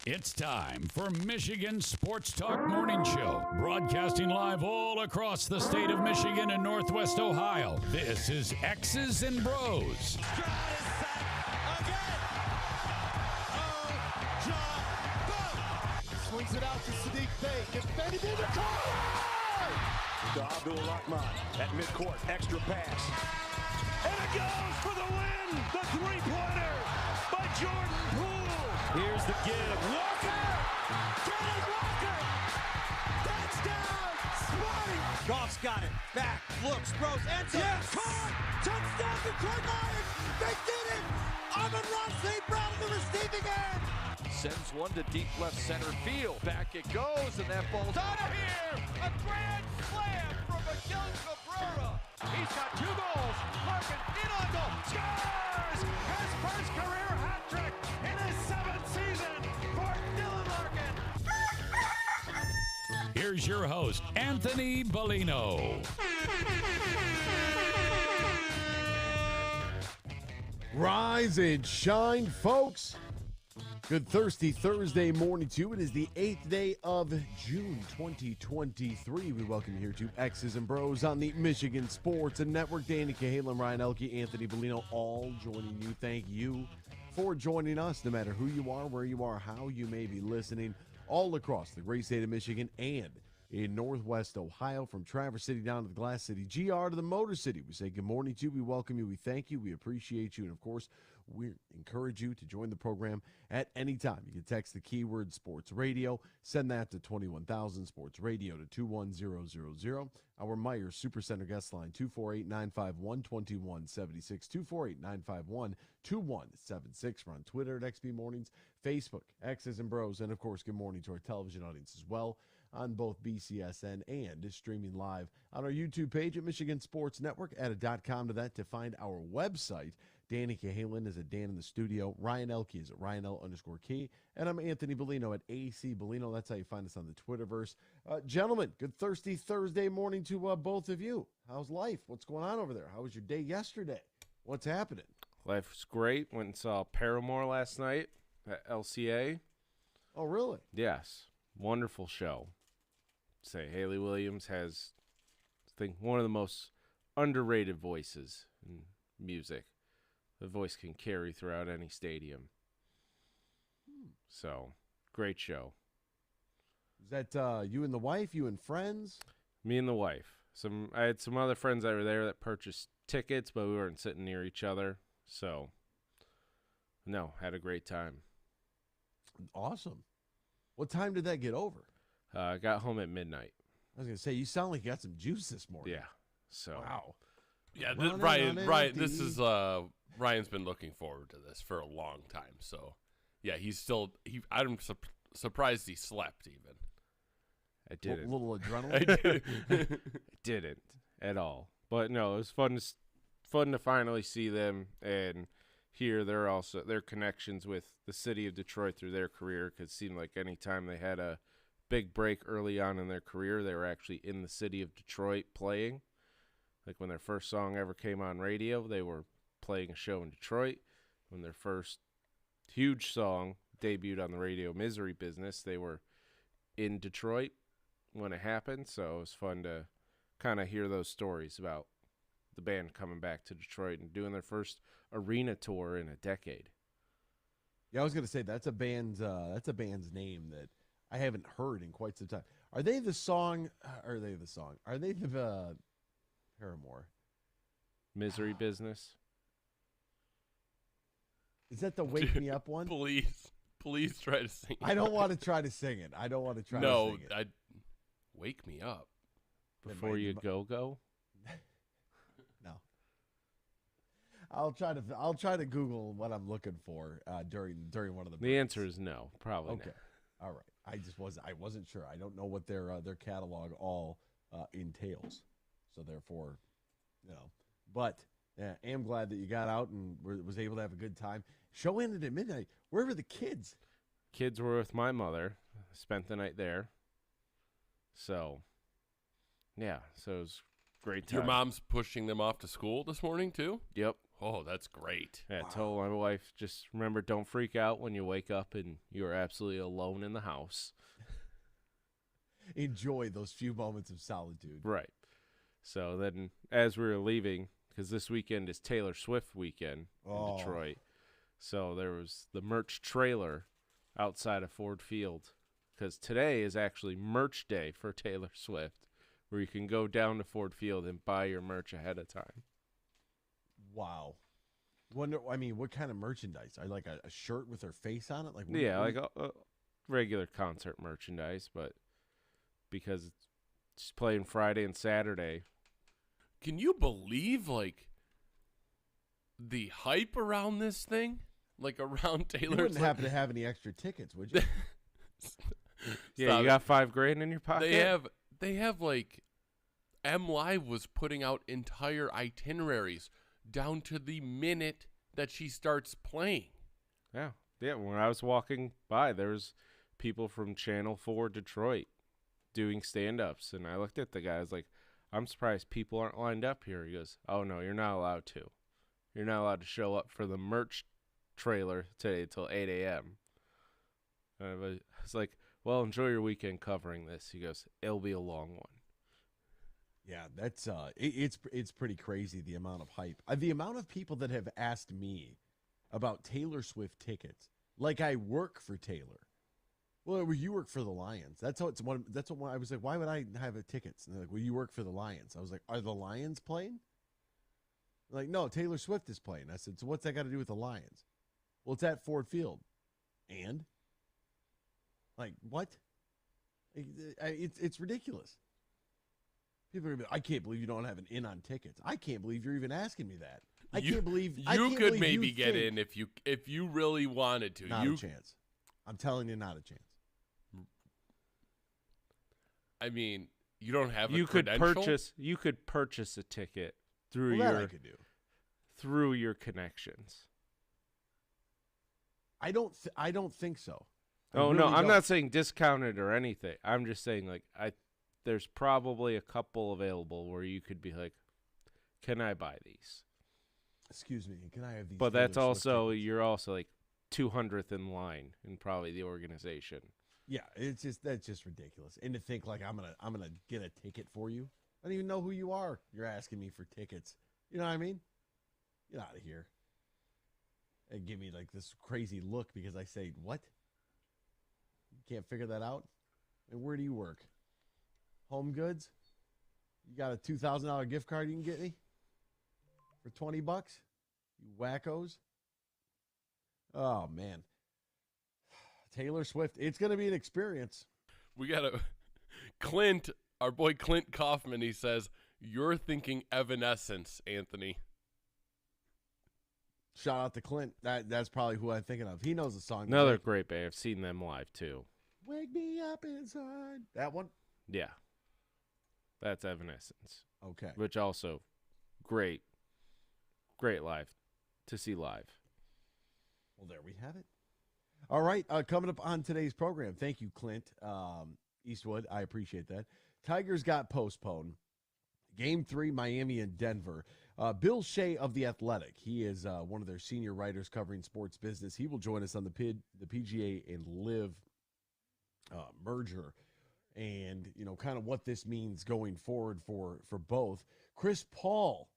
It's time for Michigan Sports Talk Morning Show, broadcasting live all across the state of Michigan and Northwest Ohio. This is X's and Bros. Crowd is set again. Oh, John, boom. Swings it out to Sadiq Bey. Gets Benny in the car. To Abdul-Rahman at midcourt. Extra pass. And it goes for the win. The three-pointer by Jordan Poole. Here's the give. Walker. Kenneth Walker. Touchdown. Spotty. Goff's got it. Back. Looks. Throws. Ends up. Yes. Caught. Touchdown Detroit Lions. They did it. Amon-Ra St. Brown in the receiving end. Sends one to deep left center field. Back it goes, and that ball's out of here. A grand slam from Miguel Cabrera. He's got 2 goals. Larkin in on goal. Scores! His first career hat trick in his 7th season for Dylan Larkin. Here's your host, Anthony Bellino. Rise and shine, folks. Good thirsty Thursday morning to you. It is the 8th day of June 2023. We welcome you here to X's and Bros on the Michigan Sports and Network. Danny Cahalan, Ryan Elke, Anthony Bellino, all joining you. Thank you for joining us, no matter who you are, where you are, how you may be listening, all across the great state of Michigan and in Northwest Ohio, from Traverse City down to the Glass City, GR to the Motor City. We say good morning to you. We welcome you. We thank you. We appreciate you. And, of course, we encourage you to join the program at any time. You can text the keyword sports radio. Send that to 21,000 sports radio to 21000. Our Myers Supercenter guest line, 248-951-2176, 248-951-2176. We're on Twitter at XB Mornings, Facebook, X's and Bros, and, of course, good morning to our television audience as well on both BCSN and streaming live on our YouTube page at Michigan Sports Network. Add a .com to that to find our website. Danny Cahalan is at Dan in the studio. Ryan Elke is at RyanL_Key. And I'm Anthony Bellino at AC Bellino. That's how you find us on the Twitterverse. Gentlemen, good thirsty Thursday morning to both of you. How's life? What's going on over there? How was your day yesterday? What's happening? Life was great. Went and saw Paramore last night at LCA. Oh, really? Yes. Wonderful show. Say Haley Williams has, I think, one of the most underrated voices in music. The voice can carry throughout any stadium. So, great show. Is that you and the wife, you and friends? Me and the wife. I had some other friends that were there that purchased tickets, but we weren't sitting near each other. So, no, had a great time. Awesome. What time did that get over? I got home at midnight. I was going to say, you sound like you got some juice this morning. Yeah. So. Wow. Yeah, Ryan, this is Ryan's been looking forward to this for a long time. So, yeah, I'm surprised he slept even. I didn't. A little adrenaline? I didn't at all. But no, it was fun to finally see them and hear their connections with the city of Detroit through their career, because it seemed like any time they had a big break early on in their career, they were actually in the city of Detroit playing. Like when their first song ever came on radio, they were playing a show in Detroit. When their first huge song debuted on the radio, Misery Business, they were in Detroit when it happened. So it was fun to kind of hear those stories about the band coming back to Detroit and doing their first arena tour in a decade. Yeah, I was going to say that's a band's name that I haven't heard in quite some time. Are they the song? Are they the Paramore? Misery Business. Is that the Wake Me Up one? Please try to sing it. I don't want to try to sing it. I don't want to try to sing it. No, Wake Me Up. Before you go? No. I'll try to Google what I'm looking for during one of the breaks. The answer is no, probably okay. not. All right. I wasn't sure. I don't know what their catalog all entails. So therefore, but I am glad that you got out and was able to have a good time. Show ended at midnight. Where were the kids? Kids were with my mother. Spent the night there. So, yeah. So it was great time. Your mom's pushing them off to school this morning too? Yep. Oh, that's great. Yeah, I told my wife, just remember, don't freak out when you wake up and you're absolutely alone in the house. Enjoy those few moments of solitude. Right. So then as we were leaving, because this weekend is Taylor Swift weekend in Detroit, so there was the merch trailer outside of Ford Field, because today is actually merch day for Taylor Swift, where you can go down to Ford Field and buy your merch ahead of time. Wow. What kind of merchandise? I like a shirt with her face on it? Like Like a regular concert merchandise, but because it's playing Friday and Saturday. Can you believe, like, the hype around this thing? Like, around Taylor? You wouldn't happen to have any extra tickets, would you? Yeah, you got $5,000 in your pocket? They have like, M Live was putting out entire itineraries down to the minute that she starts playing. Yeah. When I was walking by, there was people from Channel 4 Detroit doing stand-ups, and I looked at the guy. I was like, I'm surprised people aren't lined up here. He goes, oh, no, you're not allowed to. You're not allowed to show up for the merch trailer today till 8 a.m. And I was like, well, enjoy your weekend covering this. He goes, it'll be a long one. Yeah, that's it's pretty crazy, the amount of hype. The amount of people that have asked me about Taylor Swift tickets, like I work for Taylor. Well, you work for the Lions. That's what I was like, why would I have tickets? And they're like, well, you work for the Lions. I was like, are the Lions playing? They're like, no, Taylor Swift is playing. I said, so what's that got to do with the Lions? Well, it's at Ford Field. And? Like, what? It's ridiculous. People are going to be, I can't believe you don't have an in on tickets. I can't believe you're even asking me that. You could maybe get in if you really wanted to. Not a chance. I'm telling you, not a chance. I mean, you don't have you could purchase a ticket through through your connections. I don't think so. I'm not saying discounted or anything. I'm just saying, like, there's probably a couple available where you could be like, can I buy these? Excuse me, can I have these? But that's also, you're also like 200th in line in probably the organization. Yeah, that's just ridiculous. And to think like I'm gonna get a ticket for you. I don't even know who you are. You're asking me for tickets. You know what I mean? Get out of here. And give me like this crazy look because I say, what? You can't figure that out? And where do you work? Home Goods? You got a $2,000 gift card you can get me? For $20? You wackos? Oh, man. Taylor Swift, it's going to be an experience. We got Clint, our boy Clint Kaufman, he says, you're thinking Evanescence, Anthony. Shout out to Clint. That's probably who I'm thinking of. He knows the song. Another great band. I've seen them live, too. Wake me up inside. That one? Yeah. That's Evanescence. Okay. Which also, great live. To see live. Well, there we have it. All right, coming up on today's program, thank you, Clint Eastwood. I appreciate that. Tigers got postponed. Game 3, Miami and Denver. Bill Shea of The Athletic. He is one of their senior writers covering sports business. He will join us on the PGA and Live merger and, you know, kind of what this means going forward for both. Chris Paul,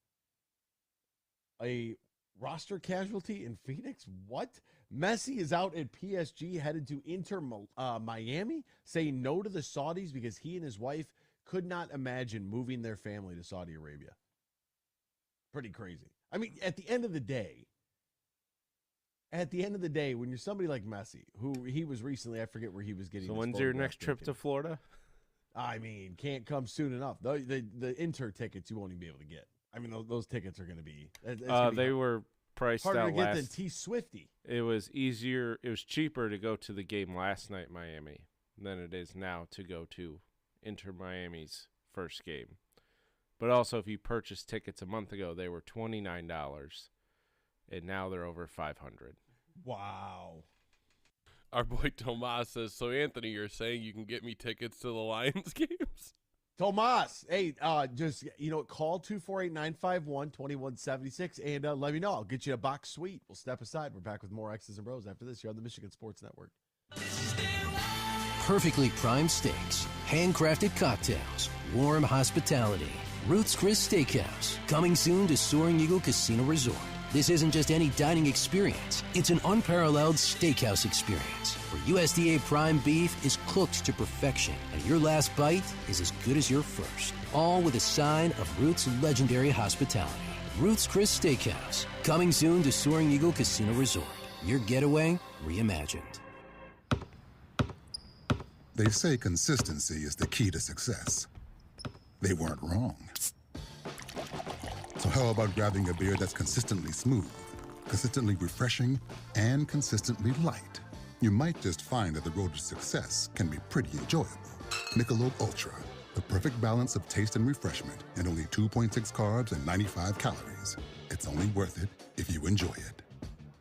a roster casualty in Phoenix? What? Messi is out at PSG, headed to Inter Miami, saying no to the Saudis because he and his wife could not imagine moving their family to Saudi Arabia. Pretty crazy. I mean, at the end of the day, when you're somebody like Messi, who he was recently, I forget where he was getting. So when's your next trip to Florida? I mean, can't come soon enough. The Inter tickets you won't even be able to get. I mean, those tickets are going to be. They were priced harder out to get last. than T Swifty. It was easier. It was cheaper to go to the game last night, Miami, than it is now to go to Inter Miami's first game. But also, if you purchased tickets a month ago, they were $29, and now they're over $500. Wow. Our boy Tomas says, so Anthony, you're saying you can get me tickets to the Lions games? Tomas, hey, just, call 248-951-2176 and let me know. I'll get you a box suite. We'll step aside. We're back with more X's and Bros after this here on the Michigan Sports Network. Perfectly primed steaks, handcrafted cocktails, warm hospitality. Ruth's Chris Steakhouse, coming soon to Soaring Eagle Casino Resort. This isn't just any dining experience. It's an unparalleled steakhouse experience where USDA prime beef is cooked to perfection and your last bite is as good as your first. All with a sign of Ruth's legendary hospitality. Ruth's Chris Steakhouse, coming soon to Soaring Eagle Casino Resort. Your getaway reimagined. They say consistency is the key to success. They weren't wrong. So how about grabbing a beer that's consistently smooth, consistently refreshing, and consistently light? You might just find that the road to success can be pretty enjoyable. Michelob Ultra, the perfect balance of taste and refreshment, and only 2.6 carbs and 95 calories. It's only worth it if you enjoy it.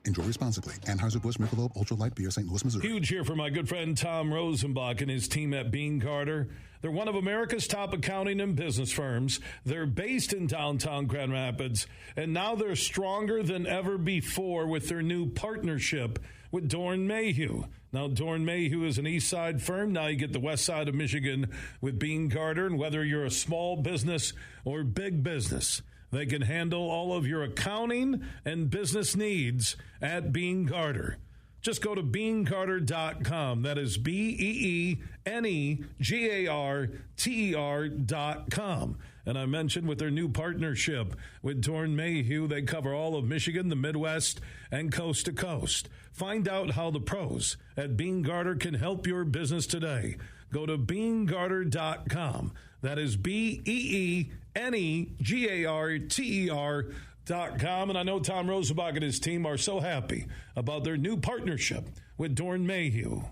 Enjoy responsibly. Anheuser-Busch Michelob Ultra Light Beer, St. Louis, Missouri. Huge here for my good friend Tom Rosenbach and his team at Bean Carter. They're one of America's top accounting and business firms. They're based in downtown Grand Rapids, and now they're stronger than ever before with their new partnership with Dorn Mayhew. Now, Dorn Mayhew is an east side firm. Now you get the west side of Michigan with Bean Carter, and whether you're a small business or big business, they can handle all of your accounting and business needs at Bean Carter. Just go to beancarter.com. That is BEENEGARTER.com. And I mentioned with their new partnership with Dorn Mayhew, they cover all of Michigan, the Midwest, and coast to coast. Find out how the pros at Bean Carter can help your business today. Go to beancarter.com. That is BEENEGARTER.com. And I know Tom Rosenbach and his team are so happy about their new partnership with Dorn Mayhew.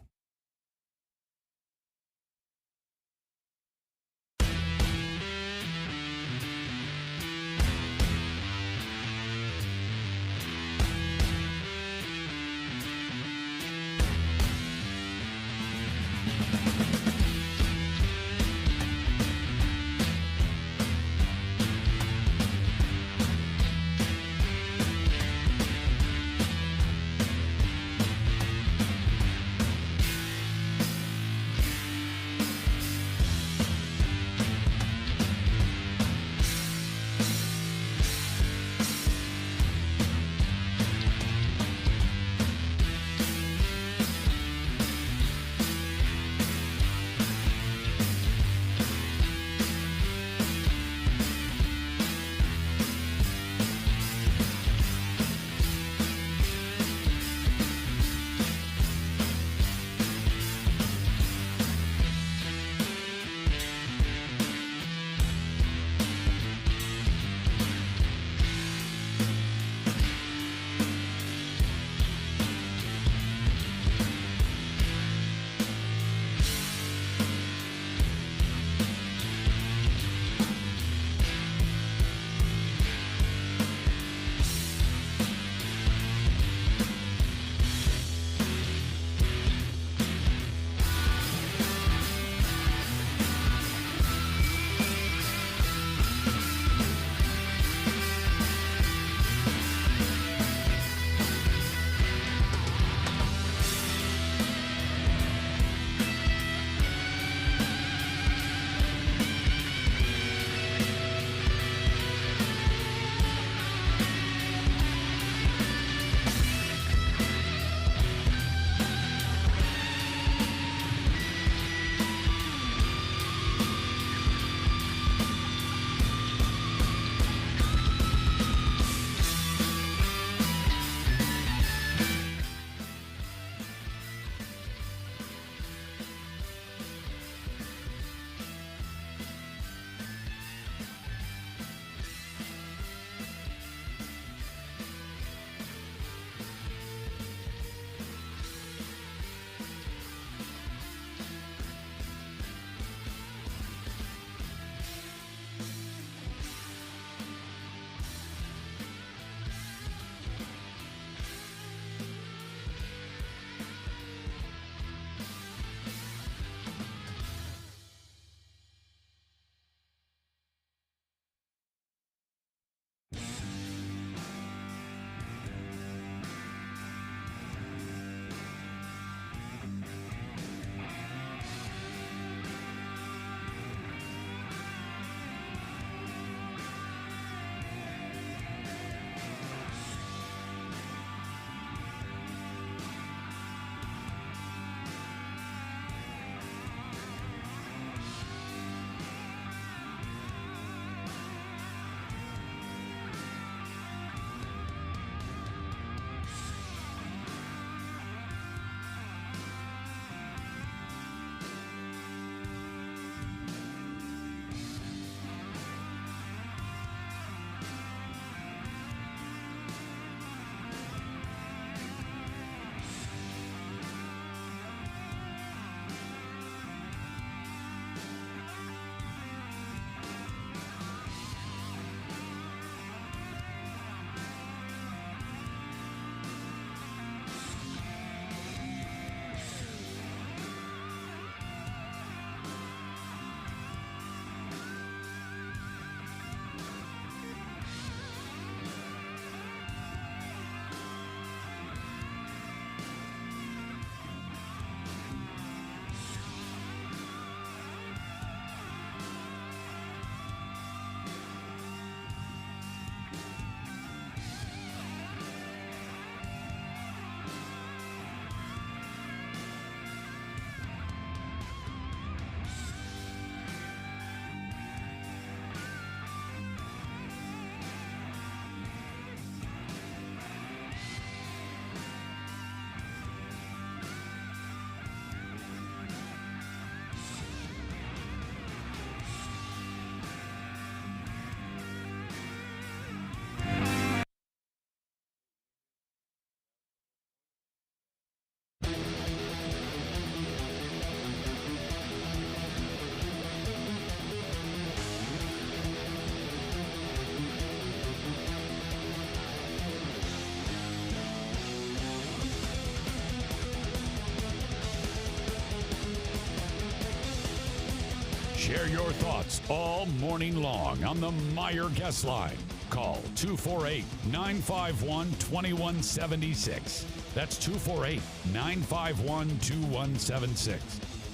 Share your thoughts all morning long on the Meyer Guest Line. Call 248-951-2176. That's 248-951-2176.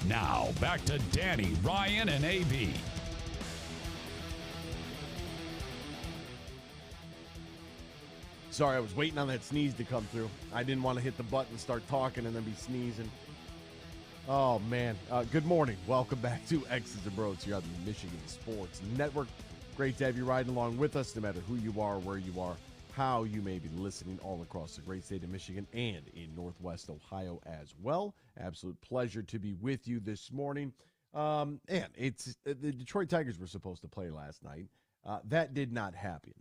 Now, back to Danny, Ryan, and AB. Sorry, I was waiting on that sneeze to come through. I didn't want to hit the button, start talking, and then be sneezing. Oh, man. Good morning. Welcome back to X's and Bros here on the Michigan Sports Network. Great to have you riding along with us, no matter who you are, where you are, how you may be listening all across the great state of Michigan and in Northwest Ohio as well. Absolute pleasure to be with you this morning. And it's the Detroit Tigers were supposed to play last night. That did not happen.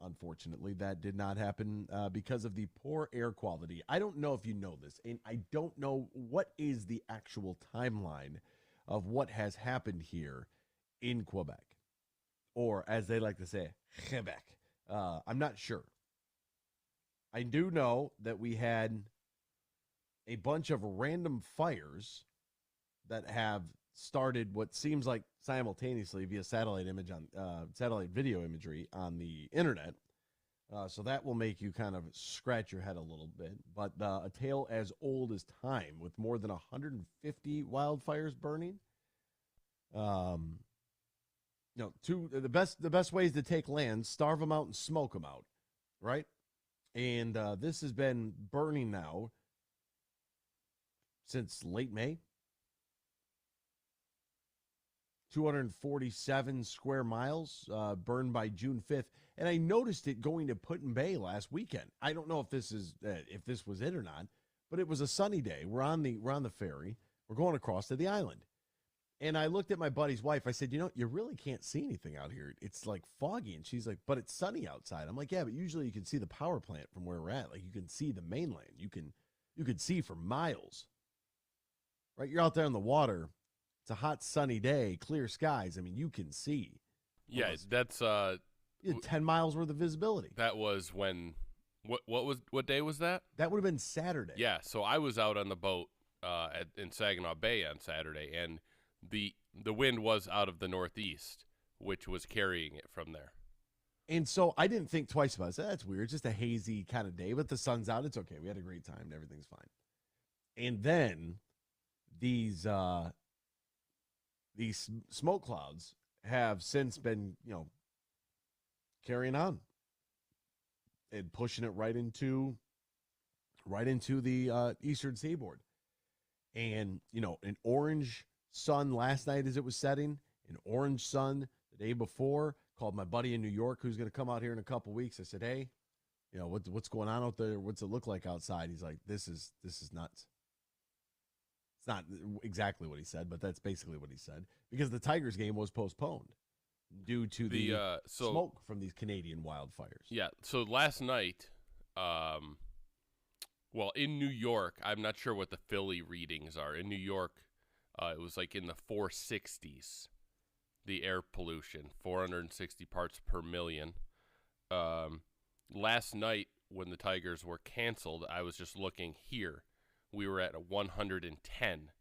Unfortunately, that did not happen because of the poor air quality. I don't know if you know this, and I don't know what is the actual timeline of what has happened here in Quebec, or as they like to say, Quebec. I'm not sure. I do know that we had a bunch of random fires that have started what seems like simultaneously via satellite video imagery on the internet. So that will make you kind of scratch your head a little bit. But a tale as old as time, with more than 150 wildfires burning. The best ways to take land: starve them out and smoke them out, right? And this has been burning now since late May. 247 square miles burned by June 5th. And I noticed it going to Put-in-Bay last weekend. I don't know if this was it or not, but it was a sunny day. We're on the ferry. We're going across to the island. And I looked at my buddy's wife. I said, you really can't see anything out here. It's like foggy. And she's like, but it's sunny outside. I'm like, yeah, but usually you can see the power plant from where we're at. Like, you can see the mainland. You can see for miles. Right? You're out there in the water. It's a hot, sunny day, clear skies. I mean, you can see. Yeah, that's 10 miles worth of visibility. That was when what day was that? That would have been Saturday. Yeah, so I was out on the boat in Saginaw Bay on Saturday, and the wind was out of the northeast, which was carrying it from there. And so I didn't think twice about it. I said, that's weird, just a hazy kind of day, but the sun's out. It's okay. We had a great time. Everything's fine. And then these smoke clouds have since been, carrying on and pushing it right into the eastern seaboard. And, an orange sun last night as it was setting, an orange sun the day before. Called my buddy in New York who's going to come out here in a couple weeks. I said, hey, what's going on out there? What's it look like outside? He's like, this is nuts. It's not exactly what he said, but that's basically what he said, because the Tigers game was postponed due to the smoke from these Canadian wildfires. Yeah, so last night, in New York, I'm not sure what the Philly readings are. In New York, it was like in the 460s, the air pollution, 460 parts per million. Last night, when the Tigers were canceled, I was just looking here. We were at 110.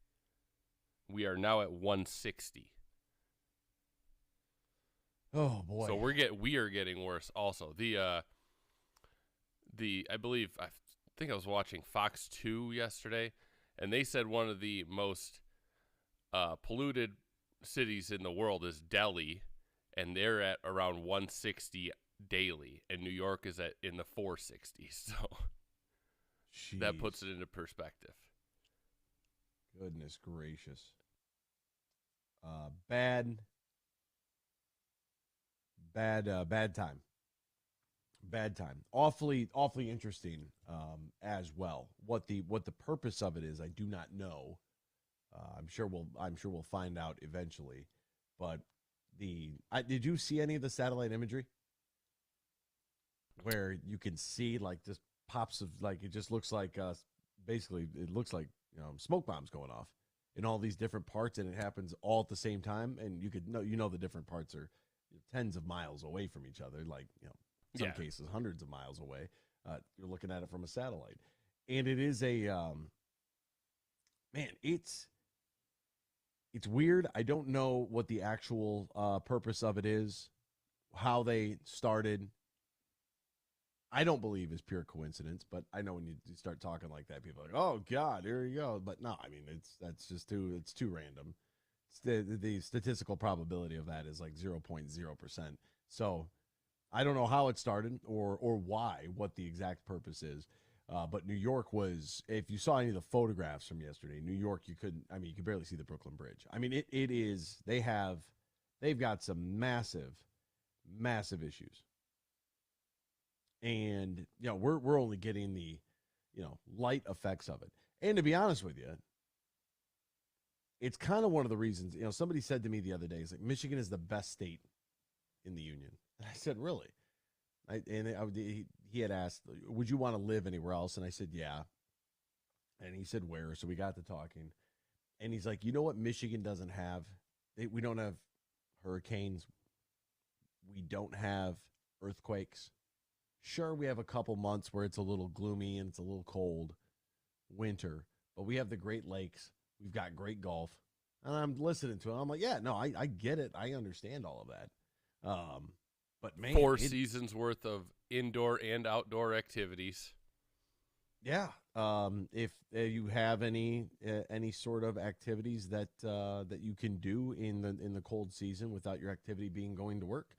We are now at 160. Oh boy! So we are getting worse. Also, I think I was watching Fox 2 yesterday, and they said one of the most polluted cities in the world is Delhi, and they're at around 160 daily, and New York is in the 460s. So. Jeez. That puts it into perspective. Goodness gracious. Bad time. Bad time. Awfully interesting as well. What the purpose of it is, I do not know. I'm sure we'll find out eventually. But did you see any of the satellite imagery where you can see like just pops of, like, it just looks like basically it looks like smoke bombs going off in all these different parts, and it happens all at the same time, and you could know the different parts are tens of miles away from each other, like in some cases hundreds of miles away. You're looking at it from a satellite, and it is a it's It's weird. I don't know what the actual purpose of it is, how they started. I don't believe is pure coincidence, but I know when you start talking like that, people are like, "Oh God, here you go." But no, I mean it's too random. The statistical probability of that is like 0.0%. So I don't know how it started or why, what the exact purpose is. But New York was, if you saw any of the photographs from yesterday, New York, you could barely see the Brooklyn Bridge. I mean, it is, they've got some massive issues. And, we're only getting the, light effects of it. And to be honest with you, it's kind of one of the reasons, somebody said to me the other day, it's like, Michigan is the best state in the union. And I said, really? He had asked, would you want to live anywhere else? And I said, yeah. And he said, where? So we got to talking. And he's like, you know what Michigan doesn't have? We don't have hurricanes. We don't have earthquakes. Sure, we have a couple months where it's a little gloomy and it's a little cold, winter. But we have the Great Lakes. We've got great golf. And I'm listening to it. I'm like, yeah, no, I get it. I understand all of that. But man, 4 seasons worth of indoor and outdoor activities. Yeah. If you have any sort of activities that you can do in the cold season without your activity being going to work,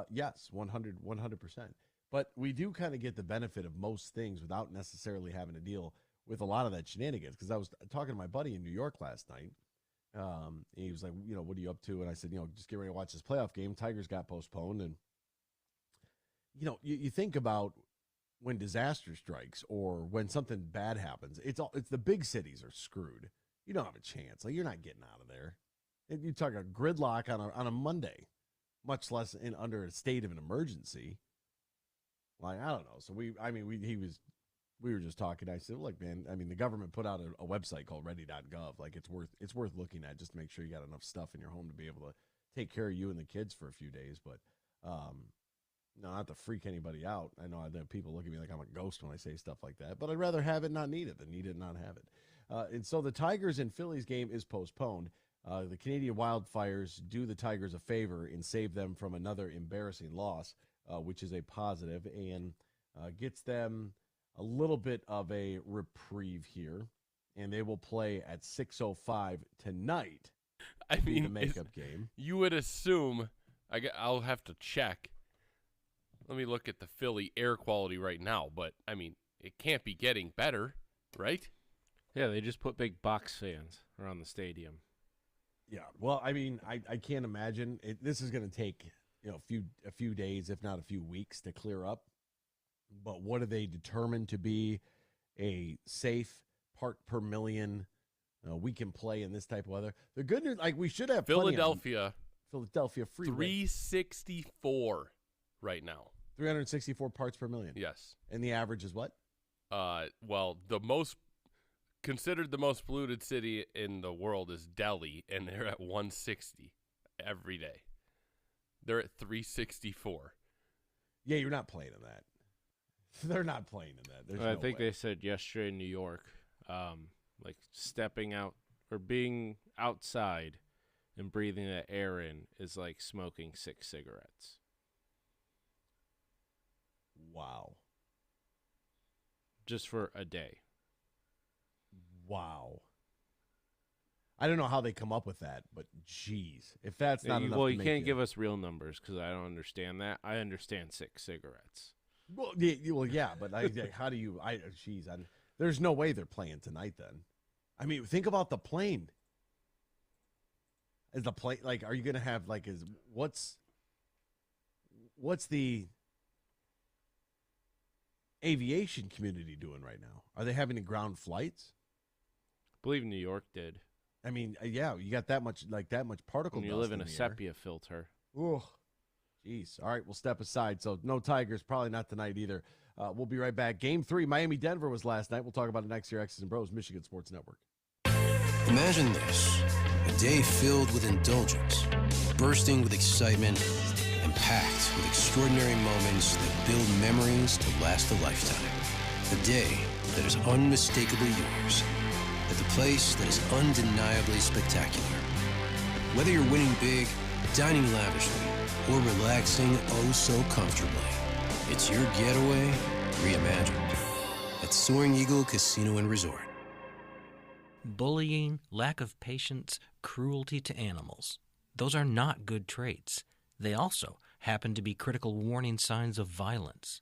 yes, 100%. But we do kind of get the benefit of most things without necessarily having to deal with a lot of that shenanigans. Because I was talking to my buddy in New York last night. He was like, what are you up to? And I said, just get ready to watch this playoff game. Tigers got postponed. And, you think about when disaster strikes or when something bad happens, it's the big cities are screwed. You don't have a chance. Like, you're not getting out of there. And you talk a gridlock on a Monday, much less under a state of an emergency. Like, I don't know. So we were just talking. I said, look, man, the government put out a website called ready.gov. Like, it's worth looking at just to make sure you got enough stuff in your home to be able to take care of you and the kids for a few days. But, no, not to freak anybody out. I know people look at me like I'm a ghost when I say stuff like that, but I'd rather have it not need it than need it not have it. And so the Tigers and Phillies game is postponed. The Canadian wildfires do the Tigers a favor and save them from another embarrassing loss, which is a positive, and gets them a little bit of a reprieve here. And they will play at 6:05 tonight. The makeup game. You would assume, I'll have to check. Let me look at the Philly air quality right now, but, it can't be getting better, right? Yeah, they just put big box fans around the stadium. Yeah, well, I can't imagine. This is going to take a few days, if not a few weeks, to clear up. But what are they determined to be a safe part per million we can play in this type of weather? The good news, we should have Philadelphia free 364 right now. 364 parts per million. Yes. And the average is what? Well, considered the most polluted city in the world is Delhi, and they're at 160 every day. They're at 364. Yeah, you're not playing in that. They're not playing in that. There's I no think way. they said yesterday in New York, stepping out or being outside and breathing that air in is like smoking 6 cigarettes. Wow. Just for a day. Wow. I don't know how they come up with that, but geez, if that's not enough. Well, you can't give us real numbers because I don't understand that. I understand 6 cigarettes. Well, yeah, but how do you? There's no way they're playing tonight. Then, think about the plane. Is the plane are you going to have what's the aviation community doing right now? Are they having ground flights? I believe New York did. Yeah, you got that much particle when dust. You live in a air. sepia filter. Oh, jeez. All right, we'll step aside. So no Tigers, probably not tonight either. We'll be right back. Game 3, Miami-Denver was last night. We'll talk about it next year. X's and Bros, Michigan Sports Network. Imagine this, a day filled with indulgence, bursting with excitement, and packed with extraordinary moments that build memories to last a lifetime. A day that is unmistakably yours, at the place that is undeniably spectacular. Whether you're winning big, dining lavishly, or relaxing oh so comfortably, it's your getaway reimagined at Soaring Eagle Casino and Resort. Bullying, lack of patience, cruelty to animals. Those are not good traits. They also happen to be critical warning signs of violence.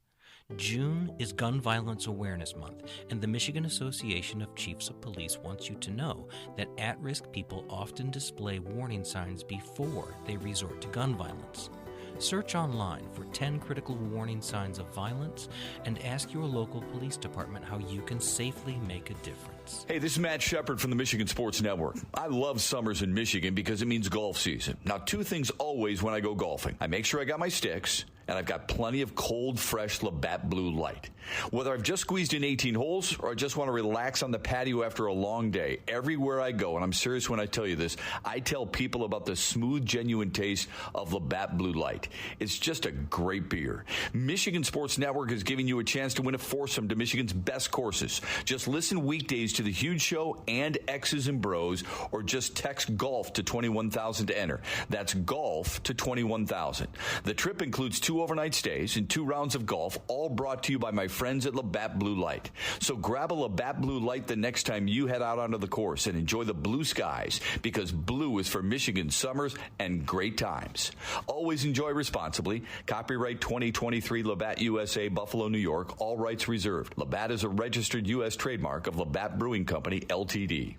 June is Gun Violence Awareness Month, and the Michigan Association of Chiefs of Police wants you to know that at-risk people often display warning signs before they resort to gun violence. Search online for 10 critical warning signs of violence and ask your local police department how you can safely make a difference. Hey, this is Matt Shepard from the Michigan Sports Network. I love summers in Michigan because it means golf season. Now, two things always when I go golfing. I make sure I got my sticks, and I've got plenty of cold, fresh Labatt Blue Light. Whether I've just squeezed in 18 holes or I just want to relax on the patio after a long day, everywhere I go, and I'm serious when I tell you this, I tell people about the smooth, genuine taste of Labatt Blue Light. It's just a great beer. Michigan Sports Network is giving you a chance to win a foursome to Michigan's best courses. Just listen weekdays to The Huge Show and X's and Bros, or just text GOLF to 21,000 to enter. That's GOLF to 21,000. The trip includes 2 overnight stays and 2 rounds of golf, all brought to you by my friends at Labatt Blue Light. So grab a Labatt Blue Light the next time you head out onto the course and enjoy the blue skies, because blue is for Michigan summers and great times. Always enjoy responsibly. Copyright 2023 Labatt USA, Buffalo, New York. All rights reserved. Labatt is a registered U.S. trademark of Labatt Brewing Company, Ltd.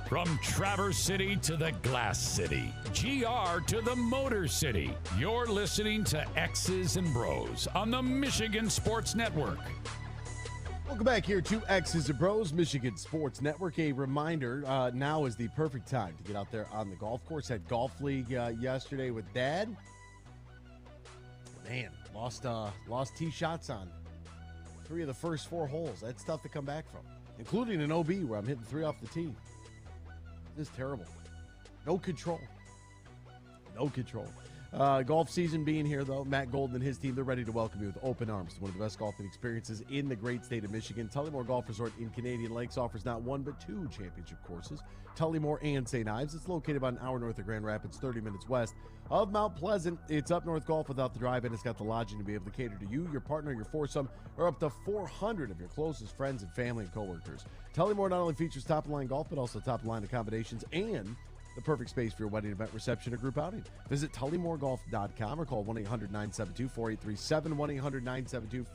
From Traverse City to the Glass City, GR to the Motor City, you're listening to X's and Bros on the Michigan Sports Network. Welcome back here to X's and Bros, Michigan Sports Network. A reminder, now is the perfect time to get out there on the golf course. Had Golf League yesterday with Dad. Man, lost tee shots on 3 of the first 4 holes. That's tough to come back from, including an OB where I'm hitting 3 off the tee. This is terrible. No control. Golf season being here, though. Matt Golden and his team, they're ready to welcome you with open arms to one of the best golfing experiences in the great state of Michigan. Tullymore Golf Resort in Canadian Lakes offers not 1 but 2 championship courses. Tullymore and St. Ives. It's located about an hour north of Grand Rapids, 30 minutes west of Mount Pleasant. It's up north golf without the drive, and it's got the lodging to be able to cater to you, your partner, your foursome, or up to 400 of your closest friends and family and coworkers. Tullymore not only features top-line golf, but also top-line accommodations and the perfect space for your wedding event, reception, or group outing. Visit TullymoreGolf.com or call 1-800-972-4837,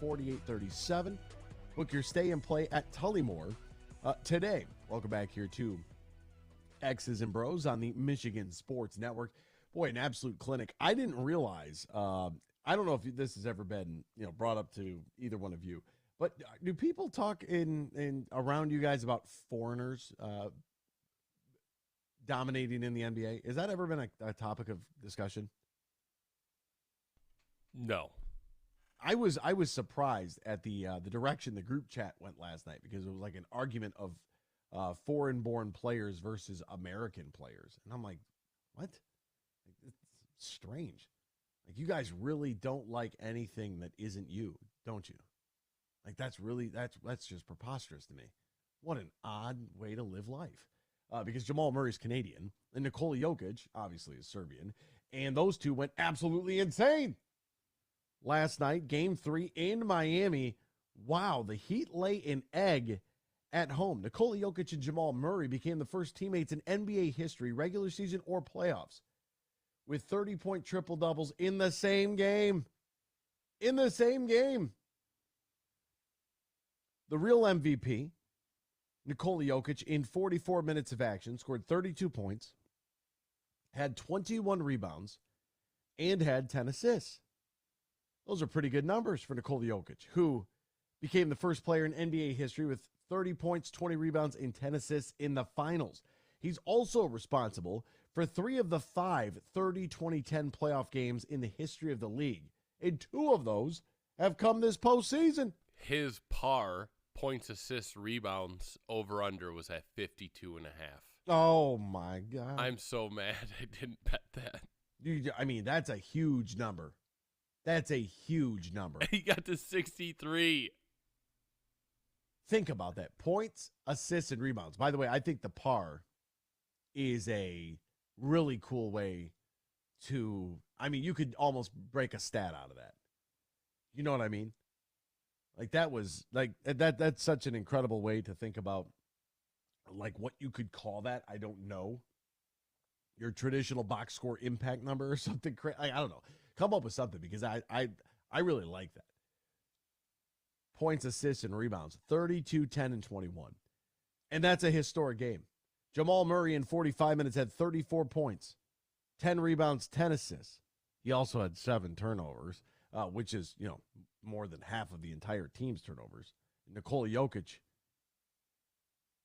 1-800-972-4837. Book your stay and play at Tullymore today. Welcome back here to X's and Bros on the Michigan Sports Network. Boy, an absolute clinic. I didn't realize, I don't know if this has ever been brought up to either one of you, but do people talk in around you guys about foreigners dominating in the NBA? Has that ever been a topic of discussion? No. I was surprised at the direction the group chat went last night, because it was like an argument of foreign-born players versus American players. And I'm like, what? It's strange. Like, you guys really don't like anything that isn't you, don't you? Like, that's just preposterous to me. What an odd way to live life. Because Jamal Murray's Canadian, and Nikola Jokic, obviously, is Serbian, and those two went absolutely insane last night, Game 3 in Miami. Wow, the Heat lay an egg at home. Nikola Jokic and Jamal Murray became the first teammates in NBA history, regular season or playoffs, with 30-point triple-doubles in the same game. In the same game. The real MVP, Nikola Jokic, in 44 minutes of action, scored 32 points, had 21 rebounds, and had 10 assists. Those are pretty good numbers for Nikola Jokic, who became the first player in NBA history with 30 points, 20 rebounds, and 10 assists in the finals. He's also responsible for 3 of the 5 30-20-10 playoff games in the history of the league, and 2 of those have come this postseason. His par points, assists, rebounds over-under was at 52.5. Oh, my God. I'm so mad I didn't bet that. I mean, that's a huge number. That's a huge number. He got to 63. Think about that. Points, assists, and rebounds. By the way, I think the par is a really cool way to, I mean, you could almost break a stat out of that. You know what I mean? Like, that was, like, that's such an incredible way to think about, like, what you could call that. I don't know. Your traditional box score impact number or something. I don't know. Come up with something, because I really like that. Points, assists, and rebounds. 32, 10, and 21. And that's a historic game. Jamal Murray in 45 minutes had 34 points, 10 rebounds, 10 assists. He also had 7 turnovers, which is, more than half of the entire team's turnovers. Nikola Jokic,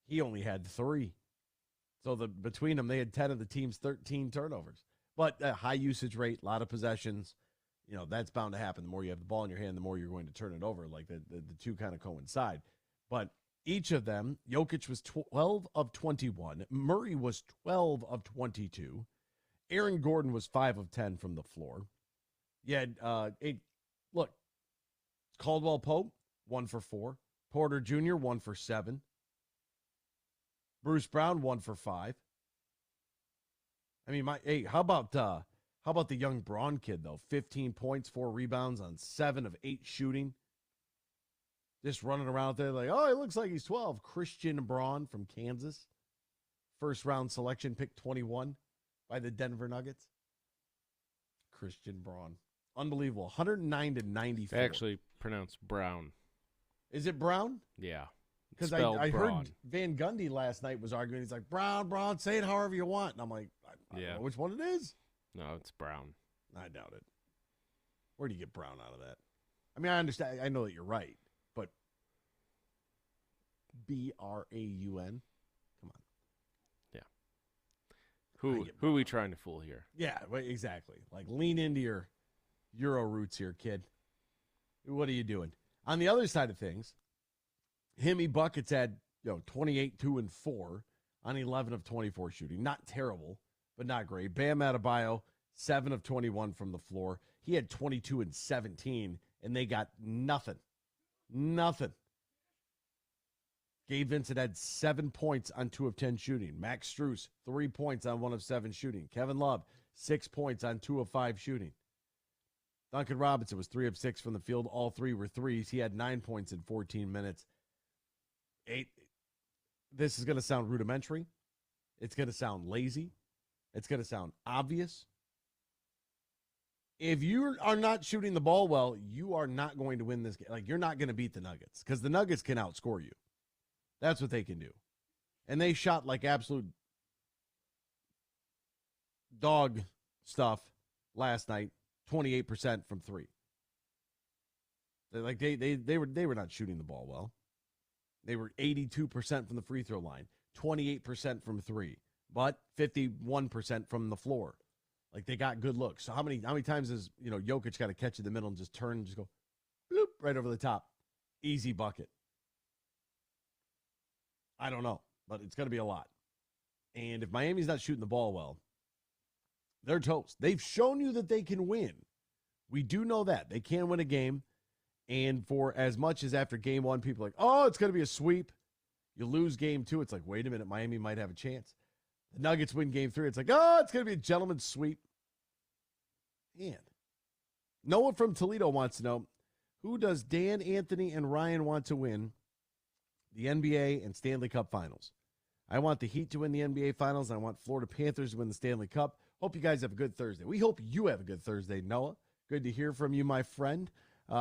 he only had 3. So between them, they had 10 of the team's 13 turnovers. But a high usage rate, a lot of possessions, that's bound to happen. The more you have the ball in your hand, the more you're going to turn it over. Like the two kind of coincide. But each of them, Jokic was 12 of 21. Murray was 12 of 22. Aaron Gordon was 5 of 10 from the floor. You had, look, Caldwell Pope, 1 for 4. Porter Jr., 1 for 7. Bruce Brown, 1 for 5. I mean, how about the young Braun kid, though? 15 points, 4 rebounds on 7 of 8 shooting. Just running around there like, oh, it looks like he's 12. Christian Braun from Kansas. First round selection, pick 21 by the Denver Nuggets. Christian Braun. Unbelievable. 109 to 94. They actually pronounced Brown. Is it Brown? Yeah. Because I heard Van Gundy last night was arguing. He's like, Brown, say it however you want. And I'm like, I don't know which one it is. No, it's Brown. I doubt it. Where do you get Brown out of that? I mean, I understand. I know that you're right, but Braun? Come on. Yeah. Who are we trying to fool here? Yeah, exactly. Like, lean into your Euro roots here, kid. What are you doing? On the other side of things, Himmy Buckets had 28, 2, and 4 on 11 of 24 shooting. Not terrible, but not great. Bam Adebayo, 7 of 21 from the floor. He had 22 and 17, and they got nothing. Nothing. Gabe Vincent had 7 points on 2 of 10 shooting. Max Strus, 3 points on 1 of 7 shooting. Kevin Love, 6 points on 2 of 5 shooting. Duncan Robinson was 3 of 6 from the field. All 3 were threes. He had 9 points in 14 minutes. This is going to sound rudimentary. It's going to sound lazy. It's going to sound obvious. If you are not shooting the ball well, you are not going to win this game. Like, you're not going to beat the Nuggets because the Nuggets can outscore you. That's what they can do. And they shot like absolute dog stuff last night, 28% from 3. They were not shooting the ball well. They were 82% from the free throw line, 28% from 3, but 51% from the floor. Like, they got good looks. So how many times has Jokic got to catch in the middle and just turn and just go bloop right over the top? Easy bucket. I don't know, but it's going to be a lot. And if Miami's not shooting the ball well, they're toast. They've shown you that they can win. We do know that. They can win a game. And for as much as after game 1, people are like, oh, it's going to be a sweep. You lose game 2. It's like, wait a minute, Miami might have a chance. The Nuggets win game 3. It's like, oh, it's going to be a gentleman's sweep. Man. Noah from Toledo wants to know, who does Dan, Anthony, and Ryan want to win the NBA and Stanley Cup Finals? I want the Heat to win the NBA Finals, and I want Florida Panthers to win the Stanley Cup. Hope you guys have a good Thursday. We hope you have a good Thursday, Noah. Good to hear from you, my friend.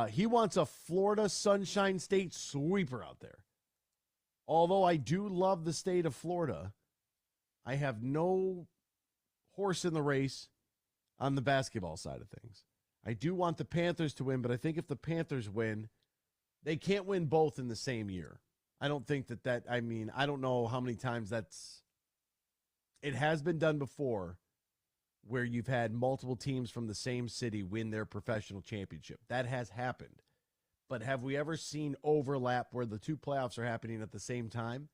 He wants a Florida Sunshine State sweeper out there. Although I do love the state of Florida, I have no horse in the race on the basketball side of things. I do want the Panthers to win, but I think if the Panthers win, they can't win both in the same year. I don't think I don't know how many times it has been done before where you've had multiple teams from the same city win their professional championship. That has happened. But have we ever seen overlap where the 2 playoffs are happening at the same time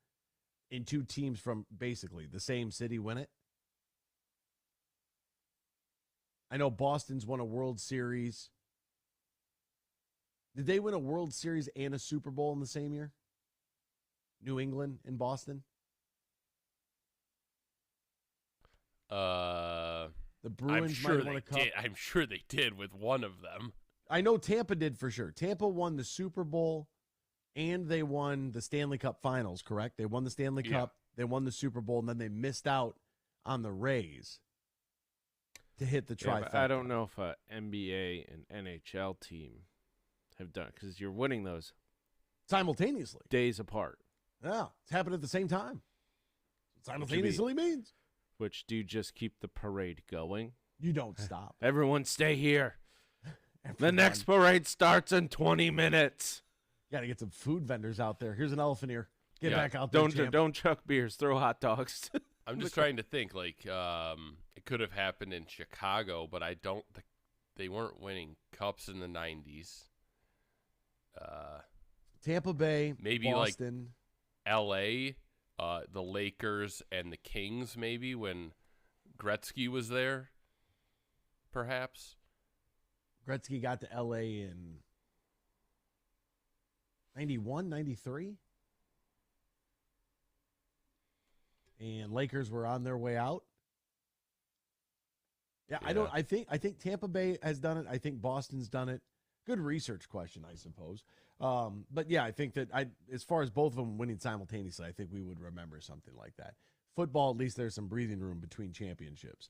and 2 teams from basically the same city win it? I know Boston's won a World Series. Did they win a World Series and a Super Bowl in the same year? New England and Boston? The Bruins might have won a cup. I'm sure they did with one of them. I know Tampa did for sure. Tampa won the Super Bowl and they won the Stanley Cup Finals, correct? They won the Stanley Cup, they won the Super Bowl, and then they missed out on the Rays to hit the trifecta. I don't know if a NBA and NHL team have done it because you're winning those simultaneously, days apart. Yeah, it's happened at the same time. Simultaneously means. Which, do you just keep the parade going? You don't stop. Everyone stay here. The next parade starts in 20 minutes. Got to get some food vendors out there. Here's an elephant ear. Get back out there, Don't chuck beers. Throw hot dogs. I'm just trying to think. Like, it could have happened in Chicago, but I don't think they weren't winning cups in the 90s. Tampa Bay, maybe Boston. Like L.A., the Lakers and the Kings, maybe when Gretzky was there, perhaps. Gretzky got to L.A. in 91, 93. And Lakers were on their way out. Yeah. I think Tampa Bay has done it. I think Boston's done it. Good research question, I suppose. But yeah, I think that as far as both of them winning simultaneously, I think we would remember something like that. Football, at least there's some breathing room between championships.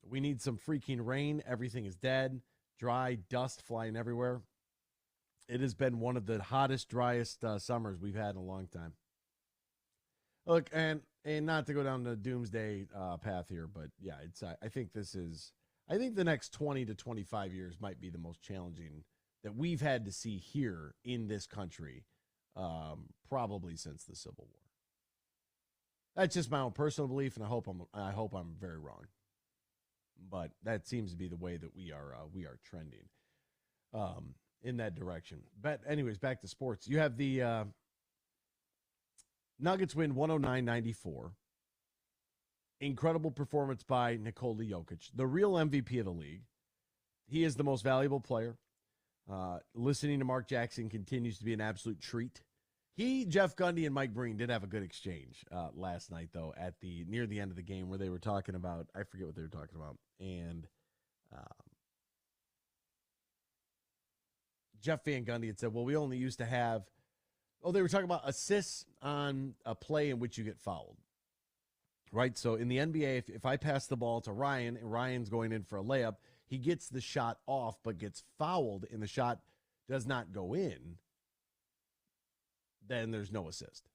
We need some freaking rain. Everything is dead, dry, dust flying everywhere. It has been one of the hottest, driest summers we've had in a long time. Look, and not to go down the doomsday path here, but yeah, I think the next 20 to 25 years might be the most challenging that we've had to see here in this country, probably since the Civil War. That's just my own personal belief, and I hope I'm very wrong. But that seems to be the way that we are trending in that direction. But anyways, back to sports. You have the Nuggets win 109-94. Incredible performance by Nikola Jokic, the real MVP of the league. He is the most valuable player. Listening to Mark Jackson continues to be an absolute treat. Jeff Gundy, and Mike Breen did have a good exchange last night, though, at near the end of the game where they were talking about, I forget what they were talking about, and Jeff Van Gundy had said, well, we only used to have, they were talking about assists on a play in which you get fouled, right? So in the NBA, if I pass the ball to Ryan and Ryan's going in for a layup, he gets the shot off but gets fouled and the shot does not go in, then there's no assist,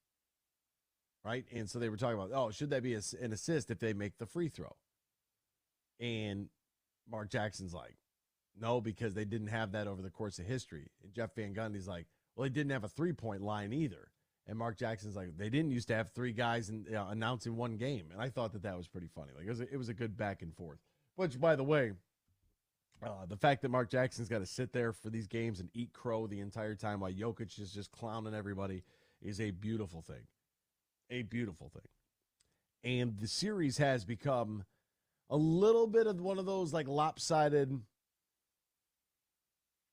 right? And so they were talking about, should that be an assist if they make the free throw? And Mark Jackson's like, no, because they didn't have that over the course of history. And Jeff Van Gundy's like, well, they didn't have a three-point line either. And Mark Jackson's like, they didn't used to have three guys announcing one game. And I thought that was pretty funny. Like it was a good back and forth. Which, by the way, the fact that Mark Jackson's got to sit there for these games and eat crow the entire time while Jokic is just clowning everybody is a beautiful thing. A beautiful thing. And the series has become a little bit of one of those like lopsided,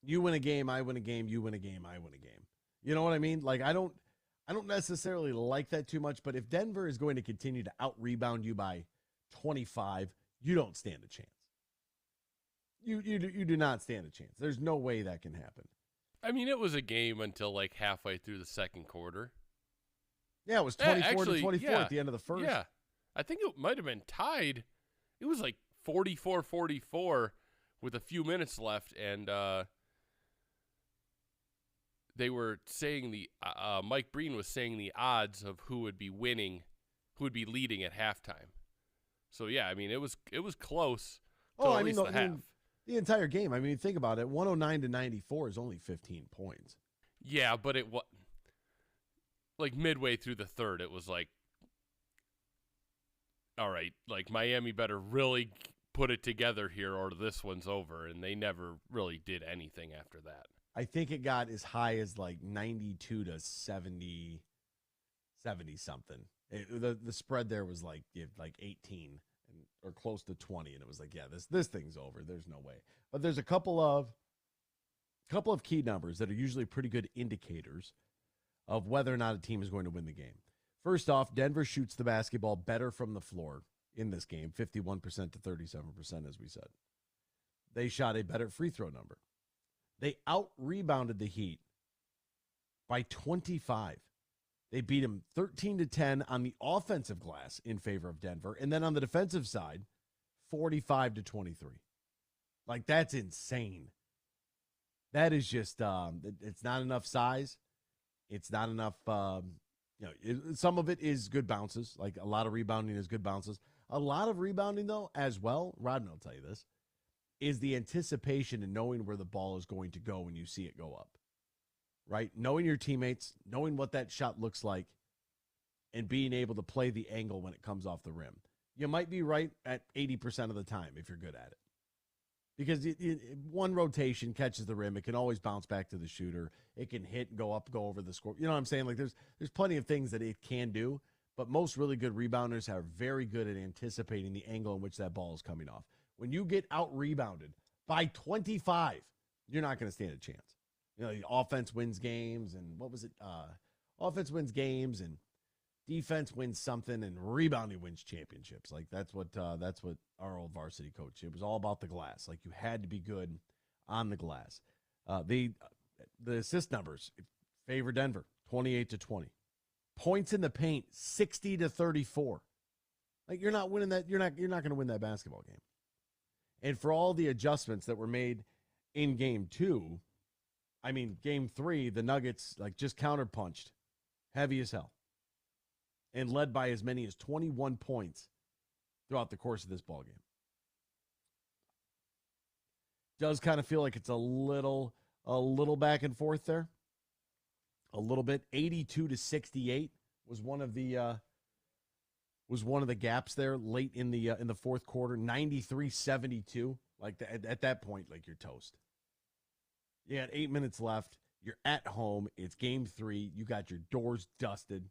you win a game, I win a game, you win a game, I win a game. You know what I mean? Like I don't necessarily like that too much, but if Denver is going to continue to out-rebound you by 25, you don't stand a chance. You do not stand a chance. There's no way that can happen. I mean, it was a game until like halfway through the second quarter. Yeah, it was 24-24 at the end of the first. Yeah, I think it might have been tied. It was like 44-44 with a few minutes left, and they were saying Mike Breen was saying the odds of who would be winning, who would be leading at halftime. So yeah, I mean it was close. The entire game. I mean, think about it. 109-94 is only 15 points. Yeah, but it was like midway through the third. It was like, all right, like Miami better really put it together here, or this one's over. And they never really did anything after that. I think it got as high as like 92 to 70 something. The spread there was like 18. Or close to 20, and it was like, yeah, this thing's over. There's no way. But there's a couple of key numbers that are usually pretty good indicators of whether or not a team is going to win the game. First off, Denver shoots the basketball better from the floor in this game, 51% to 37%, as we said. They shot a better free throw number. They out-rebounded the Heat by 25. They beat him 13-10 on the offensive glass in favor of Denver. And then on the defensive side, 45-23. Like, that's insane. That is just, it's not enough size. It's not enough, some of it is good bounces. Like, a lot of rebounding is good bounces. A lot of rebounding, though, as well, Rodman will tell you this, is the anticipation and knowing where the ball is going to go when you see it go up. Right? Knowing your teammates, knowing what that shot looks like, and being able to play the angle when it comes off the rim. You might be right at 80% of the time if you're good at it. Because one rotation catches the rim, it can always bounce back to the shooter. It can hit and go up, go over the score. You know what I'm saying? Like there's plenty of things that it can do, but most really good rebounders are very good at anticipating the angle in which that ball is coming off. When you get out-rebounded by 25, you're not going to stand a chance. You know, the offense wins games, and what was it? Offense wins games, and defense wins something, and rebounding wins championships. Like that's what our old varsity coach. It was all about the glass. Like you had to be good on the glass. The assist numbers favor Denver, 28-20. Points in the paint, 60-34. Like you're not winning that. You're not going to win that basketball game. And for all the adjustments that were made in game 2. I mean, game 3, the Nuggets just counterpunched, heavy as hell, and led by as many as 21 points throughout the course of this ballgame. Does kind of feel like it's a little back and forth there. A little bit. 82-68 was one of the gaps there late in the fourth quarter. 93-72. At that point, you're toast. You got 8 minutes left. You're at home. It's game 3. You got your doors dusted.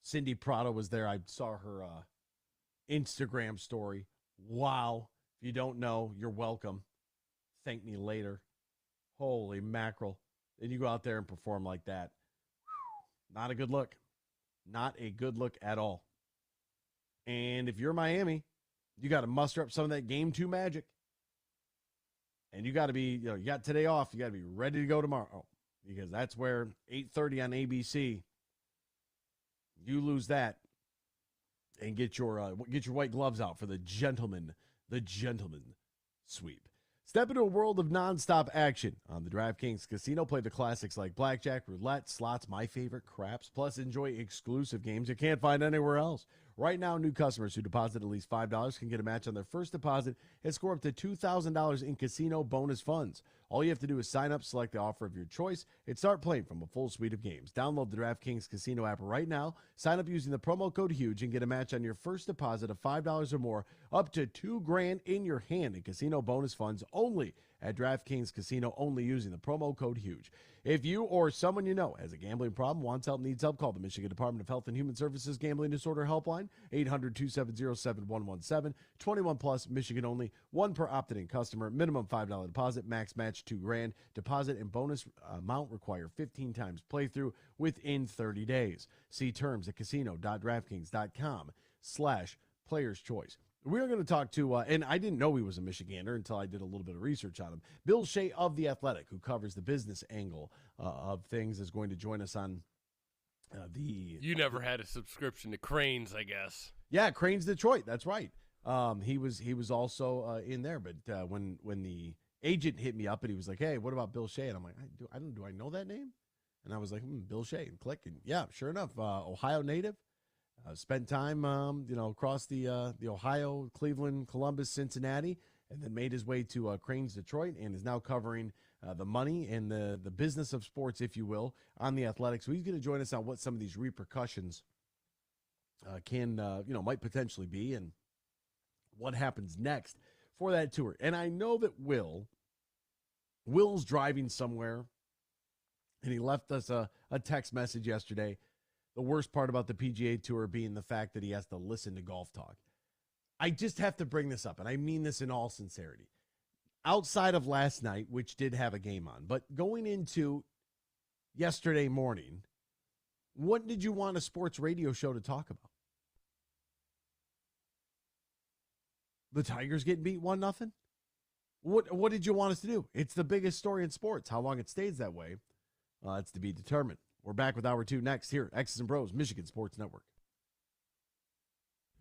Cindy Prado was there. I saw her Instagram story. Wow. If you don't know, you're welcome. Thank me later. Holy mackerel. Then you go out there and perform like that. Not a good look. Not a good look at all. And if you're Miami, you got to muster up some of that game 2 magic. And you got to be, you got today off. You got to be ready to go tomorrow. Because that's where 8:30 on ABC, you lose that and get your white gloves out for the gentleman sweep. Step into a world of nonstop action on the DraftKings Casino. Play the classics like blackjack, roulette, slots, my favorite, craps. Plus, enjoy exclusive games you can't find anywhere else. Right now, new customers who deposit at least $5 can get a match on their first deposit and score up to $2,000 in casino bonus funds. All you have to do is sign up, select the offer of your choice, and start playing from a full suite of games. Download the DraftKings Casino app right now. Sign up using the promo code HUGE and get a match on your first deposit of $5 or more, up to $2,000 in your hand in casino bonus funds only at DraftKings Casino, only using the promo code HUGE. If you or someone you know has a gambling problem, wants help, needs help, call the Michigan Department of Health and Human Services Gambling Disorder Helpline, 800-270-7117, 21 plus, Michigan only, one per opted-in customer, minimum $5 deposit, max match $2,000, deposit and bonus amount require 15 times playthrough within 30 days. See terms at casino.draftkings.com/players choice. We're going to talk to, and I didn't know he was a Michigander until I did a little bit of research on him. Bill Shea of The Athletic, who covers the business angle of things, is going to join us on the... You never had a subscription to Cranes, I guess. Yeah, Cranes Detroit. That's right. He was also in there, but when the agent hit me up and he was like, "Hey, what about Bill Shea?" And I'm like, do I know that name? And I was like, Bill Shea, and click, and yeah, sure enough, Ohio native. Spent time, across the Ohio, Cleveland, Columbus, Cincinnati, and then made his way to Cranes Detroit, and is now covering the money and the business of sports, if you will, on The Athletic. So he's going to join us on what some of these repercussions might potentially be, and what happens next for that tour. And I know that Will's driving somewhere, and he left us a text message yesterday. The worst part about the PGA Tour being the fact that he has to listen to Golf Talk. I just have to bring this up, and I mean this in all sincerity. Outside of last night, which did have a game on, but going into yesterday morning, what did you want a sports radio show to talk about? The Tigers getting beat 1-0? What did you want us to do? It's the biggest story in sports. How long it stays that way, it's to be determined. We're back with Hour 2 next here at X's and Bros, Michigan Sports Network.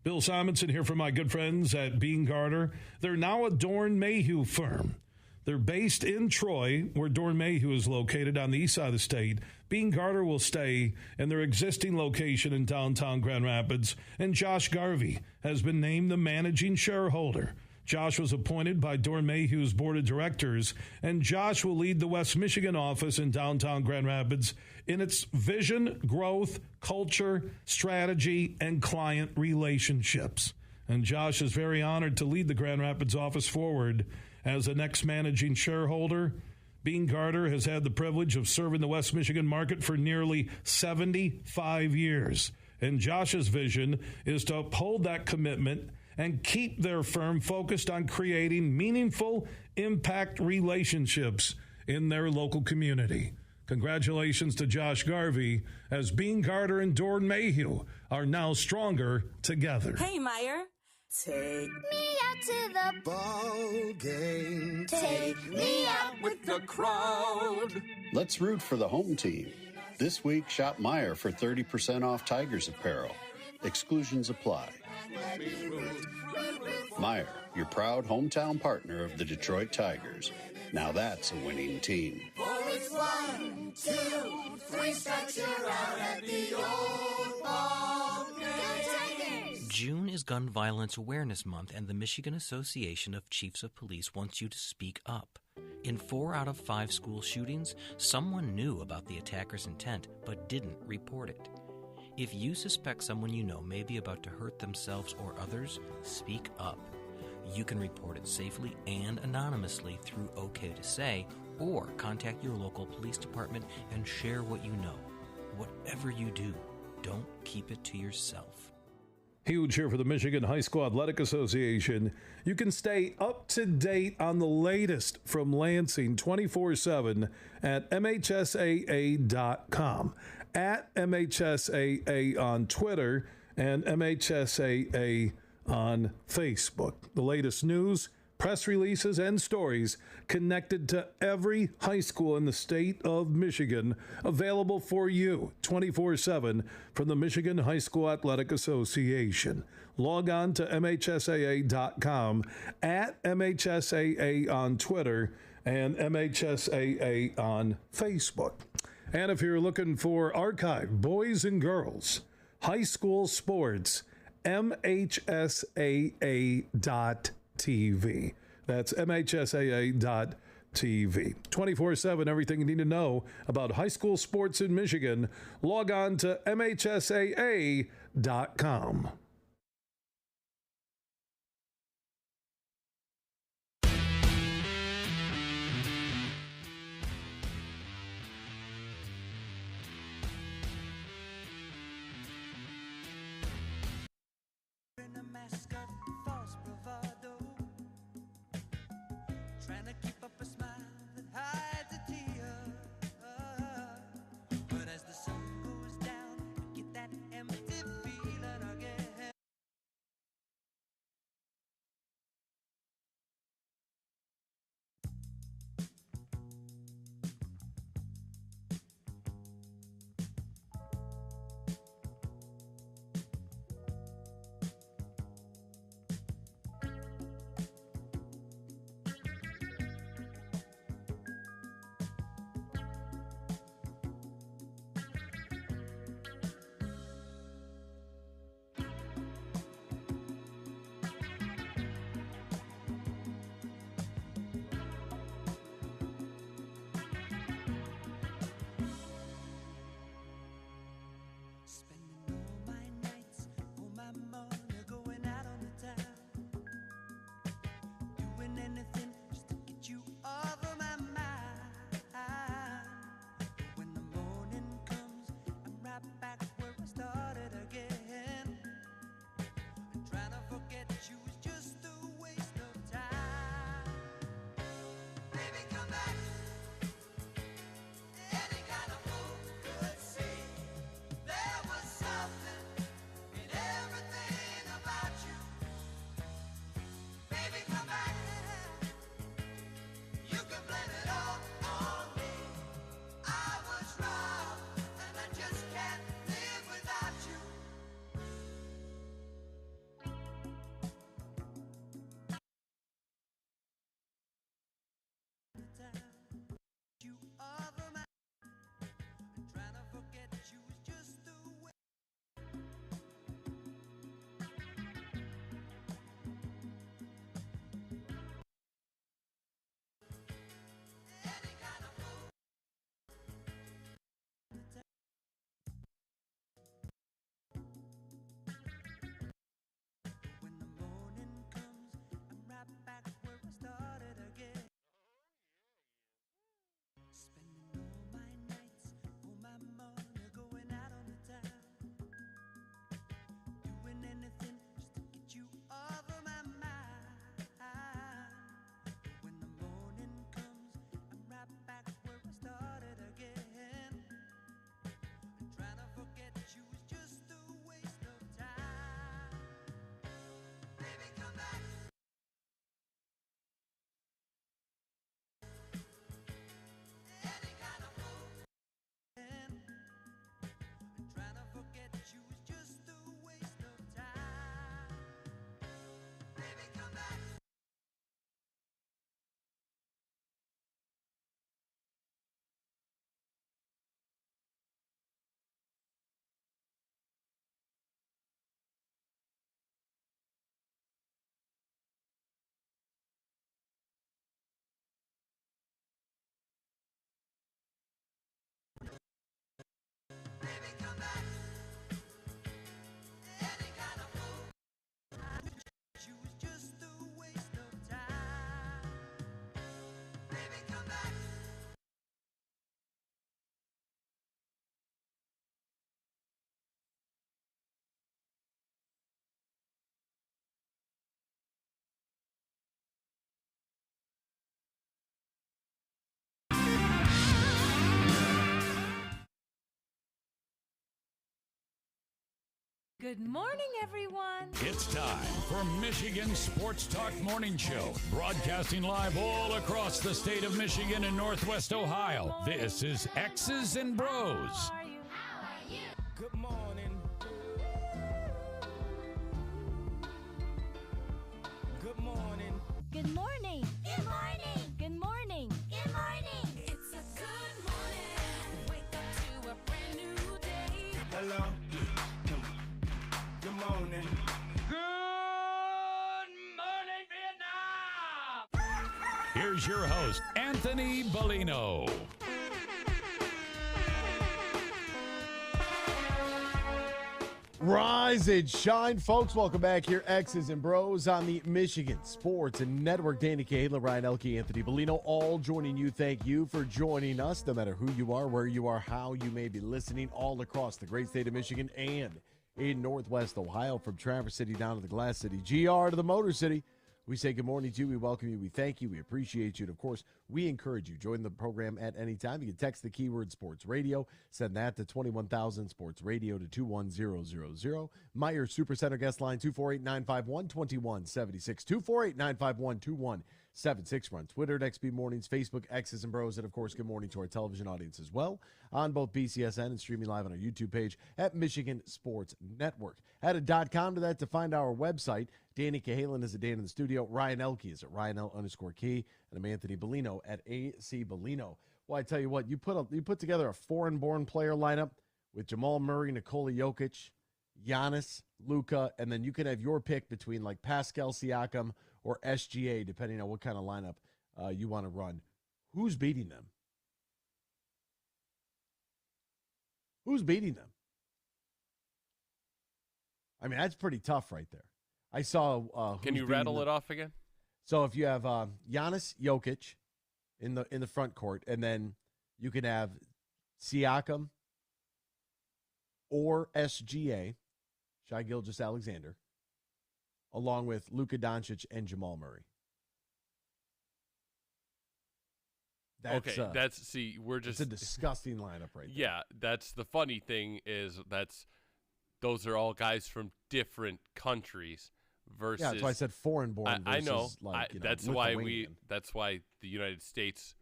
Bill Simonson here from my good friends at Bean Carter. They're now a Dorn Mayhew firm. They're based in Troy, where Dorn Mayhew is located on the east side of the state. Bean Carter will stay in their existing location in downtown Grand Rapids, and Josh Garvey has been named the managing shareholder. Josh was appointed by Dorn Mayhew's board of directors, and Josh will lead the West Michigan office in downtown Grand Rapids in its vision, growth, culture, strategy, and client relationships. And Josh is very honored to lead the Grand Rapids office forward as the next managing shareholder. Bean Carter has had the privilege of serving the West Michigan market for nearly 75 years. And Josh's vision is to uphold that commitment and keep their firm focused on creating meaningful impact relationships in their local community. Congratulations to Josh Garvey, as Bean Carter and Dorn Mayhew are now stronger together. Hey, Meyer. Take me out to the ball game. Take me out with the crowd. Let's root for the home team. This week, shop Meyer for 30% off Tigers apparel. Exclusions apply. Meyer, your proud hometown partner of the Detroit Tigers. Now that's a winning team. For it's 1, 2, 3, start your out at the old ball game. June is Gun Violence Awareness Month, and the Michigan Association of Chiefs of Police wants you to speak up. In 4 out of 5 school shootings, someone knew about the attacker's intent but didn't report it. If you suspect someone you know may be about to hurt themselves or others, speak up. You can report it safely and anonymously through OK to Say, or contact your local police department and share what you know. Whatever you do, don't keep it to yourself. Huge here for the Michigan High School Athletic Association. You can stay up to date on the latest from Lansing 24/7 at MHSAA.com, at MHSAA on Twitter, and MHSAA on Facebook. The latest news, press releases, and stories connected to every high school in the state of Michigan, available for you 24/7 from the Michigan High School Athletic Association. Log on to MHSAA.com, at MHSAA on Twitter, and MHSAA on Facebook. And if you're looking for archive boys and girls high school sports, MHSAA.TV. That's MHSAA.TV. 24/7, everything you need to know about high school sports in Michigan. Log on to MHSAA.com. Trying to keep up a smile that hides a tear. But as the sun goes down, you get that empty feeling again. Good morning, everyone. It's time for Michigan Sports Talk Morning Show, broadcasting live all across the state of Michigan and Northwest Ohio. This is X's and Bros. Good morning. Good morning. Good morning. Good morning. Good morning. Good morning. It's a good morning. Wake up to a brand new day. Hello. Good morning. Good morning, Vietnam. Here's your host, Anthony Bellino. Rise and shine, folks. Welcome back here, X's and Bros on the Michigan Sports and Network. Danny Cahill, Ryan Elke, Anthony Bellino, all joining you. Thank you for joining us, no matter who you are, where you are, how you may be listening, all across the great state of Michigan and in Northwest Ohio, from Traverse City down to the Glass City, GR to the Motor City. We say good morning to you. We welcome you. We thank you. We appreciate you. And, of course, we encourage you. Join the program at any time. You can text the keyword sports radio. Send that to 21,000 sports radio to 21000. Meyer Supercenter guest line 248-951-2176. 248-951-2176. We're on Twitter at XB Mornings, Facebook, X's and Bros. And, of course, good morning to our television audience as well on both BCSN and streaming live on our YouTube page at Michigan Sports Network. Add a .com to that to find our website. Danny Cahalan is at Dan in the studio. Ryan Elke is at RyanL_Key. And I'm Anthony Bellino at AC Bellino. Well, I tell you what, you put together a foreign-born player lineup with Jamal Murray, Nikola Jokic, Giannis, Luka, and then you can have your pick between like Pascal Siakam or SGA, depending on what kind of lineup you want to run. Who's beating them? Who's beating them? I mean, that's pretty tough right there. I saw. Can you rattle it off again? So if you have Giannis, Jokic in the front court, and then you can have Siakam or SGA, Shai Gilgeous-Alexander, along with Luka Doncic and Jamal Murray. It's a disgusting lineup right there. Yeah, that's the funny thing is those are all guys from different countries. Versus, yeah, that's why I said foreign-born. I know. That's why the United States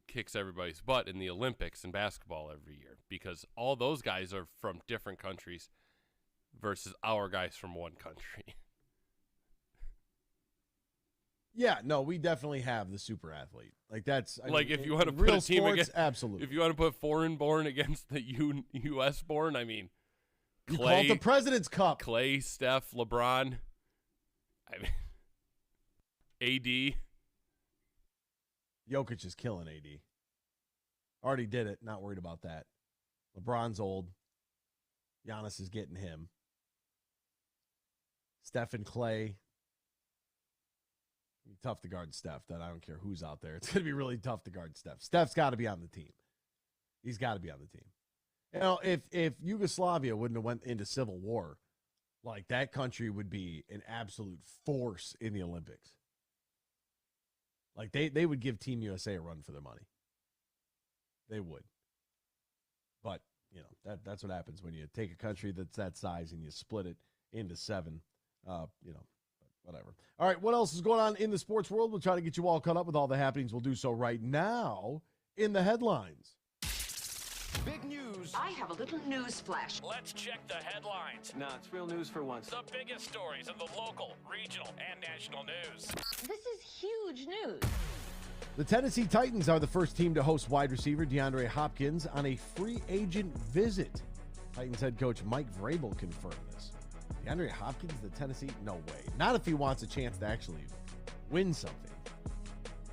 kicks everybody's butt in the Olympics and basketball every year, because all those guys are from different countries versus our guys from one country. Yeah, no, we definitely have the super athlete. Like that's if you want to put a team against, absolutely. If you want to put foreign-born against the U.S.-born, I mean. You call it the President's Cup. Clay, Steph, LeBron. I mean, AD. Jokic is killing AD. Already did it. Not worried about that. LeBron's old. Giannis is getting him. Steph and Clay. It'll be tough to guard Steph. That I don't care who's out there. It's going to be really tough to guard Steph. Steph's got to be on the team. He's got to be on the team. You know, if Yugoslavia wouldn't have went into civil war, like that country would be an absolute force in the Olympics. Like they would give Team USA a run for their money. They would. But, you know, that's what happens when you take a country that's that size and you split it into 7. Whatever. All right, what else is going on in the sports world? We'll try to get you all caught up with all the happenings. We'll do so right now in the headlines. Big news. I have a little news flash. Let's check the headlines. No, it's real news for once. The biggest stories of the local, regional, and national news. This is huge news. The Tennessee Titans are the first team to host wide receiver DeAndre Hopkins on a free agent visit. Titans head coach Mike Vrabel confirmed this. DeAndre Hopkins to Tennessee? No way. Not if he wants a chance to actually win something.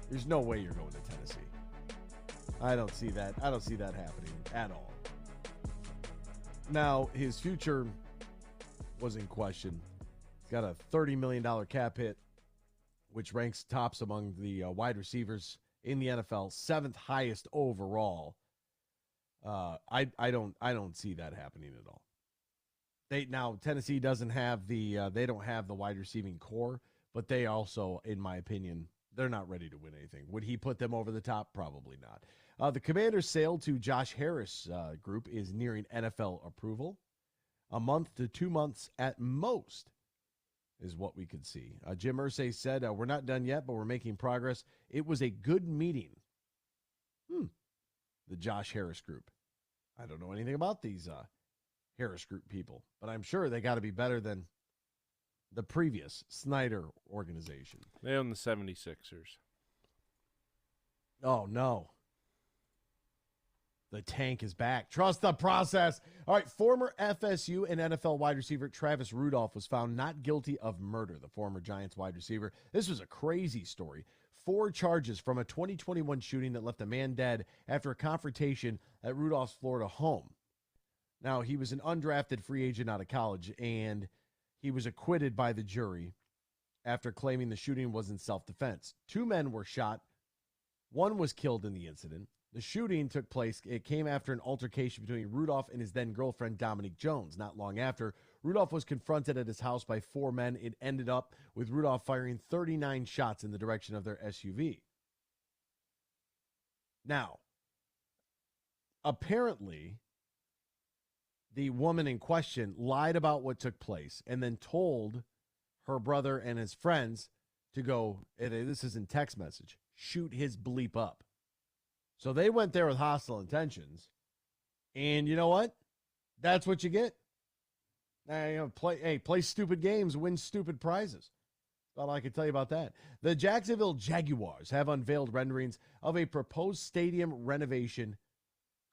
There's no way you're going to Tennessee. I don't see that. I don't see that happening at all. Now, his future was in question. He's got a $30 million cap hit, which ranks tops among the wide receivers in the NFL, 7th highest overall. I don't see that happening at all. Tennessee doesn't have they don't have the wide receiving core, but they also, in my opinion, they're not ready to win anything. Would he put them over the top? Probably not. The Commanders' sale to Josh Harris group is nearing NFL approval. A month to 2 months at most is what we could see. Jim Irsay said, we're not done yet, but we're making progress. It was a good meeting. The Josh Harris group. I don't know anything about these Harris group people, but I'm sure they got to be better than the previous Snyder organization. They own the 76ers. Oh, no. The tank is back. Trust the process. All right, former FSU and NFL wide receiver Travis Rudolph was found not guilty of murder, the former Giants wide receiver. This was a crazy story. 4 charges from a 2021 shooting that left a man dead after a confrontation at Rudolph's Florida home. Now, he was an undrafted free agent out of college, and he was acquitted by the jury after claiming the shooting was in self-defense. 2 men were shot. 1 was killed in the incident. The shooting took place. It came after an altercation between Rudolph and his then-girlfriend, Dominique Jones. Not long after, Rudolph was confronted at his house by 4 men. It ended up with Rudolph firing 39 shots in the direction of their SUV. Now, apparently, the woman in question lied about what took place and then told her brother and his friends to go, this is in text message, shoot his bleep up. So they went there with hostile intentions, and you know what? That's what you get. Play stupid games, win stupid prizes. That's all I can tell you about that. The Jacksonville Jaguars have unveiled renderings of a proposed stadium renovation,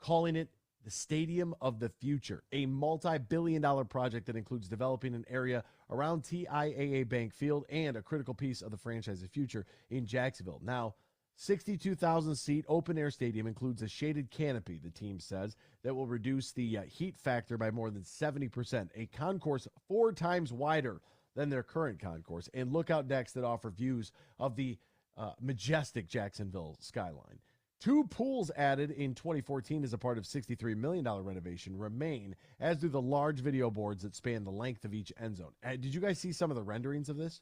calling it the Stadium of the Future, a multi-billion-dollar project that includes developing an area around TIAA Bank Field and a critical piece of the franchise's future in Jacksonville. Now, 62,000-seat open-air stadium includes a shaded canopy, the team says, that will reduce the heat factor by more than 70%, a concourse 4 times wider than their current concourse, and lookout decks that offer views of the majestic Jacksonville skyline. 2 pools added in 2014 as a part of $63 million renovation remain, as do the large video boards that span the length of each end zone. Did you guys see some of the renderings of this?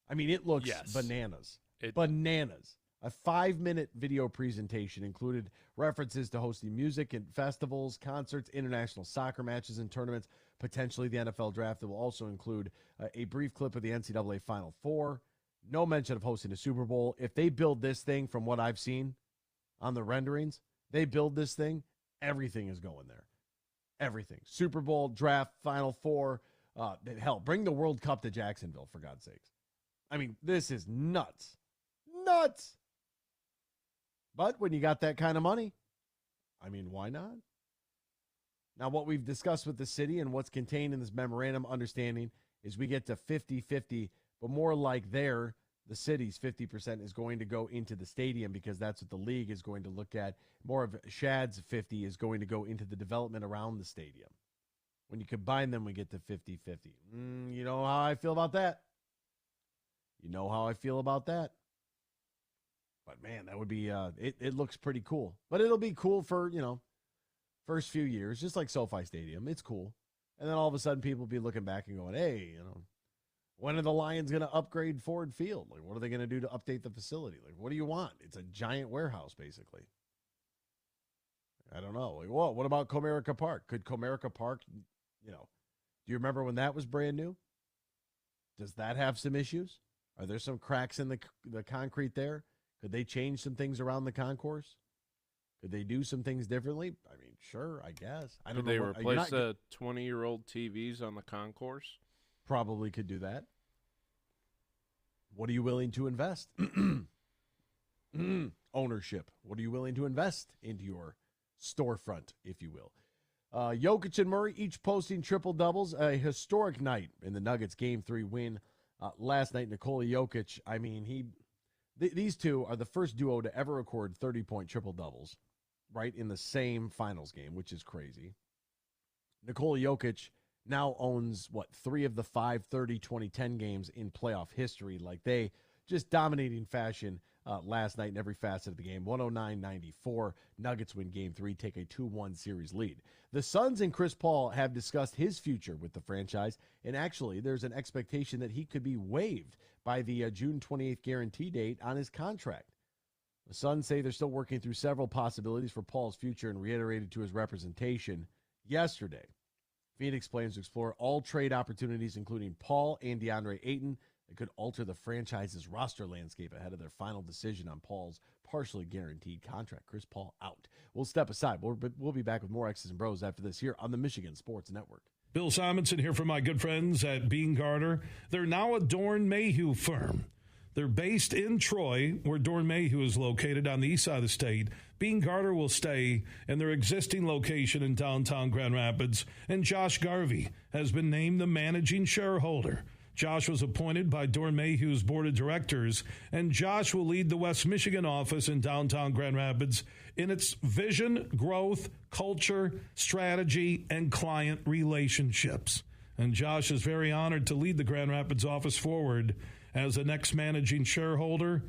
I mean, it looks bananas. Bananas. A 5-minute video presentation included references to hosting music and festivals, concerts, international soccer matches and tournaments, potentially the NFL draft. That will also include a brief clip of the NCAA Final Four. No mention of hosting a Super Bowl. If they build this thing, from what I've seen on the renderings, they build this thing, everything is going there. Everything. Super Bowl, draft, Final Four. Hell, bring the World Cup to Jacksonville, for God's sakes. I mean, this is nuts. Nuts. But when you got that kind of money, I mean, why not? Now, what we've discussed with the city and what's contained in this memorandum understanding is we get to 50-50, but more like the city's 50% is going to go into the stadium because that's what the league is going to look at. More of Shad's 50 is going to go into the development around the stadium. When you combine them, we get to 50-50. You know how I feel about that? You know how I feel about that? But, man, that would be it looks pretty cool. But it'll be cool for, first few years, just like SoFi Stadium. It's cool. And then all of a sudden people will be looking back and going, hey, when are the Lions going to upgrade Ford Field? Like, what are they going to do to update the facility? Like, what do you want? It's a giant warehouse, basically. I don't know. Like, what about Comerica Park? Could Comerica Park, do you remember when that was brand new? Does that have some issues? Are there some cracks in the concrete there? Could they change some things around the concourse? Could they do some things differently? I mean, sure, I guess. I don't know. Could they replace the 20-year-old TVs on the concourse? Probably could do that. What are you willing to invest? Ownership. What are you willing to invest into your storefront, if you will? Jokic and Murray each posting triple-doubles. A historic night in the Nuggets Game 3 win last night. Nikola Jokic, I mean, these two are the first duo to ever record 30-point triple-doubles, right, in the same finals game, which is crazy. Nikola Jokic now owns, 3 of the 5 30-20-10 games in playoff history. Like, they just dominating fashion last night in every facet of the game. 109-94. Nuggets win Game 3, take a 2-1 series lead. The Suns and Chris Paul have discussed his future with the franchise, and actually there's an expectation that he could be waived by the June 28th guarantee date on his contract. The Suns say they're still working through several possibilities for Paul's future and reiterated to his representation yesterday Phoenix plans to explore all trade opportunities, including Paul and DeAndre Ayton, that could alter the franchise's roster landscape ahead of their final decision on Paul's partially guaranteed contract. Chris Paul out. We'll step aside. We'll be back with more X's and Bros after this here on the Michigan Sports Network. Bill Simonson here from my good friends at Bean Carter. They're now a Dorn Mayhew firm. They're based in Troy, where Dorn Mayhew is located on the east side of the state. Bean Carter will stay in their existing location in downtown Grand Rapids, and Josh Garvey has been named the managing shareholder. Josh was appointed by Dorn Mayhew's board of directors, and Josh will lead the West Michigan office in downtown Grand Rapids in its vision, growth, culture, strategy, and client relationships. And Josh is very honored to lead the Grand Rapids office forward as the next managing shareholder.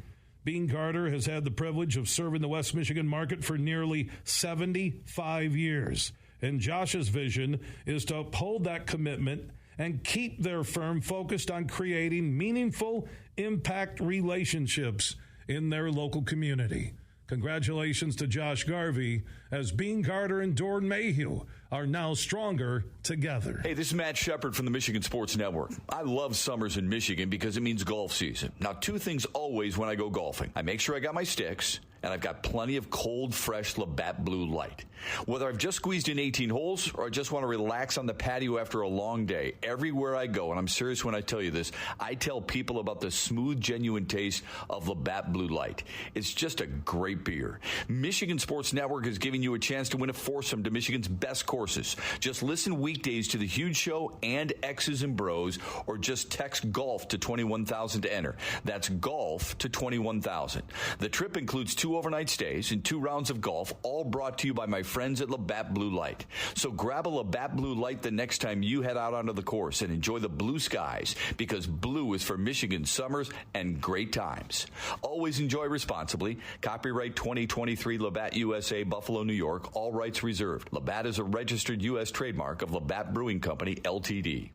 Bean Carter has had the privilege of serving the West Michigan market for nearly 75 years. And Josh's vision is to uphold that commitment and keep their firm focused on creating meaningful impact relationships in their local community. Congratulations to Josh Garvey, as Bean Carter and Dorn Mayhew are now stronger together. Hey, this is Matt Shepard from the Michigan Sports Network. I love summers in Michigan because it means golf season. Now, two things always when I go golfing. I make sure I got my sticks, and I've got plenty of cold, fresh Labatt Blue Light. Whether I've just squeezed in 18 holes or I just want to relax on the patio after a long day, everywhere I go, and I'm serious when I tell you this, I tell people about the smooth, genuine taste of Labatt Blue Light. It's just a great beer. Michigan Sports Network is giving you a chance to win a foursome to Michigan's best courses. Just listen weekdays to The Huge Show and X's and Bros, or just text GOLF to 21,000 to enter. That's GOLF to 21,000. The trip includes 2 overnight stays and 2 rounds of golf, all brought to you by my friends at Labatt Blue Light. So grab a Labatt Blue Light the next time you head out onto the course and enjoy the blue skies, because blue is for Michigan summers and great times. Always enjoy responsibly. Copyright 2023 Labatt USA, Buffalo, New York. All rights reserved. Labatt is a registered U.S. trademark of Labatt Brewing Company, Ltd.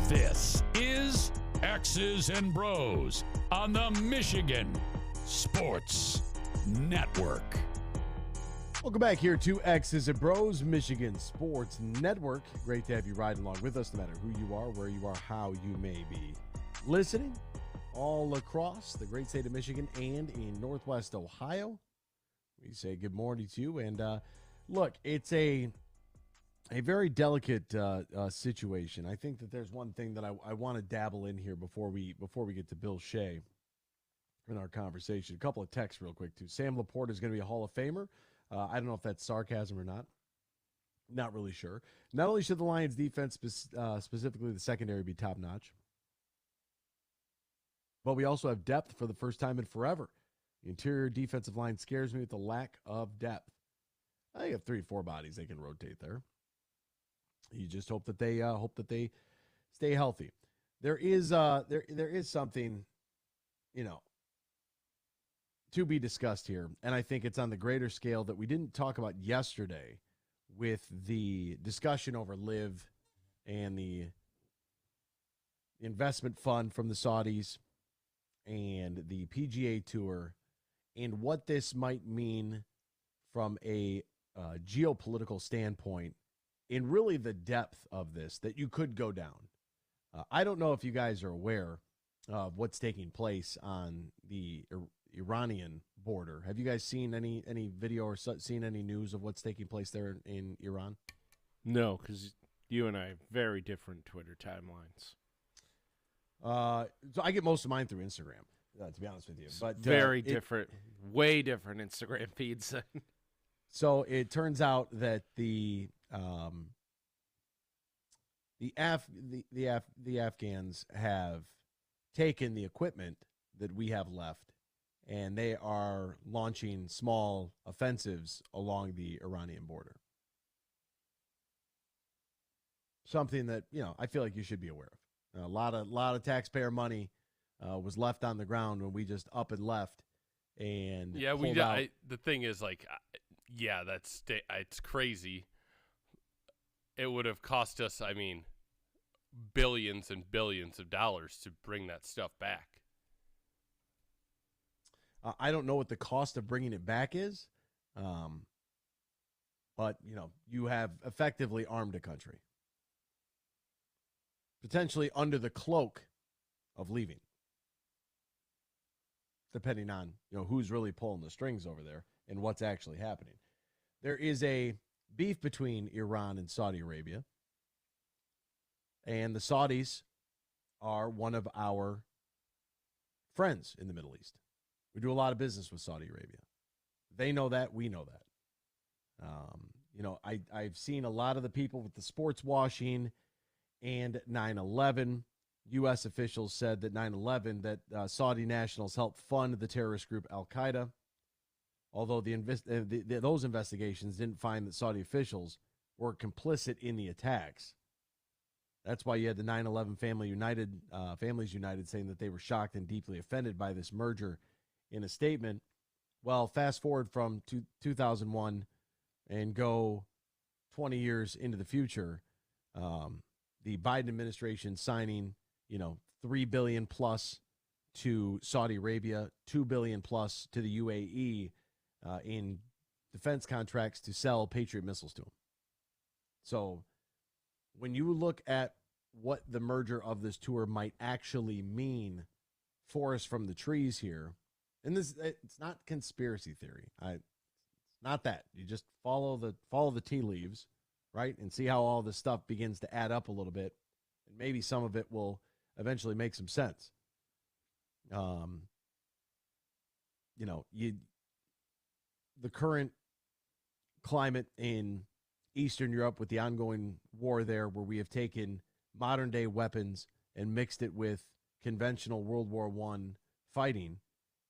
This is X's and Bros on the Michigan Sports Network. Welcome back here to X's and Bros, Michigan Sports Network. Great to have you riding along with us, no matter who you are, where you are, how you may be listening, all across the great state of Michigan and in Northwest Ohio. We say good morning to you. And look, it's a very delicate situation. I think that there's one thing that I want to dabble in here before we get to Bill Shea in our conversation. A couple of texts real quick, too. Sam Laporta is going to be a Hall of Famer. I don't know if that's sarcasm or not. Not really sure. Not only should the Lions defense, specifically the secondary, be top-notch, but we also have depth for the first time in forever. The interior defensive line scares me with the lack of depth. I have 3-4 bodies they can rotate there. You just hope that they stay healthy. There is something, to be discussed here, and I think it's on the greater scale that we didn't talk about yesterday with the discussion over Live and the investment fund from the Saudis and the PGA Tour and what this might mean from a geopolitical standpoint and really the depth of this that you could go down. I don't know if you guys are aware of what's taking place on the Iranian border. Have you guys seen any video or seen any news of what's taking place there in Iran? No, because you and I have very different Twitter timelines. So I get most of mine through Instagram, to be honest with you. But very different, way different Instagram feeds. So it turns out that the Afghans have taken the equipment that we have left, and they are launching small offensives along the Iranian border. Something that, I feel like you should be aware of. A lot of taxpayer money was left on the ground when we just up and left. And the thing is, it's crazy. It would have cost us, billions and billions of dollars to bring that stuff back. I don't know what the cost of bringing it back is, but, you have effectively armed a country, potentially under the cloak of leaving, depending on, who's really pulling the strings over there and what's actually happening. There is a beef between Iran and Saudi Arabia, and the Saudis are one of our friends in the Middle East. We do a lot of business with Saudi Arabia. They know that. We know that. I've seen a lot of the people with the sports washing and 9/11. U.S. officials said that 9/11, that Saudi nationals helped fund the terrorist group Al-Qaeda. Although those investigations didn't find that Saudi officials were complicit in the attacks. That's why you had the 9/11 Families United saying that they were shocked and deeply offended by this merger in a statement. Well, fast forward from 2001 and go 20 years into the future, the Biden administration signing, $3 billion plus to Saudi Arabia, $2 billion plus to the UAE in defense contracts to sell Patriot missiles to them. So when you look at what the merger of this tour might actually mean for us from the trees here, and it's not conspiracy theory. It's not that. You just follow the tea leaves, right, and see how all this stuff begins to add up a little bit, and maybe some of it will eventually make some sense. The current climate in Eastern Europe with the ongoing war there, where we have taken modern day weapons and mixed it with conventional World War I fighting,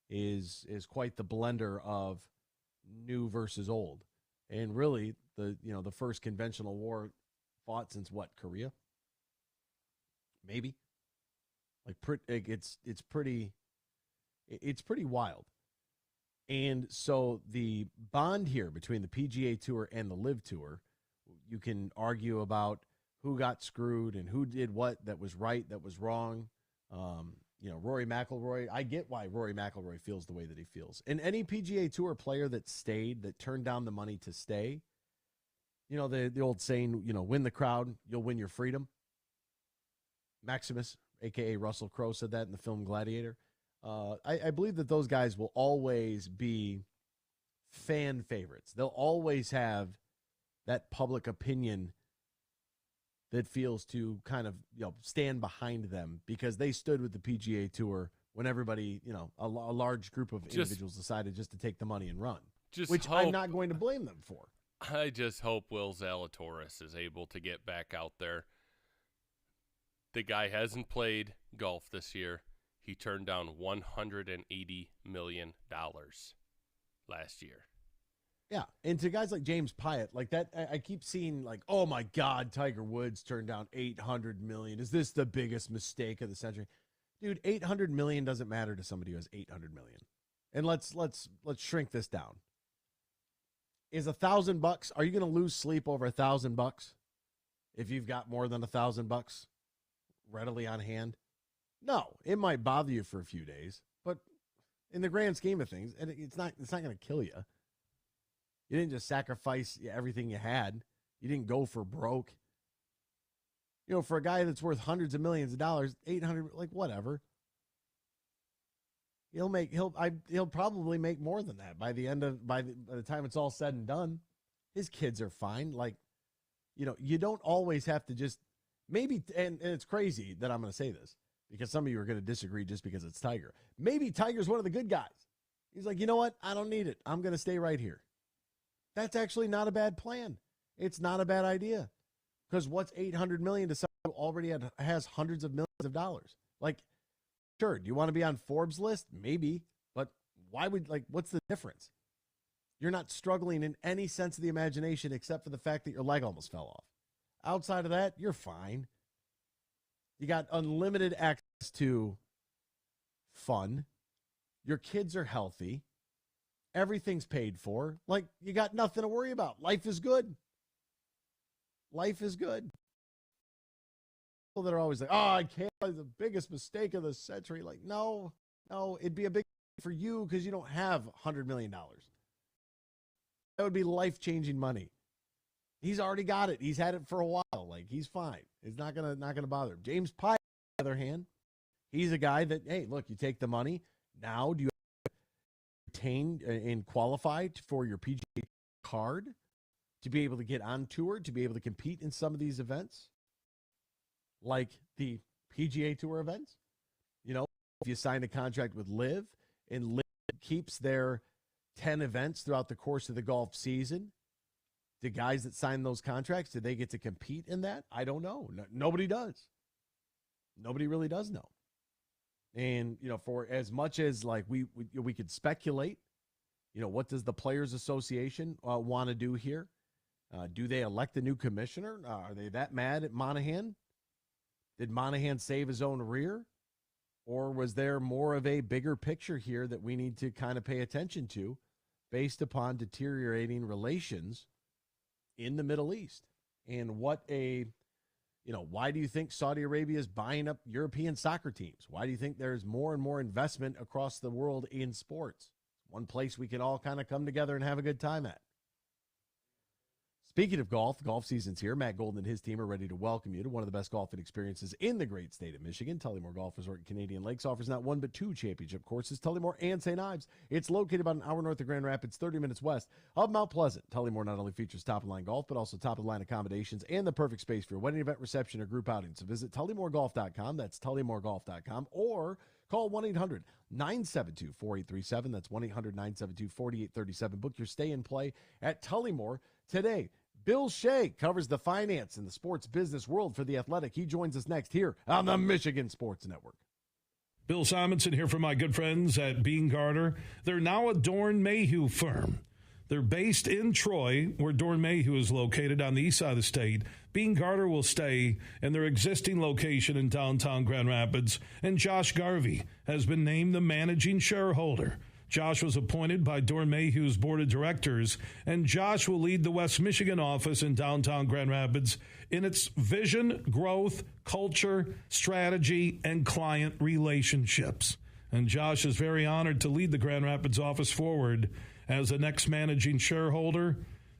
is quite the blender of new versus old. And really, the first conventional war fought since what, Korea? Maybe. It's pretty wild. And so the bond here between the PGA Tour and the Live Tour, you can argue about who got screwed and who did what that was right, that was wrong. Rory McIlroy, I get why Rory McIlroy feels the way that he feels. And any PGA Tour player that stayed, that turned down the money to stay, the old saying, win the crowd, you'll win your freedom. Maximus, a.k.a. Russell Crowe, said that in the film Gladiator. I believe that those guys will always be fan favorites. They'll always have that public opinion that feels to kind of stand behind them because they stood with the PGA Tour when everybody, a large group of individuals decided just to take the money and run, which I'm not going to blame them for. I just hope Will Zalatoris is able to get back out there. The guy hasn't played golf this year. He turned down $180 million last year. Yeah, and to guys like James Pyatt, like that, I keep seeing like, oh my God, Tiger Woods turned down $800 million. Is this the biggest mistake of the century? Dude, $800 million doesn't matter to somebody who has $800 million. And let's shrink this down. Is $1,000? Are you going to lose sleep over $1,000 if you've got more than $1,000 readily on hand? No, it might bother you for a few days, but in the grand scheme of things, and it's not going to kill you. You didn't just sacrifice everything you had. You didn't go for broke. For a guy that's worth hundreds of millions of dollars, 800, like whatever. He'll probably make more than that by the time it's all said and done. His kids are fine. Like, you don't always have to just maybe, and it's crazy that I'm going to say this because some of you are going to disagree just because it's Tiger. Maybe Tiger's one of the good guys. He's like, you know what? I don't need it. I'm going to stay right here. That's actually not a bad plan. It's not a bad idea. Because what's $800 million to someone who already has hundreds of millions of dollars? Like, sure, do you want to be on Forbes' list? Maybe. But what's the difference? You're not struggling in any sense of the imagination except for the fact that your leg almost fell off. Outside of that, you're fine. You got unlimited access to fun. Your kids are healthy. Everything's paid for. Like, you got nothing to worry about. Life is good. Life is good. People that are always like, I can't, the biggest mistake of the century. Like, no, it'd be a big for you because you don't have $100 million. That would be life-changing money. He's already got it. He's had it for a while. Like, he's fine. It's not gonna bother him. James Pyatt, on the other hand, he's a guy that, hey, look, you take the money. Now, do you obtain and qualify for your PGA card to be able to get on tour, to be able to compete in some of these events, like the PGA Tour events? If you sign a contract with LIV and LIV keeps their 10 events throughout the course of the golf season, the guys that sign those contracts, do they get to compete in that? I don't know. Nobody does. Nobody really does know. And, for as much as like we could speculate, what does the Players Association want to do here? Do they elect a new commissioner? Are they that mad at Monahan? Did Monahan save his own rear? Or was there more of a bigger picture here that we need to kind of pay attention to based upon deteriorating relations in the Middle East? And why do you think Saudi Arabia is buying up European soccer teams? Why do you think there's more and more investment across the world in sports? One place we can all kind of come together and have a good time at. Speaking of golf season's here. Matt Golden and his team are ready to welcome you to one of the best golfing experiences in the great state of Michigan. Tullymore Golf Resort in Canadian Lakes offers not one but two championship courses, Tullymore and St. Ives. It's located about an hour north of Grand Rapids, 30 minutes west of Mount Pleasant. Tullymore not only features top-of-the-line golf, but also top-of-the-line accommodations and the perfect space for your wedding event, reception, or group outing. So visit TullymoreGolf.com. That's TullymoreGolf.com. Or call 1-800-972-4837. That's 1-800-972-4837. Book your stay and play at Tullymore today. Bill Shea covers the finance and the sports business world for The Athletic. He joins us next here on the Michigan Sports Network. Bill Simonson here from my good friends at Bean Carter. They're now a Dorn Mayhew firm. They're based in Troy, where Dorn Mayhew is located on the east side of the state. Bean Carter will stay in their existing location in downtown Grand Rapids, and Josh Garvey has been named the managing shareholder. Josh was appointed by Dorn Mayhew's board of directors, and Josh will lead the West Michigan office in downtown Grand Rapids in its vision, growth, culture, strategy, and client relationships. And Josh is very honored to lead the Grand Rapids office forward as the next managing shareholder.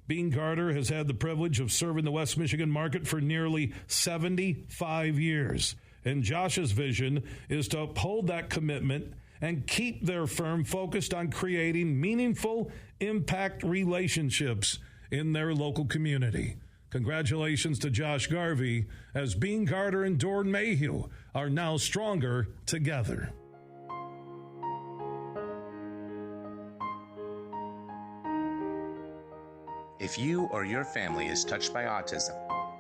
Bean Carter has had the privilege of serving the West Michigan market for nearly 75 years. And Josh's vision is to uphold that commitment and keep their firm focused on creating meaningful impact relationships in their local community. Congratulations to Josh Garvey, as Bean Carter and Dorn Mayhew are now stronger together. If you or your family is touched by autism,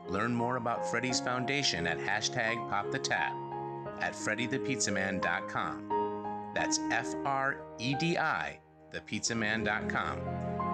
learn more about Freddy's Foundation at #PopTheTap at freddythepizzaman.com. That's FREDI, thepizzaman.com,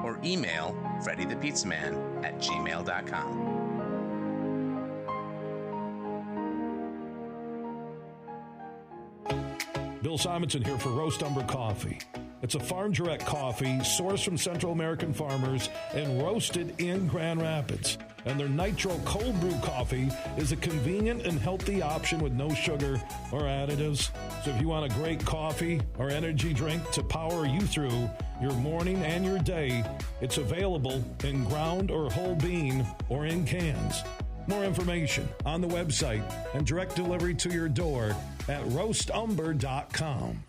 or email freddythepizzaman@gmail.com. Bill Simonson here for Roast Umber Coffee. It's a farm direct coffee sourced from Central American farmers and roasted in Grand Rapids. And their Nitro Cold Brew coffee is a convenient and healthy option with no sugar or additives. So if you want a great coffee or energy drink to power you through your morning and your day, it's available in ground or whole bean or in cans. More information on the website and direct delivery to your door at roastumber.com.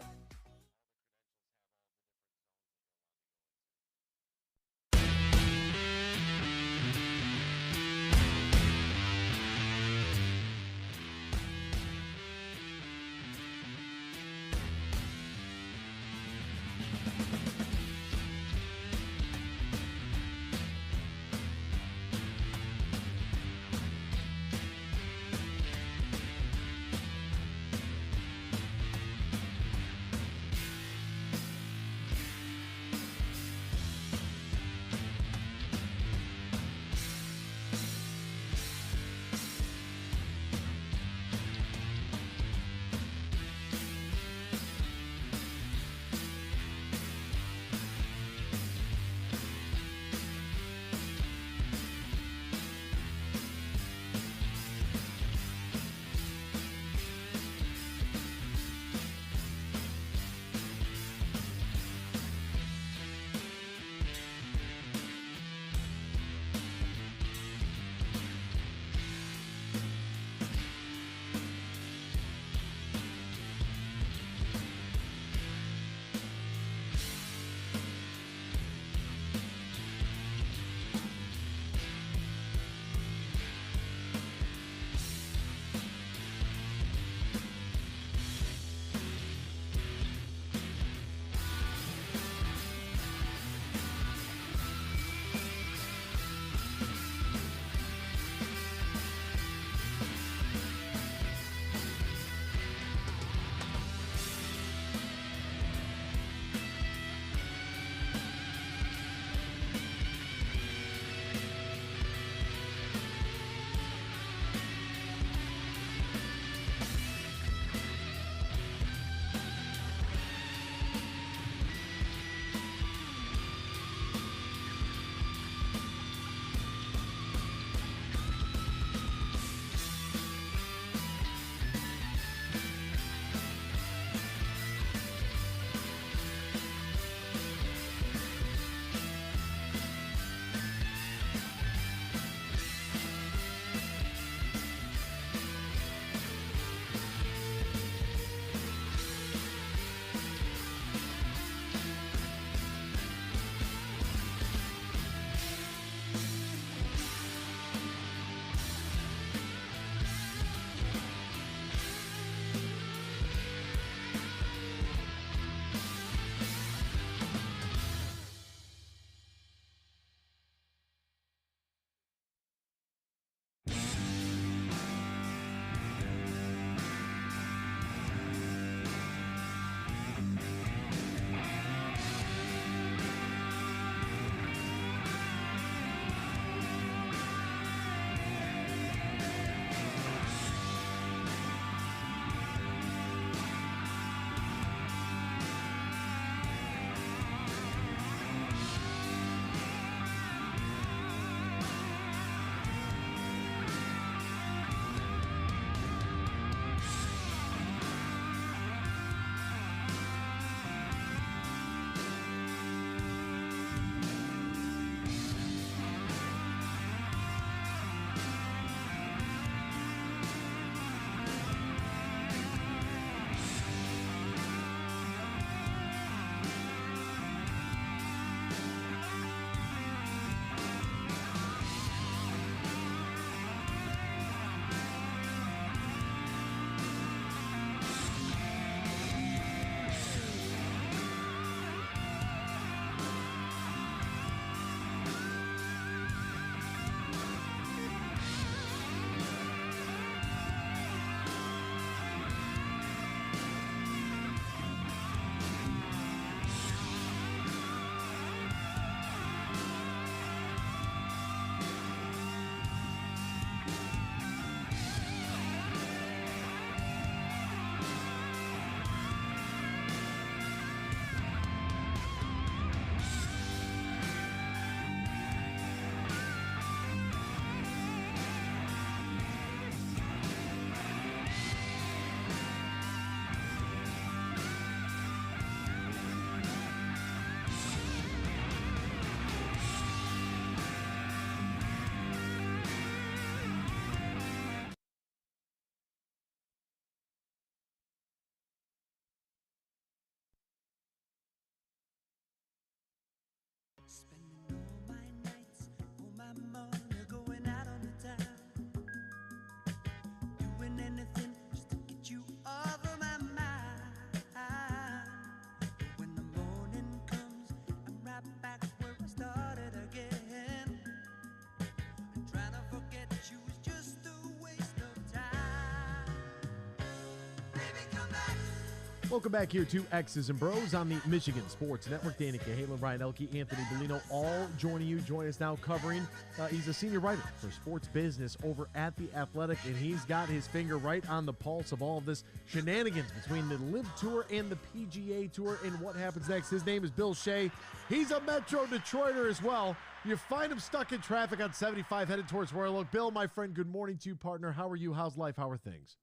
Welcome back here to X's and Bros on the Michigan Sports Network. Danny Cahalan, Ryan Elke, Anthony Bellino, all joining you. Join us now covering. He's a senior writer for sports business over at The Athletic, and he's got his finger right on the pulse of all of this shenanigans between the Live Tour and the PGA Tour and what happens next. His name is Bill Shea. He's a Metro Detroiter as well. You find him stuck in traffic on 75 headed towards Royal Oak. Bill, my friend, good morning to you, partner. How are you? How's life? How are things?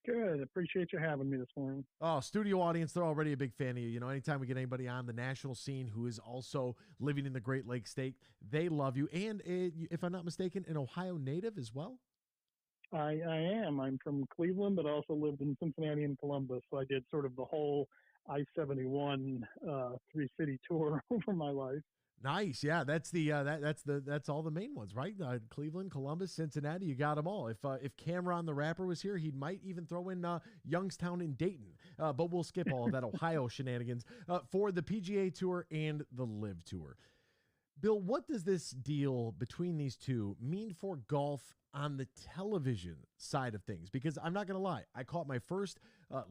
Good. Appreciate you having me this morning. Oh, studio audience, they're already a big fan of you. You know, anytime we get anybody on the national scene who is also living in the Great Lakes State, they love you. And if I'm not mistaken, an Ohio native as well? I am. I'm from Cleveland, but also lived in Cincinnati and Columbus. So I did sort of the whole I-71 three-city tour over my life. Nice, yeah. That's the that's all the main ones, right? Cleveland, Columbus, Cincinnati. You got them all. If Cameron the rapper was here, he might even throw in Youngstown and Dayton. But we'll skip all of that Ohio shenanigans for the PGA Tour and the Live Tour. Bill, what does this deal between these two mean for golf on the television side of things? Because I'm not going to lie, I caught my first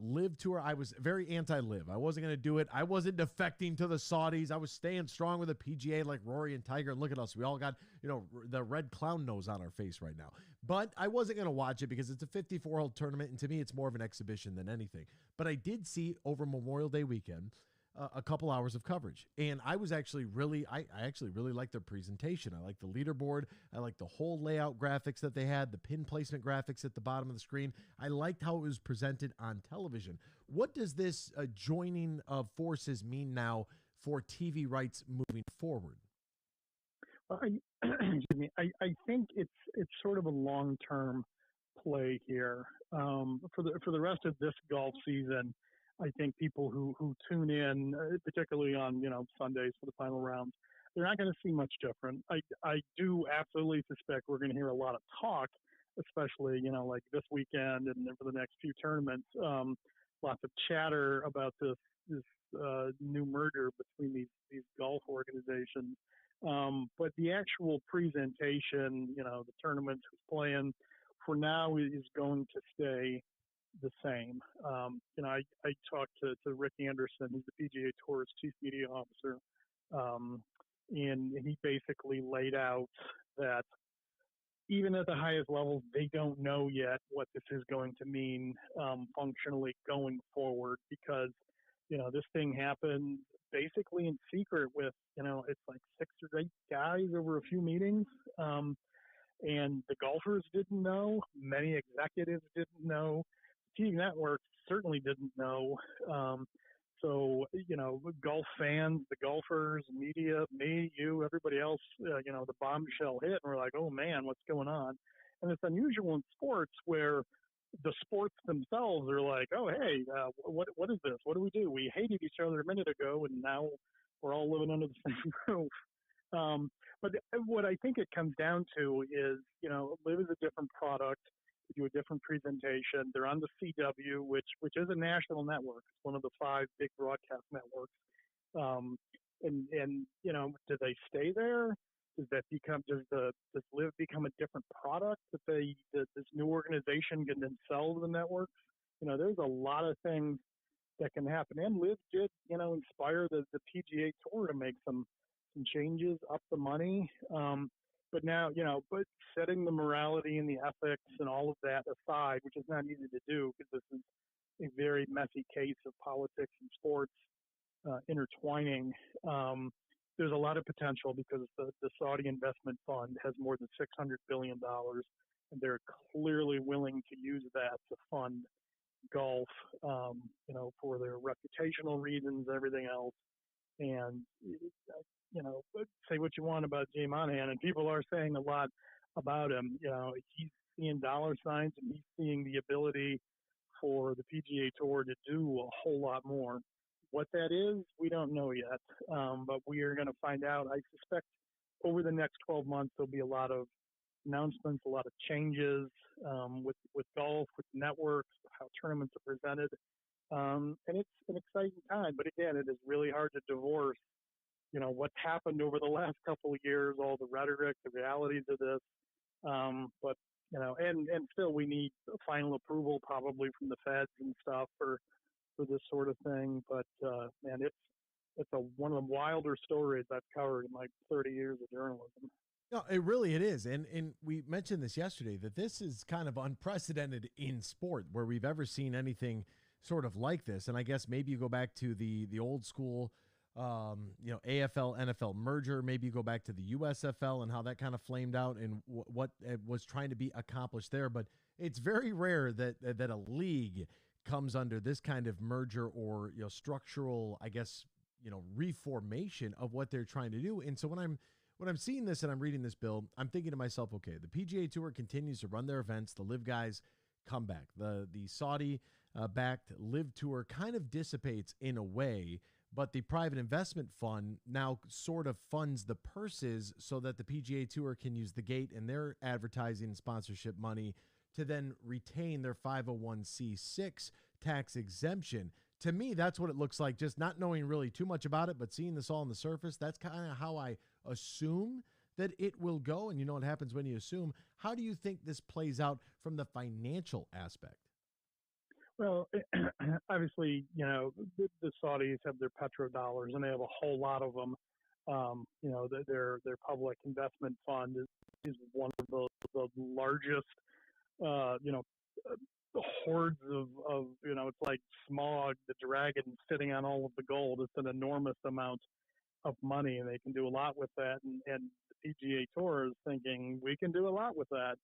Live Tour. I was very anti-Live. I wasn't going to do it. I wasn't defecting to the Saudis. I was staying strong with the PGA like Rory and Tiger. And look at us. We all got, the red clown nose on our face right now. But I wasn't going to watch it because it's a 54-hole tournament, and to me, it's more of an exhibition than anything. But I did see over Memorial Day weekend a couple hours of coverage. And I was actually I actually really liked their presentation. I liked the leaderboard. I liked the whole layout graphics that they had, the pin placement graphics at the bottom of the screen. I liked how it was presented on television. What does this joining of forces mean now for TV rights moving forward? Well, I think it's sort of a long-term play here. For the rest of this golf season, I think people who tune in, particularly on Sundays for the final rounds, they're not going to see much different. I do absolutely suspect we're going to hear a lot of talk, especially like this weekend and then for the next few tournaments. Lots of chatter about this new merger between these golf organizations. But the actual presentation, the tournaments who's playing, for now is going to stay the same. I talked to Rick Anderson, who's the PGA Tour's chief media officer, and he basically laid out that even at the highest levels, they don't know yet what this is going to mean functionally going forward, because this thing happened basically in secret with it's like 6 or 8 guys over a few meetings, and the golfers didn't know, many executives didn't know. TV networks certainly didn't know. So, golf fans, the golfers, media, me, you, everybody else, the bombshell hit, and we're like, oh man, what's going on? And it's unusual in sports where the sports themselves are like, oh, hey, what is this? What do we do? We hated each other a minute ago, and now we're all living under the same roof. But what I think it comes down to is, Live is a different product. Do a different presentation. They're on the CW, which is a national network. It's one of the 5 big broadcast networks. And do they stay there? Does Live become a different product that this new organization can then sell to the networks? There's a lot of things that can happen. And Live did, inspire the PGA Tour to make some changes, up the money. But now, but setting the morality and the ethics and all of that aside, which is not easy to do because this is a very messy case of politics and sports intertwining, there's a lot of potential because the Saudi investment fund has more than $600 billion, and they're clearly willing to use that to fund golf, for their reputational reasons, everything else. And say what you want about Jay Monahan, and people are saying a lot about him. He's seeing dollar signs, and he's seeing the ability for the PGA Tour to do a whole lot more What that is, we don't know yet, but we are going to find out. I suspect over the next 12 months there'll be a lot of announcements, a lot of changes with golf, with networks, how tournaments are presented, and it's an exciting time. But again, it is really hard to divorce, what's happened over the last couple of years, all the rhetoric, the realities of this. But and still we need final approval probably from the feds and stuff for this sort of thing. But man, it's one of the wilder stories I've covered in my 30 years of journalism. No, it is. And we mentioned this yesterday, that this is kind of unprecedented in sport where we've ever seen anything sort of like this. And I guess maybe you go back to the old school, AFL, NFL merger. Maybe you go back to the USFL and how that kind of flamed out and what was trying to be accomplished there. But it's very rare that a league comes under this kind of merger or, structural, I guess, reformation of what they're trying to do. And so when I'm seeing this and I'm reading this, Bill, I'm thinking to myself, okay, the PGA Tour continues to run their events. The Live guys come back. The Saudi backed Live Tour kind of dissipates in a way, but the private investment fund now sort of funds the purses so that the PGA Tour can use the gate and their advertising and sponsorship money to then retain their 501c6 tax exemption. To me, that's what it looks like, just not knowing really too much about it, but seeing this all on the surface. That's kind of how I assume that it will go. And you know what happens when you assume. How do you think this plays out from the financial aspect? Well, obviously, the Saudis have their petrodollars, and they have a whole lot of them. Their public investment fund is one of the largest, hordes of it's like Smog, the dragon, sitting on all of the gold. It's an enormous amount of money, and they can do a lot with that. And the PGA Tour is thinking we can do a lot with that.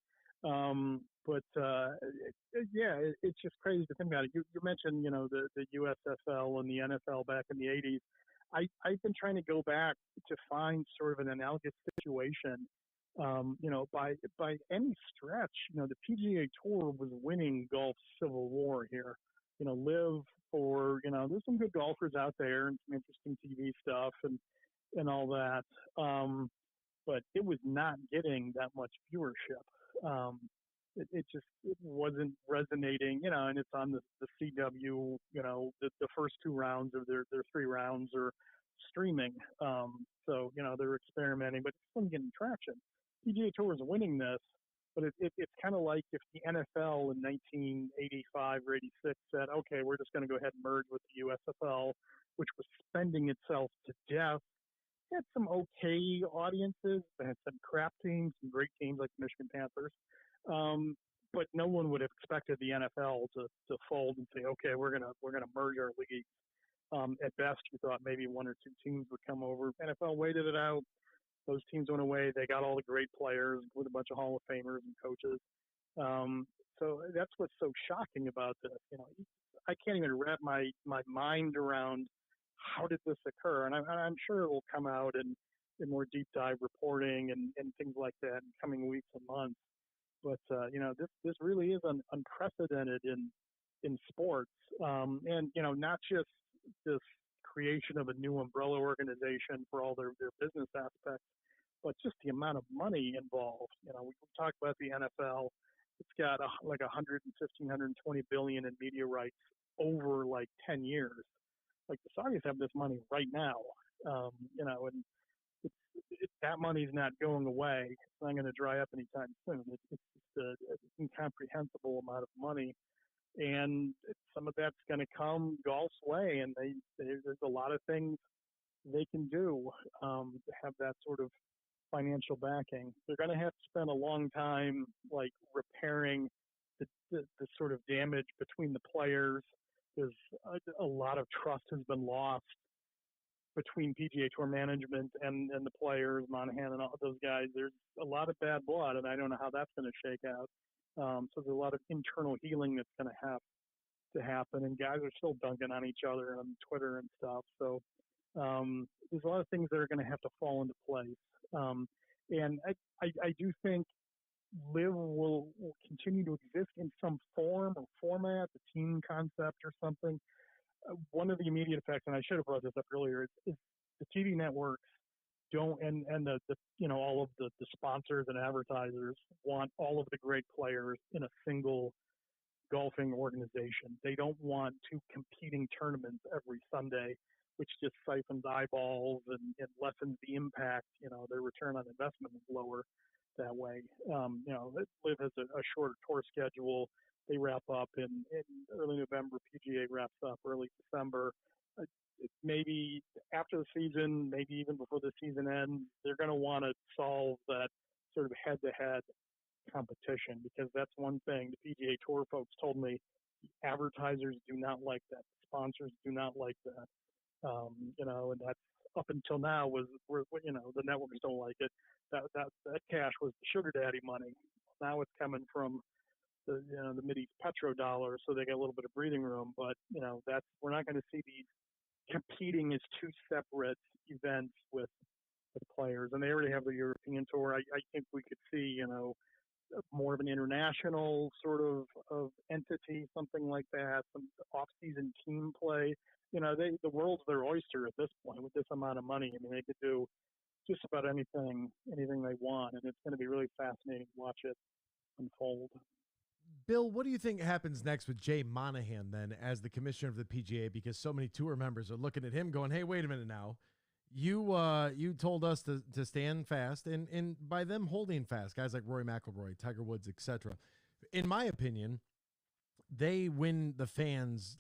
It's just crazy to think about it. You mentioned, the USFL and the NFL back in the 80s. I've been trying to go back to find sort of an analogous situation. By any stretch, the PGA Tour was winning golf's civil war here. Live for, there's some good golfers out there and some interesting TV stuff and all that. But it was not getting that much viewership. It wasn't resonating, and it's on the CW, the first two rounds of their three rounds are streaming. So they're experimenting, but it's still getting traction. PGA Tour is winning this, but it's kind of like if the NFL in 1985 or 86 said, okay, we're just going to go ahead and merge with the USFL, which was spending itself to death. It had some okay audiences. They had some crap teams, some great teams like the Michigan Panthers. But no one would have expected the NFL to fold and say, okay, we're gonna merge our leagues. At best, you thought maybe one or two teams would come over. NFL waited it out. Those teams went away. They got all the great players with a bunch of Hall of Famers and coaches. So that's what's so shocking about this. I can't even wrap my mind around how did this occur. And I'm sure it will come out in more deep dive reporting and things like that in coming weeks and months. But this really is unprecedented in sports, and not just this creation of a new umbrella organization for all their business aspects, but just the amount of money involved. We talk about the NFL; it's got like 120 billion in media rights over like 10 years. Like the Saudis have this money right now, and that money's not going away. It's not going to dry up anytime soon. It's an incomprehensible amount of money, and some of that's going to come golf's way. And there's a lot of things they can do to have that sort of financial backing. They're going to have to spend a long time, like repairing the sort of damage between the players. There's a lot of trust has been lost between PGA Tour management and the players, Monahan and all those guys. There's a lot of bad blood, and I don't know how that's going to shake out. So there's a lot of internal healing that's going to have to happen, and guys are still dunking on each other on Twitter and stuff. So there's a lot of things that are going to have to fall into place. And I do think Live will continue to exist in some form or format, the team concept or something. one of the immediate effects, and I should have brought this up earlier, is the TV networks don't, and the all of the sponsors and advertisers want all of the great players in a single golfing organization. They don't want two competing tournaments every Sunday, which just siphons eyeballs and lessens the impact. Their return on investment is lower that way. LIV has a shorter tour schedule. They wrap up in early November. PGA wraps up early December. Maybe after the season, maybe even before the season ends, they're going to want to solve that sort of head-to-head competition, because that's one thing the PGA Tour folks told me. Advertisers do not like that. Sponsors do not like that. And that's up until now was where the networks don't like it. That cash was the sugar daddy money. Now it's coming from the Mideast petrodollar, so they get a little bit of breathing room. But we're not going to see these competing as two separate events with players, and they already have the European Tour. I think we could see more of an international sort of entity, something like that, some off-season team play. The world's their oyster at this point with this amount of money. I mean, they could do just about anything they want, and it's going to be really fascinating to watch it unfold. Bill, what do you think happens next with Jay Monahan then as the commissioner of the PGA? Because so many tour members are looking at him going, hey, wait a minute now. You told us to stand fast, and by them holding fast, guys like Rory McIlroy, Tiger Woods, etc., in my opinion, they win the fans,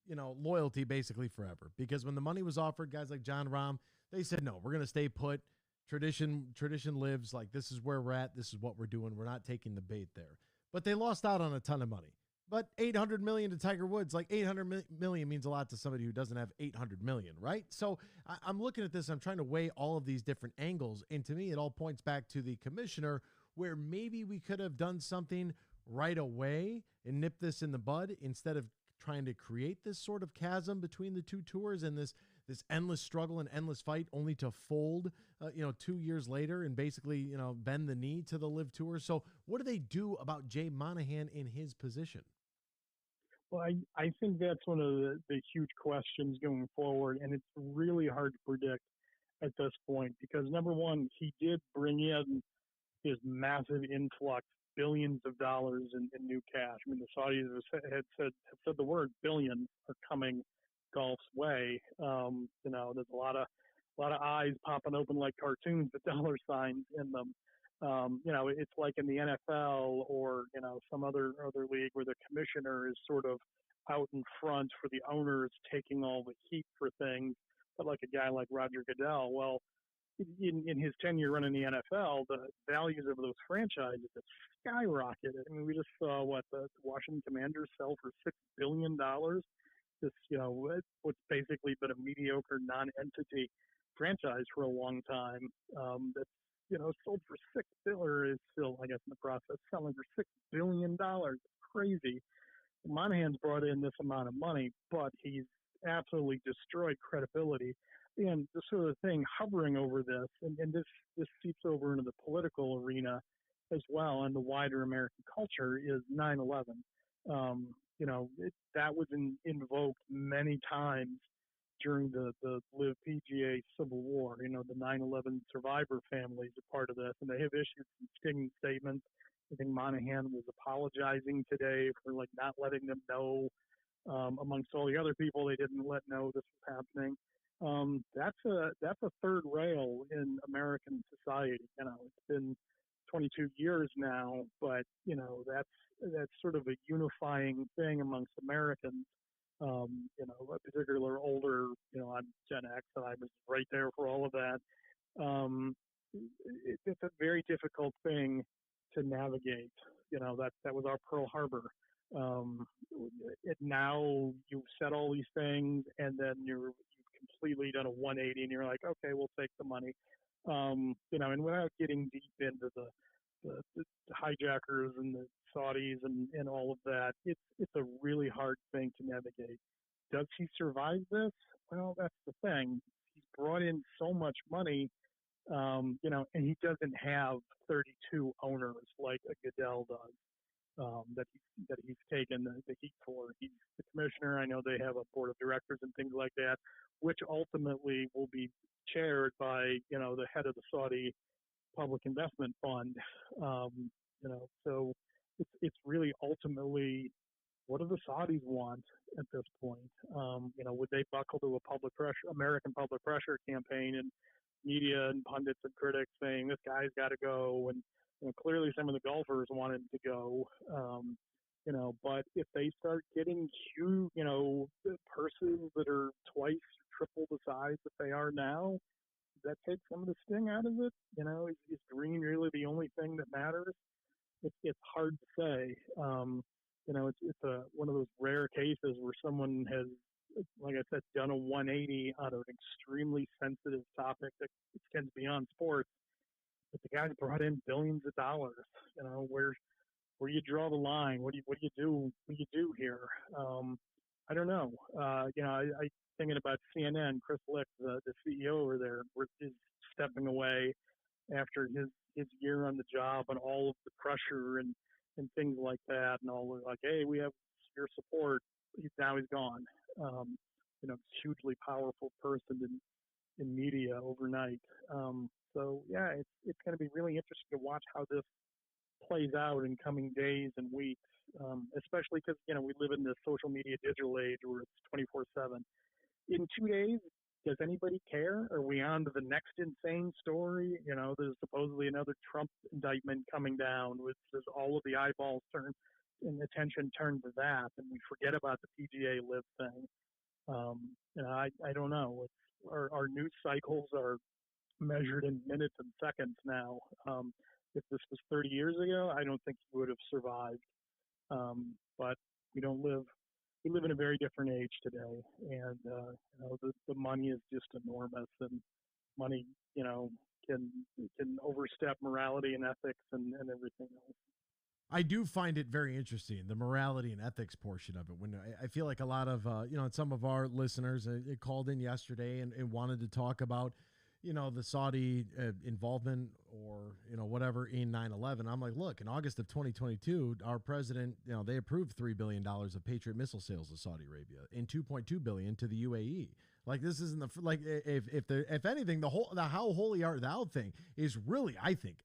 loyalty basically forever. Because when the money was offered, guys like John Rahm, they said, no, we're going to stay put. Tradition lives. Like, this is where we're at. This is what we're doing. We're not taking the bait there. But they lost out on a ton of money. But $800 million to Tiger Woods, like $800 million means a lot to somebody who doesn't have $800 million, right? So I'm looking at this. I'm trying to weigh all of these different angles. And to me, it all points back to the commissioner, where maybe we could have done something right away and nipped this in the bud instead of trying to create this sort of chasm between the two tours and this endless struggle and endless fight, only to fold, 2 years later and basically, bend the knee to the LIV Tour. So what do they do about Jay Monahan in his position? Well, I think that's one of the huge questions going forward, and it's really hard to predict at this point because, number one, he did bring in his massive influx, billions of dollars in new cash. I mean, the Saudis have said the word billion are coming golf's way. There's a lot of eyes popping open like cartoons with dollar signs in them. It's like in the NFL or some other league where the commissioner is sort of out in front for the owners taking all the heat for things. But like a guy like Roger Goodell, well, in his 10-year run in the NFL, the values of those franchises have skyrocketed. I mean, we just saw the Washington Commanders sell for $6 billion. This, what's basically been a mediocre non-entity franchise for a long time. That's sold for $6 billion, or is still, I guess, in the process selling for $6 billion. It's crazy. Monahan's brought in this amount of money, but he's absolutely destroyed credibility. And the sort of thing hovering over this, and this seeps over into the political arena as well, and the wider American culture, is 9/11. That was invoked many times during the LIV PGA Civil War. The 9/11 survivor families are part of this, and they have issued some stinging statements. I think Monahan was apologizing today for not letting them know, amongst all the other people they didn't let know this was happening. That's a third rail in American society. It's been 22 years now, but that's sort of a unifying thing amongst Americans. A particular older, I'm Gen X, and I was right there for all of that. It's a very difficult thing to navigate. That was our Pearl Harbor. Now you've said all these things, and then you've completely done a 180, and you're like, okay, we'll take the money. And without getting deep into the hijackers and the Saudis and all of that, it's a really hard thing to navigate. Does he survive this? Well, that's the thing. He's brought in so much money, and he doesn't have 32 owners like a Goodell does. that he's taken the heat for. He's the commissioner. I know they have a board of directors and things like that, which ultimately will be chaired by the head of the Saudi Public Investment Fund. So it's really ultimately, what do the Saudis want at this point? Would they buckle to a American public pressure campaign and media and pundits and critics saying this guy's got to go? And clearly some of the golfers want him to go. But if they start getting huge, purses that are twice or triple the size that they are now, does that take some of the sting out of it? Is green really the only thing that matters? It's hard to say. It's one of those rare cases where someone has, like I said, done a 180 on an extremely sensitive topic that extends beyond sports. But the guy's brought in billions of dollars. Where do you draw the line? What do you do here? I don't know. I thinking about CNN. Chris Lick, the CEO over there, is stepping away after his year on the job and all of the pressure and things like that, and all like, hey, we have your support. Now he's gone. Hugely powerful person in media overnight. So yeah, it's going to be really interesting to watch how this plays out in coming days and weeks, especially because we live in this social media digital age where it's 24/7. In 2 days, does anybody care? Are we on to the next insane story? There's supposedly another Trump indictment coming down, which is all of the eyeballs turned and attention turned to that, and we forget about the PGA Live thing. I don't know. Our news cycles are measured in minutes and seconds now. If this was 30 years ago, I don't think he would have survived. But we live in a very different age today, and the money is just enormous, and money can overstep morality and ethics and everything else. I do find it very interesting, the morality and ethics portion of it. When I feel like a lot of some of our listeners called in yesterday and wanted to talk about the Saudi involvement or whatever in 9/11. I'm like, look, in August of 2022, our president, they approved $3 billion of Patriot missile sales to Saudi Arabia and $2.2 billion to the UAE. Like, this isn't if anything, the how holy art thou thing is really, I think,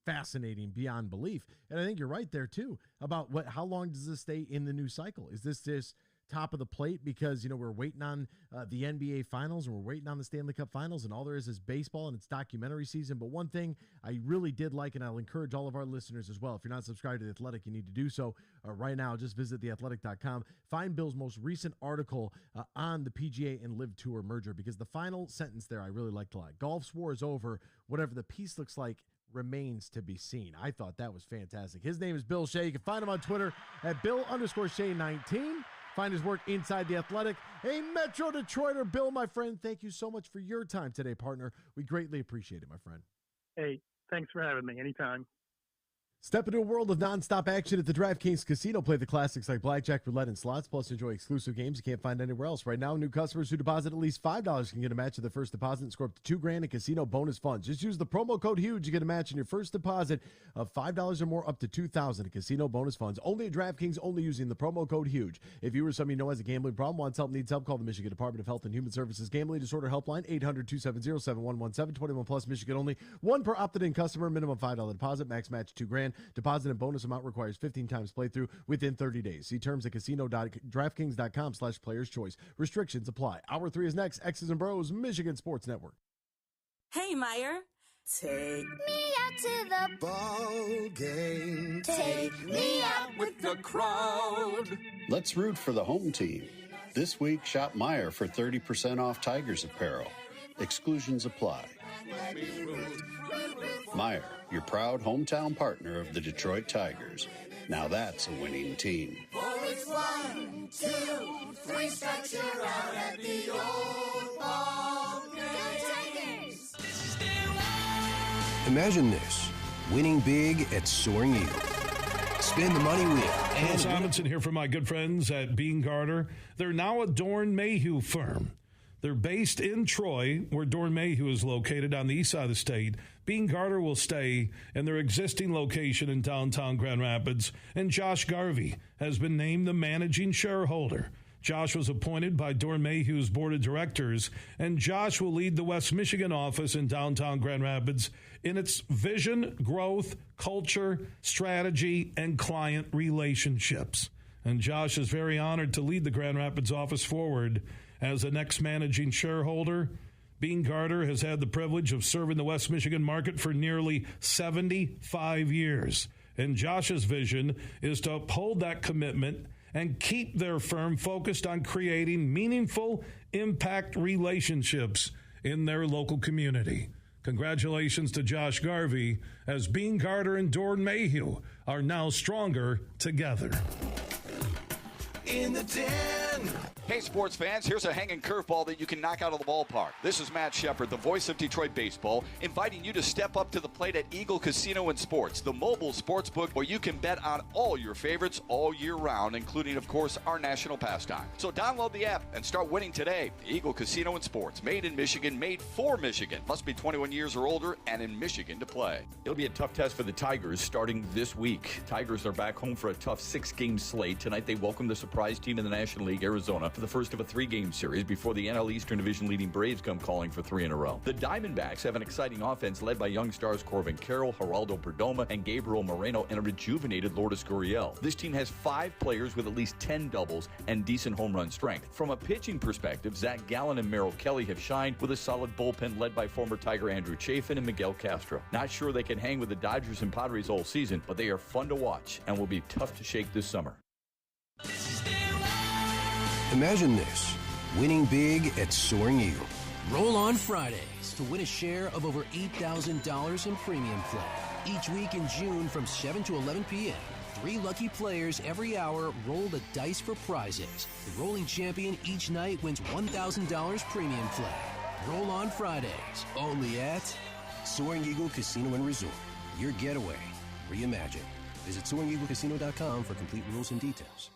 fascinating beyond belief. And I think you're right there too about how long does this stay in the news cycle? Is this just top of the plate because we're waiting on the NBA finals and we're waiting on the Stanley Cup finals, and all there is baseball and it's documentary season? But one thing I really did like, and I'll encourage all of our listeners as well, if you're not subscribed to The Athletic, you need to do so right now. Just visit theathletic.com, find Bill's most recent article on the PGA and Live Tour merger, because the final sentence there I really liked a lot. Golf's war is over. Whatever the peace looks like remains to be seen. I thought that was fantastic. His name is Bill Shea. You can find him on Twitter at Bill_Shea19. Find his work inside The Athletic. A Metro Detroiter. Bill, my friend, thank you so much for your time today, partner. We greatly appreciate it, my friend. Hey, thanks for having me. Anytime. Step into a world of nonstop action at the DraftKings Casino. Play the classics like blackjack, roulette, and slots, plus enjoy exclusive games you can't find anywhere else. Right now, new customers who deposit at least $5 can get a match of their first deposit and score up to $2,000 in casino bonus funds. Just use the promo code HUGE to get a match in your first deposit of $5 or more, up to $2,000 in casino bonus funds. Only at DraftKings, only using the promo code HUGE. If you or somebody you know has a gambling problem, wants help, needs help, call the Michigan Department of Health and Human Services Gambling Disorder Helpline, 800-270-7117, 21 plus, Michigan only. One per opted-in customer, minimum $5 deposit, max match $2,000. Deposit and bonus amount requires 15 times playthrough within 30 days. See terms at casino.draftkings.com/players choice. Restrictions apply. Hour 3 is next. X's and Bros, Michigan Sports Network. Hey, Meyer. Take me out to the ball game. Take me out with the crowd. Let's root for the home team. This week, shop Meyer for 30% off Tigers apparel. Exclusions apply. Meyer, your proud hometown partner of the Detroit Tigers. Now that's a winning team. For it's 1, 2, 3 strikes, you're out at the old ball game. Go Tigers! Imagine this, winning big at Soaring Eagle. Spin the money wheel. Bill Simonson here from my good friends at Bean Carter. They're now a Dorn Mayhew firm. They're based in Troy, where Dorn Mayhew is located on the east side of the state. Bean Carter will stay in their existing location in downtown Grand Rapids, and Josh Garvey has been named the managing shareholder. Josh was appointed by Dorn Mayhew's board of directors, and Josh will lead the West Michigan office in downtown Grand Rapids in its vision, growth, culture, strategy, and client relationships. And Josh is very honored to lead the Grand Rapids office forward as the next managing shareholder. Bean Carter has had the privilege of serving the West Michigan market for nearly 75 years. And Josh's vision is to uphold that commitment and keep their firm focused on creating meaningful impact relationships in their local community. Congratulations to Josh Garvey, as Bean Carter and Dorn Mayhew are now stronger together. In the den. Hey, sports fans, here's a hanging curveball that you can knock out of the ballpark. This is Matt Shepard, the voice of Detroit baseball, inviting you to step up to the plate at Eagle Casino and Sports, the mobile sports book where you can bet on all your favorites all year round, including, of course, our national pastime. So download the app and start winning today. Eagle Casino and Sports, made in Michigan, made for Michigan. Must be 21 years or older and in Michigan to play. It'll be a tough test for the Tigers starting this week. Tigers are back home for a tough 6-game slate. Tonight they welcome the surprise team in the National League, Arizona, for the first of a 3-game series before the NL Eastern Division leading Braves come calling for 3 in a row. The Diamondbacks have an exciting offense led by young stars Corbin Carroll, Geraldo Perdomo, and Gabriel Moreno, and a rejuvenated Lourdes Gurriel. This team has 5 players with at least 10 doubles and decent home run strength. From a pitching perspective, Zach Gallen and Merrill Kelly have shined with a solid bullpen led by former Tiger Andrew Chafin and Miguel Castro. Not sure they can hang with the Dodgers and Padres all season, but they are fun to watch and will be tough to shake this summer. Imagine this, winning big at Soaring Eagle. Roll on Fridays to win a share of over $8,000 in premium play. Each week in June from 7 to 11 p.m., 3 lucky players every hour roll the dice for prizes. The rolling champion each night wins $1,000 premium play. Roll on Fridays, only at Soaring Eagle Casino and Resort. Your getaway reimagined. Visit SoaringEagleCasino.com for complete rules and details.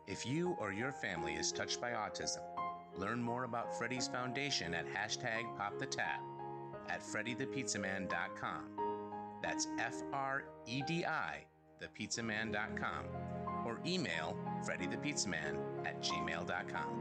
If you or your family is touched by autism, learn more about Freddy's Foundation at #PopTheTap at FreddyThePizzaman.com. That's FREDI, thepizzaman.com, or email FreddyThePizzaman@gmail.com.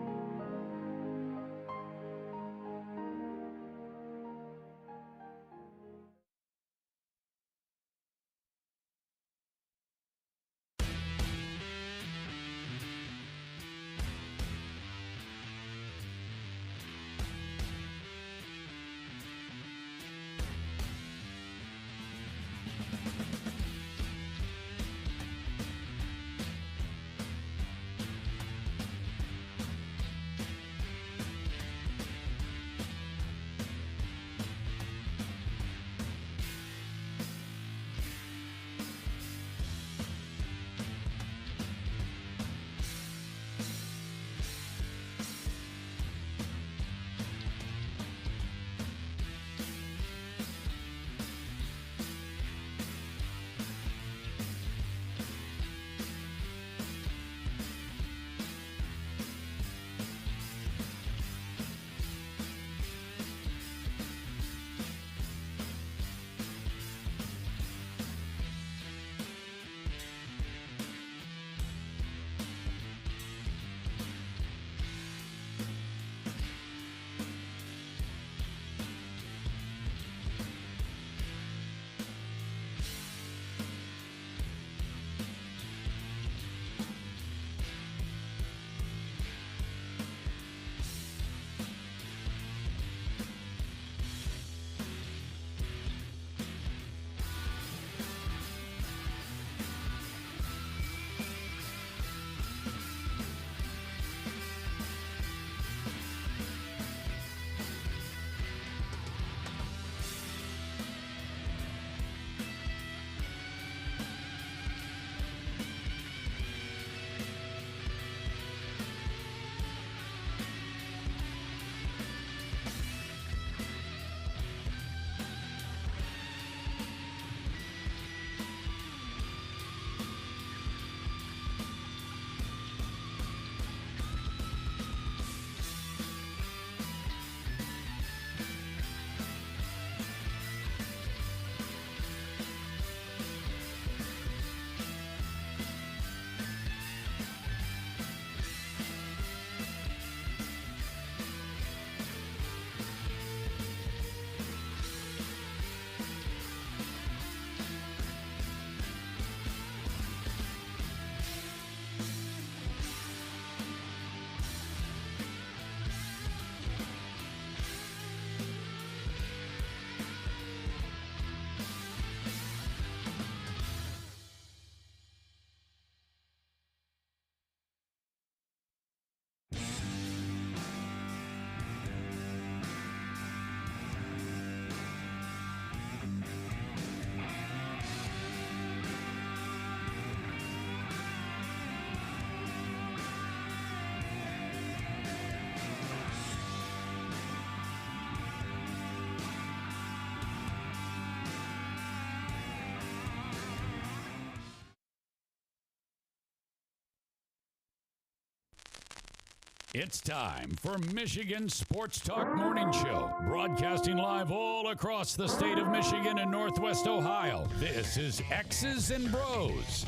It's time for Michigan Sports Talk Morning Show, broadcasting live all across the state of Michigan and Northwest Ohio. This is X's and Bros.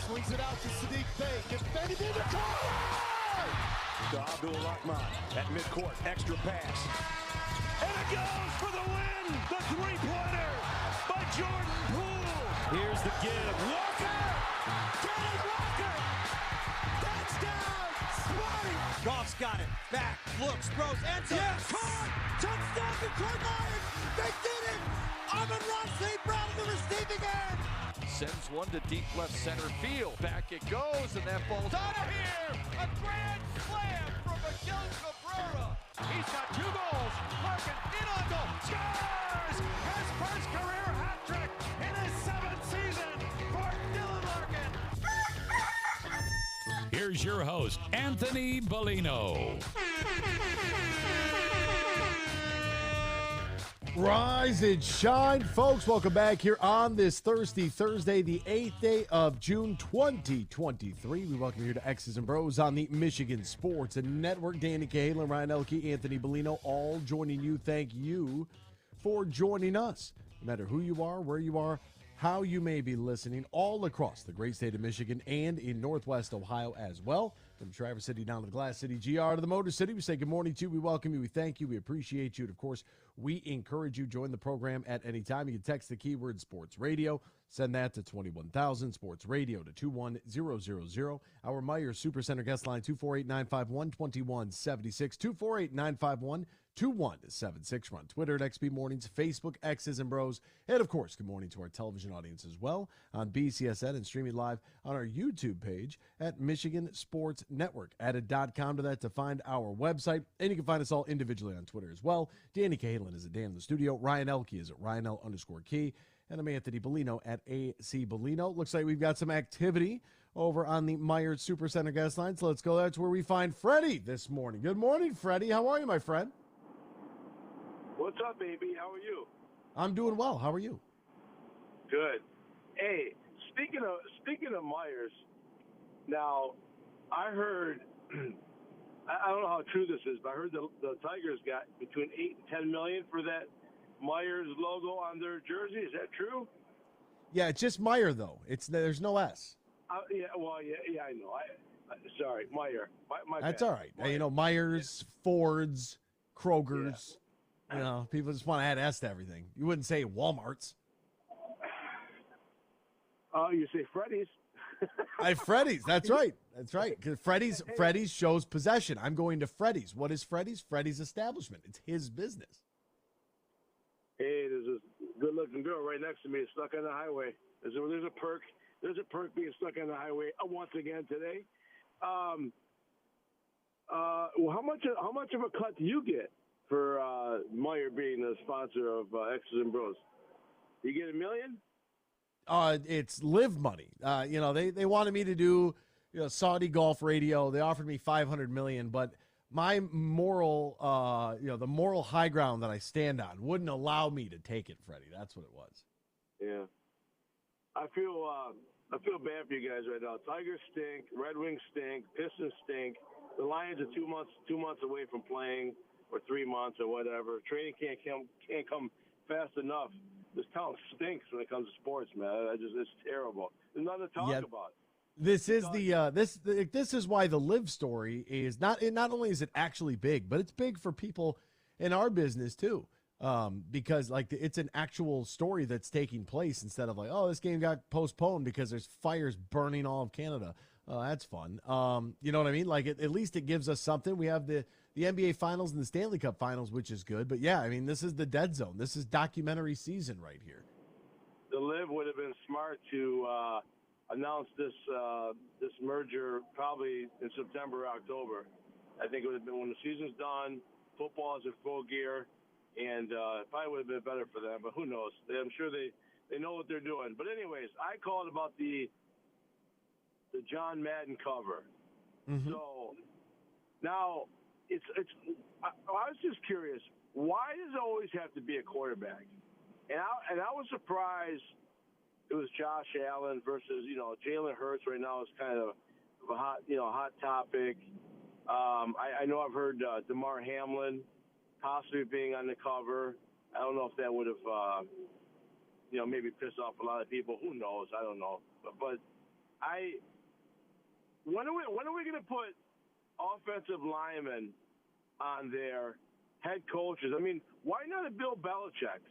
Swings it out to Sadiq Bey. Defended in the corner. To Abdul-Rahman at midcourt. Extra pass. And it goes for the win. The three-pointer by Jordan Poole. Here's the give. Walker. Kenny Walker. Touchdown. Spotty. Goff's got it. Back. Looks. Throws. Ends up. Yes. Caught. Touchdown to Detroit Lions. They did it. Amon-Ra St. Brown in the receiving end. Sends one to deep left center field. Back it goes, and that ball's out of here. A grand slam from Miguel Cabrera. He's got 2 goals. Larkin in on goal. Scores! His first career hat trick in his 7th season for Dylan Larkin. Here's your host, Anthony Bellino. Rise and shine, folks. Welcome back here on this Thursday, the 8th day of June 2023. We welcome you here to X's and Bros on the Michigan Sports Network. Danny Cahalan, Ryan Elke, Anthony Bellino, all joining you. Thank you for joining us. No matter who you are, where you are, how you may be listening, all across the great state of Michigan and in Northwest Ohio as well. From Traverse City down to the Glass City, GR to the Motor City, we say good morning to you. We welcome you. We thank you. We appreciate you. And, of course, we encourage you to join the program at any time. You can text the keyword sports radio. Send that to 21,000, sports radio to 21000. Our Meyer Supercenter guest line, 248-951-2176, 248-951-2176. We're on Twitter at XB Mornings, Facebook, X's and Bros. And, of course, good morning to our television audience as well on BCSN and streaming live on our YouTube page at Michigan Sports Network. Add a .com to that to find our website. And you can find us all individually on Twitter as well. Danny Cahalan is at Dan in the studio. Ryan Elke is at RyanL_Key. And I'm Anthony Bellino at AC Bellino. Looks like we've got some activity over on the Meyer Supercenter guest line. So let's go. That's where we find Freddie this morning. Good morning, Freddie. How are you, my friend? What's up, baby? How are you? I'm doing well. How are you? Good. Hey, speaking of Myers, now I heard I don't know how true this is, but I heard the Tigers got between $8 and $10 million for that Myers logo on their jersey. Is that true? Yeah, it's just Meyer though. There's no S. Yeah, I know. Sorry, Meyer. My That's bad. all right. Meyer. You know, Myers, Fords, Kroger's. Yeah. You know, people just want to add S to everything. You wouldn't say Walmart's. You say Freddy's. Freddy's. That's right. That's right. Because Freddy's shows possession. I'm going to Freddy's. What is Freddy's? Freddy's establishment. It's his business. Hey, there's a good-looking girl right next to me stuck on the highway. There's a perk. There's a perk being stuck on the highway once again today. Well, how much of a cut do you get for Meyer being the sponsor of X's and Bros? You get $1 million? It's live money. You know, they wanted me to do, you know, Saudi Golf Radio. They offered me $500 million, but my moral, the moral high ground that I stand on wouldn't allow me to take it, Freddie. That's what it was. Yeah. I feel bad for you guys right now. Tigers stink. Red Wings stink. Pistons stink. The Lions are 2 months away from playing, or 3 months, or whatever. Training can't come fast enough. This town stinks when it comes to sports, man. It's terrible. There's nothing to talk about. This is this is why the live story is not only is it actually big, but it's big for people in our business too. Because it's an actual story that's taking place instead of like, oh, this game got postponed because there's fires burning all of Canada. That's fun. You know what I mean? Like at least it gives us something. We have the NBA Finals and the Stanley Cup Finals, which is good. But yeah, I mean, this is the dead zone. This is documentary season right here. The Live would have been smart to announce this merger probably in September or October. I think it would have been when the season's done, football is in full gear, and it probably would have been better for them. But who knows? I'm sure they know what they're doing. But anyways, I called about the John Madden cover. Mm-hmm. So now I was just curious, why does it always have to be a quarterback? And I was surprised it was Josh Allen versus, Jalen Hurts right now is kind of a hot topic. I know I've heard DeMar Hamlin possibly being on the cover. I don't know if that would have, maybe pissed off a lot of people. Who knows? I don't know. But when are we going to put offensive linemen on their head coaches? I mean, why not a Bill Belichick?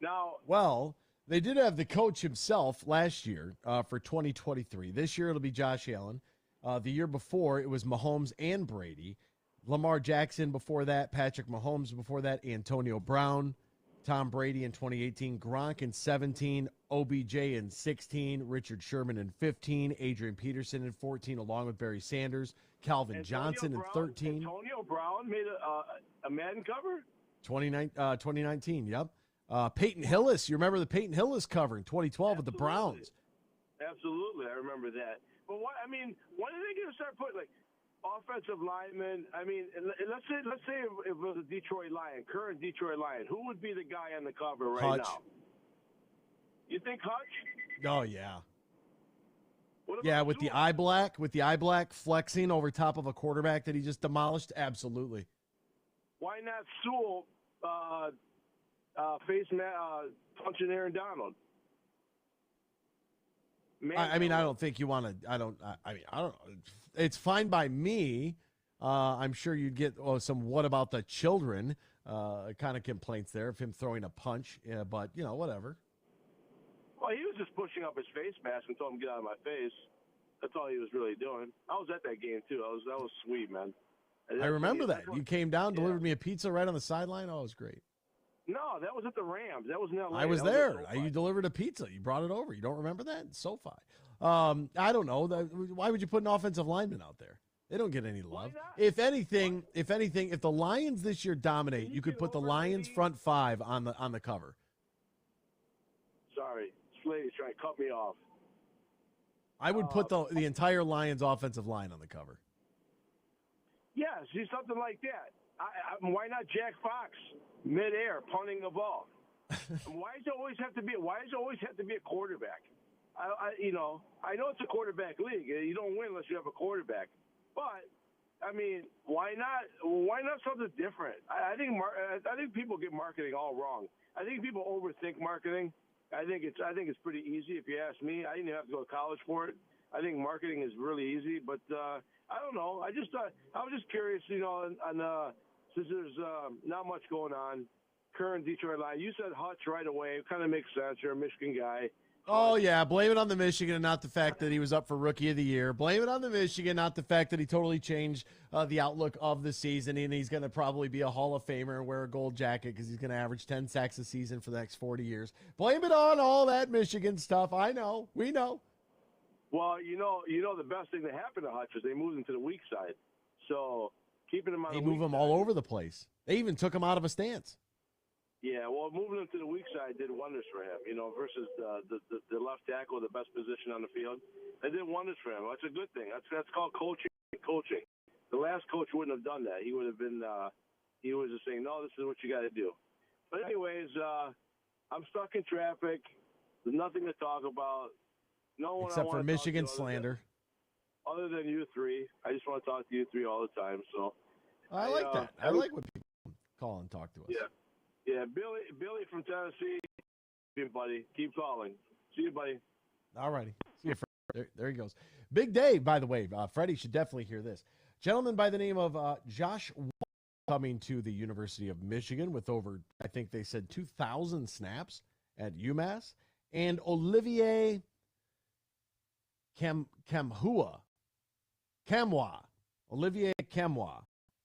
Now, well, they did have the coach himself last year for 2023. This year it'll be Josh Allen. The year before it was Mahomes and Brady. Lamar Jackson before that, Patrick Mahomes before that, Antonio Brown, Tom Brady in 2018, Gronk in 17, OBJ in 16, Richard Sherman in 15, Adrian Peterson in 14, along with Barry Sanders, Calvin Johnson in 13. Antonio Brown made a Madden cover? 2019, yep. Peyton Hillis, you remember the Peyton Hillis cover in 2012 with the Browns. Absolutely, I remember that. But when are they going to start putting offensive linemen? I mean, let's say if it was a Detroit Lion, current Detroit Lion, who would be the guy on the cover right now? You think Hutch? Oh yeah. Yeah, with the eye black flexing over top of a quarterback that he just demolished. Absolutely. Why not Sewell punching Aaron Donald? I don't think you want to. I don't know. It's fine by me. I'm sure you'd get some "what about the children" kind of complaints there of him throwing a punch. But whatever. Well, he was just pushing up his face mask and told him to get out of my face. That's all he was really doing. I was at that game too. That was sweet, man. I remember that. You came down, delivered me a pizza right on the sideline. Oh, it was great. No, that was at the Rams. That was in LA. I was there. You delivered a pizza. You brought it over. You don't remember that? SoFi. I don't know. Why would you put an offensive lineman out there? They don't get any love. If anything, if the Lions this year dominate, you could put the Lions front five on the cover. Sorry, Slade's trying to cut me off. I would put the entire Lions offensive line on the cover. Yeah, see something like that. Why not Jack Fox midair punting the ball? Why does it always have to be a quarterback? I know it's a quarterback league. You don't win unless you have a quarterback. But why not something different? I think people get marketing all wrong. I think people overthink marketing. I think it's pretty easy if you ask me. I didn't have to go to college for it. I think marketing is really easy, but I don't know. I was just curious, since there's not much going on, current Detroit line. You said Hutch right away. It kind of makes sense. You're a Michigan guy. Oh, yeah. Blame it on the Michigan and not the fact that he was up for Rookie of the Year. Blame it on the Michigan, not the fact that he totally changed the outlook of the season, and he's going to probably be a Hall of Famer and wear a gold jacket because he's going to average 10 sacks a season for the next 40 years. Blame it on all that Michigan stuff. I know. We know. Well, the best thing that happened to Hutch is they moved him to the weak side. So keeping him on the weak side. They move him all over the place. They even took him out of a stance. Yeah, well, moving him to the weak side did wonders for him, versus the left tackle, the best position on the field. They did wonders for him. That's a good thing. That's called coaching. The last coach wouldn't have done that. He would have been he was just saying, no, this is what you got to do. But anyways, I'm stuck in traffic. There's nothing to talk about. No one except for Michigan slander. Other than you three. I just want to talk to you three all the time. So I like that. I like when people call and talk to us. Yeah, Billy from Tennessee, buddy. Keep calling. See you, buddy. All righty. See you, Fred. There he goes. Big day, by the way. Freddie should definitely hear this. Gentleman by the name of Josh coming to the University of Michigan with over, I think they said 2,000 snaps at UMass. And Olivier Kamwa. Olivier Kamwa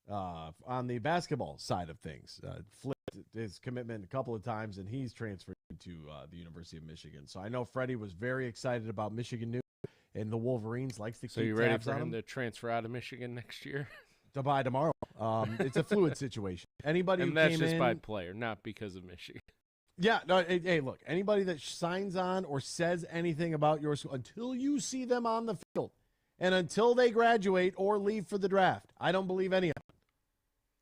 on the basketball side of things. Flipped his commitment a couple of times, and he's transferred to the University of Michigan. So I know Freddie was very excited about Michigan news, and the Wolverines likes to keep tabs on him. So you ready for him to transfer out of Michigan next year? By tomorrow. It's a fluid situation. Anybody and who that's came just in, by player, not because of Michigan. Yeah, no. Hey, look. Anybody that signs on or says anything about your school until you see them on the field, and until they graduate or leave for the draft, I don't believe any of them.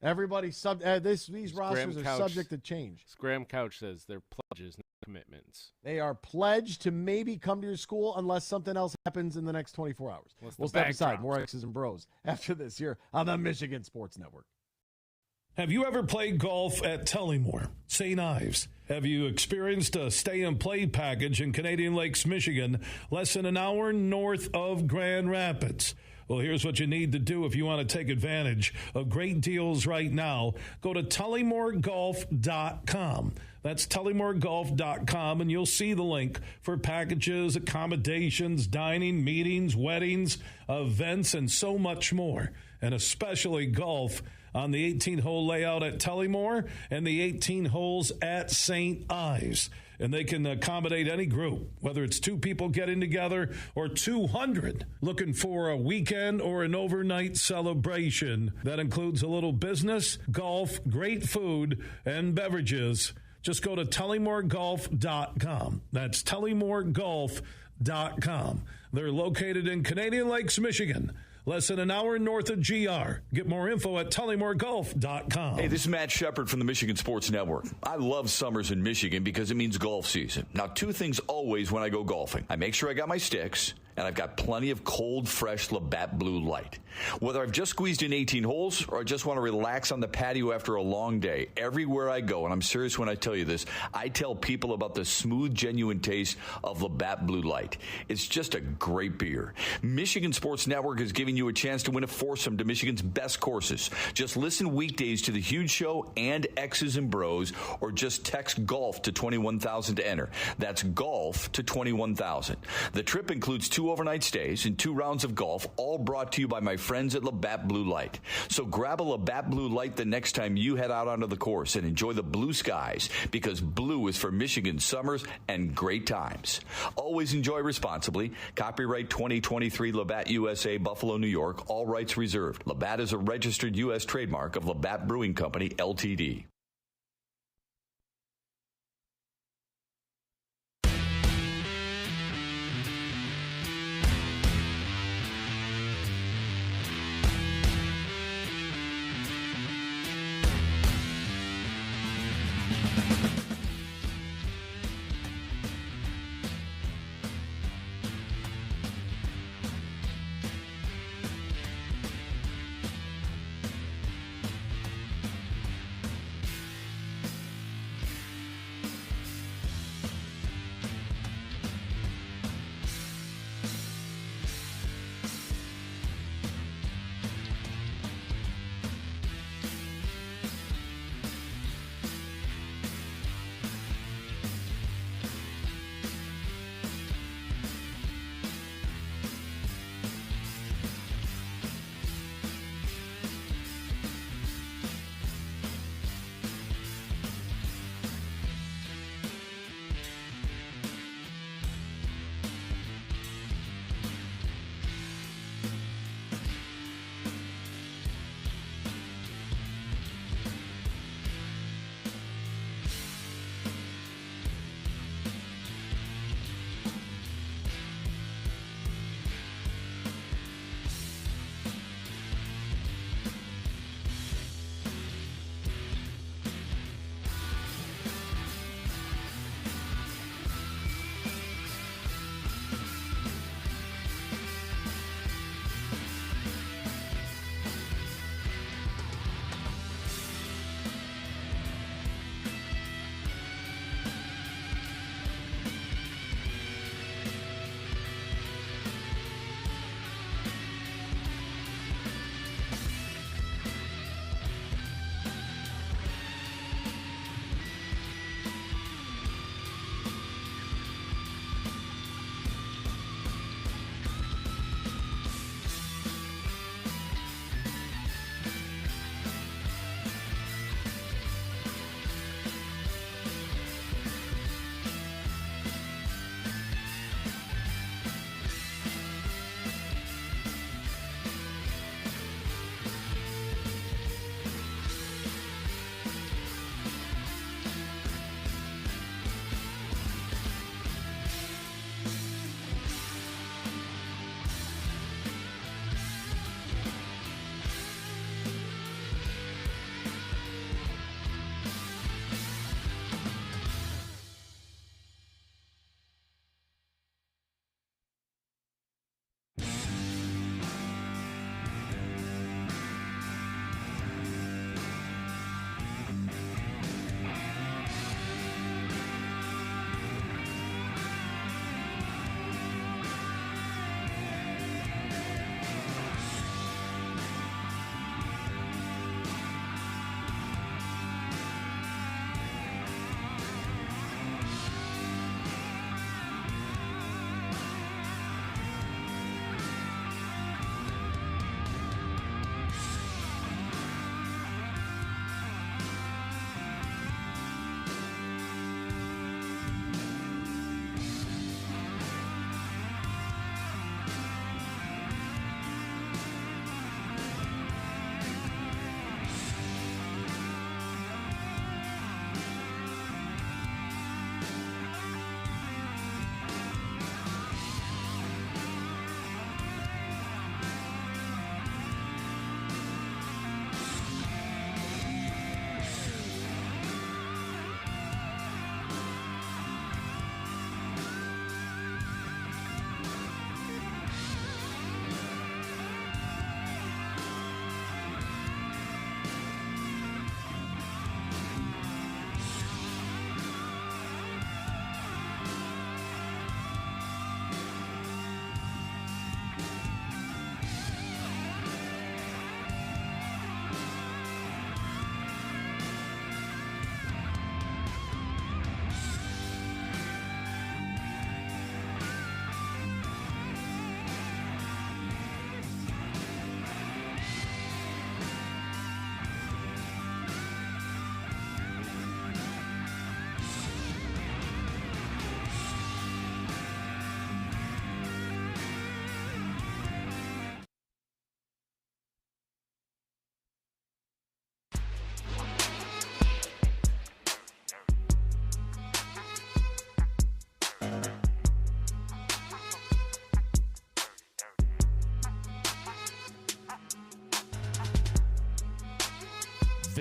Everybody these rosters are subject to change. Graham Couch says they're pledges, not commitments. They are pledged to maybe come to your school unless something else happens in the next 24 hours. We'll step aside. More X's and Bros after this here on the Michigan Sports Network. Have you ever played golf at Tullymore, St. Ives? Have you experienced a stay-and-play package in Canadian Lakes, Michigan, less than an hour north of Grand Rapids? Well, here's what you need to do if you want to take advantage of great deals right now. Go to tullymoregolf.com. That's tullymoregolf.com, and you'll see the link for packages, accommodations, dining, meetings, weddings, events, and so much more, and especially golf on the 18-hole layout at Tullymore and the 18 holes at St. Ives. And they can accommodate any group, whether it's 2 people getting together or 200 looking for a weekend or an overnight celebration. That includes a little business, golf, great food, and beverages. Just go to tullymoregolf.com. That's tullymoregolf.com. They're located in Canadian Lakes, Michigan, less than an hour north of GR. Get more info at tullymoregolf.com. Hey, this is Matt Shepard from the Michigan Sports Network. I love summers in Michigan because it means golf season. Now, 2 things always when I go golfing. I make sure I got my sticks, and I've got plenty of cold, fresh Labatt Blue Light. Whether I've just squeezed in 18 holes or I just want to relax on the patio after a long day, everywhere I go, and I'm serious when I tell you this, I tell people about the smooth, genuine taste of Labatt Blue Light. It's just a great beer. Michigan Sports Network is giving you a chance to win a foursome to Michigan's best courses. Just listen weekdays to The Huge Show and X's and Bros, or just text GOLF to 21,000 to enter. That's GOLF to 21,000. The trip includes 2 overnight stays and 2 rounds of golf, all brought to you by my friends at Labatt Blue Light. So grab a Labatt Blue Light the next time you head out onto the course and enjoy the blue skies, because blue is for Michigan summers and great times. Always enjoy responsibly. Copyright 2023 Labatt USA, Buffalo, New York. All rights reserved. Labatt is a registered U.S. trademark of Labatt Brewing Company, Ltd.